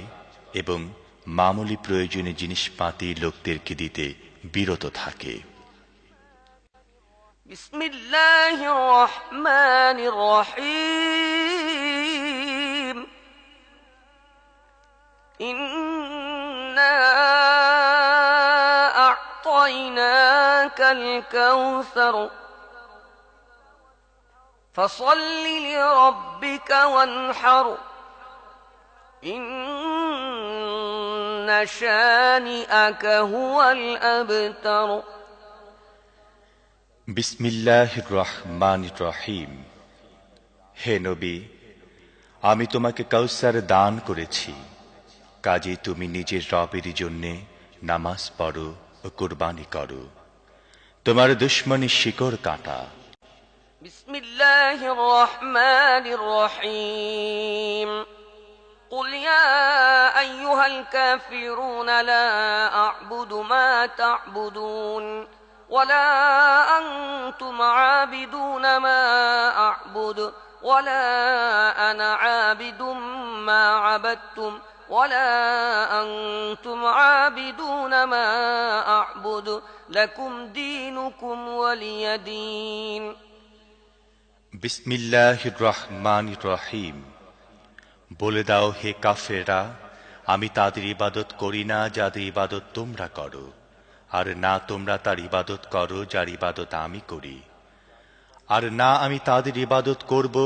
এবং মামুলি প্রয়োজনে জিনিসপাতি লোকদেরকে দিতে বিরত থাকে। বিসমিল্লাহির রহমানির রহিম ইন্না আ'তাইনাকাল কাউসার ফাসাল্লি লিরাব্বিকা ওয়ানহার ইন্না শানিআকা হুয়াল আবতার বিসমিল্লাহির রহমানির রহিম। হে নবী, আমি তোমাকে কাউসার দান করেছি, কাজে তুমি নিজের রবের জন্যে নামাজ পড়ো ও কুরবানি করো। তোমার দুশমনী শিকড় কাটা। বিসমিল্লাহির রহমানির রহিম قل يا أيها الكافرون لا أعبد ما تعبدون ولا أنتم عابدون ما أعبد ولا أنا عابد ما عبدتم ولا أنتم عابدون ما أعبد لكم دينكم ولي دين বিসমিল্লাহির রহমানির রহিম। বলে দাও হে কাফেররা, আমি তাদের ইবাদত করি না যাদের ইবাদত তোমরা করো, আর না তোমরা তার ইবাদত করো যার ইবাদত আমি করি, আর না আমি তাদের ইবাদত করব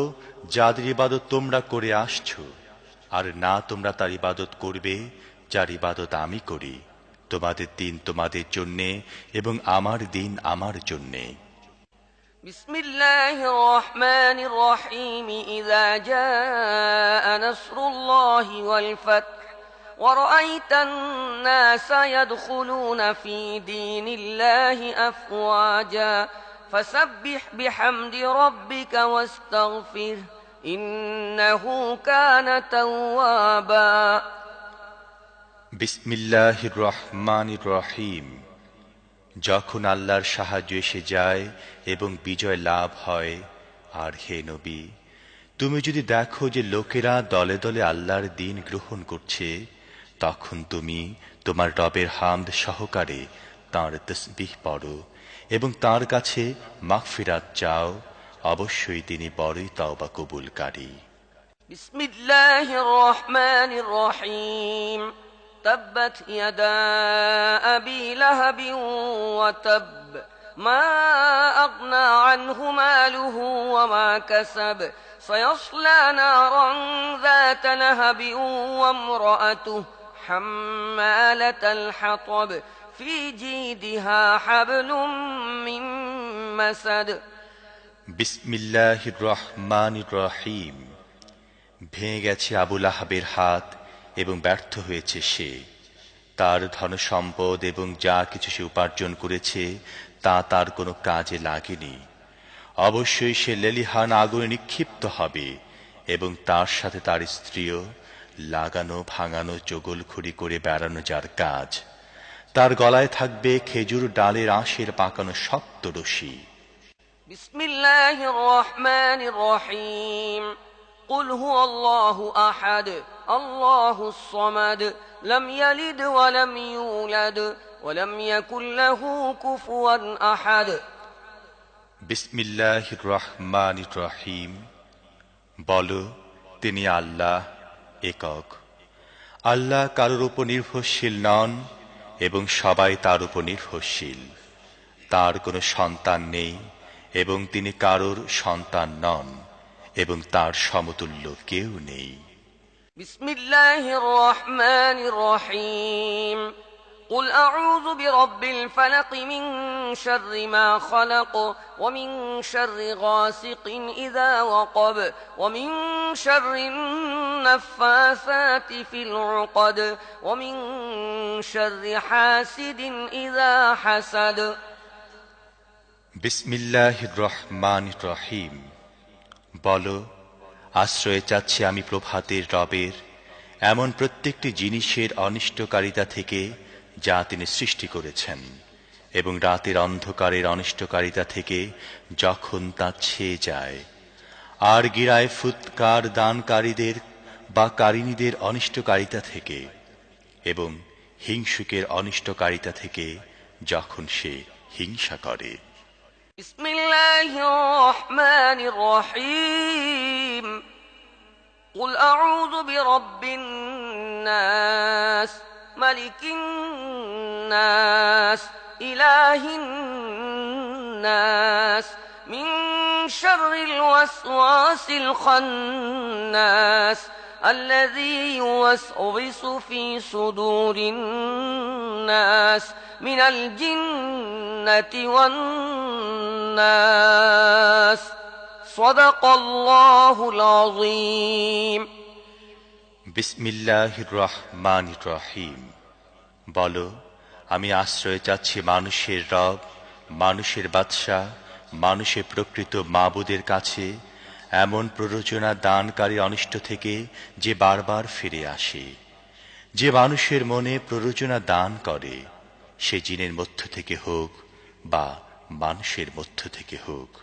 যাদের ইবাদত তোমরা করে আসছো, আর না তোমরা তার ইবাদত করবে যার ইবাদত আমি করি। তোমাদের দিন তোমাদের জন্যে এবং আমার দিন আমার জন্যে। بسم الله الرحمن الرحيم إذا جاء نصر الله والفتح ورأيت الناس يدخلون في دين الله أفواجا فسبح بحمد ربك واستغفره إنه كان توابا বিসমিল্লাহির রহমানির রহিম। যখন আল্লাহর সাহায্য এসে যায় এবং বিজয় লাভ হয়, আর হে নবী, তুমি যদি দেখো যে লোকেরা দলে দলে আল্লাহর দ্বীন গ্রহণ করছে, তখন তুমি তোমার রবের হামদ সহকারে তাঁর তাসবিহ পড়ো এবং তাঁর কাছে মাগফিরাত চাও। অবশ্যই তিনি বড়ই তওবা কবুলকারী। বিসমিল্লাহির রহমানির রহিম। تبت يدا أبي لهب وتب ما أغنى عنه ماله وما كسب سيصلى نارا ذات لهب وامرأته حمالة الحطب في جيدها حبل من مسد বিসমিল্লাহির রহমানির রহিম। ভেঙে গেছে আবু লাহাবের হাত এবং ব্যর্থ হয়েছে সে। তার ধনসম্পদ এবং যা কিছু সে উপার্জন করেছে তা তার কোনো কাজে লাগেনি। অবশ্যই সে লেলিহান আগুনে নিক্ষিপ্ত হবে এবং তার সাথে তার স্ত্রীও, লাগানো ভাঙানো চগলখড়ি করে বেড়ানো যার কাজ। তার গলায় থাকবে খেজুর ডালের আঁশের পাকানো শক্ত রশি। বিসমিল্লাহির রহমানির রহিম। قل هو الله أحد الله الصمد لم يلد ولم يولد ولم يكن له كفوا أحد বিসমিল্লাহির রহমানির রহিম। বলো, তিনি আল্লাহ একক। আল্লাহ কারোর উপর নির্ভরশীল নন এবং সবাই তার উপর নির্ভরশীল। তার কোনো সন্তান নেই এবং তিনি কারোর সন্তান নন এবং তার সমতুল্য কেউ নেই। বিসমিল্লাহির রহমানির রহিম। قل أعوذ برب الفلق من شر ما خلق ومن شر غاسق إذا وقب ومن شر النفاثات في العقد ومن شر حاسد إذا حسد বিসমিল্লাহির রহমানির রহিম। বলো, আশ্রয় চাচ্ছি আমি প্রভাতের রবের এমন প্রত্যেকটি জিনিসের অনিষ্টকারিতা থেকে যা তিনি সৃষ্টি করেছেন, এবং রাতের অন্ধকারের অনিষ্টকারিতা থেকে যখন তা ছেয়ে যায়, আর গিরায় ফুৎকার দানকারীদের বা কারিনীদের অনিষ্টকারিতা থেকে, এবং হিংসুকের অনিষ্টকারিতা থেকে যখন সে হিংসা করে। বিসমিল্লাহির রহমানির রহিম। قل أعوذ برب الناس ملك الناس إله الناس من شر الوسواس الخناس الذي يوسوس في صدور الناس من الجنة والناس صدق الله العظيم বিসমিল্লাহির রহমানির রহিম। বলো, আমি আশ্রয় চাচ্ছি মানুষের রব, মানুষের বাদশাহ, মানুষের প্রকৃত মাবুদের কাছে এমন প্ররোচনা দানকারী অনিষ্ট থেকে যে বারবার ফিরে আসে। যে মানুষের মনে প্ররোচনা দান করে, সে জিনের মধ্য থেকে হোক বা মানুষের মধ্য থেকে হোক।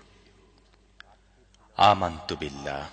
আমান্তু বিল্লাহ।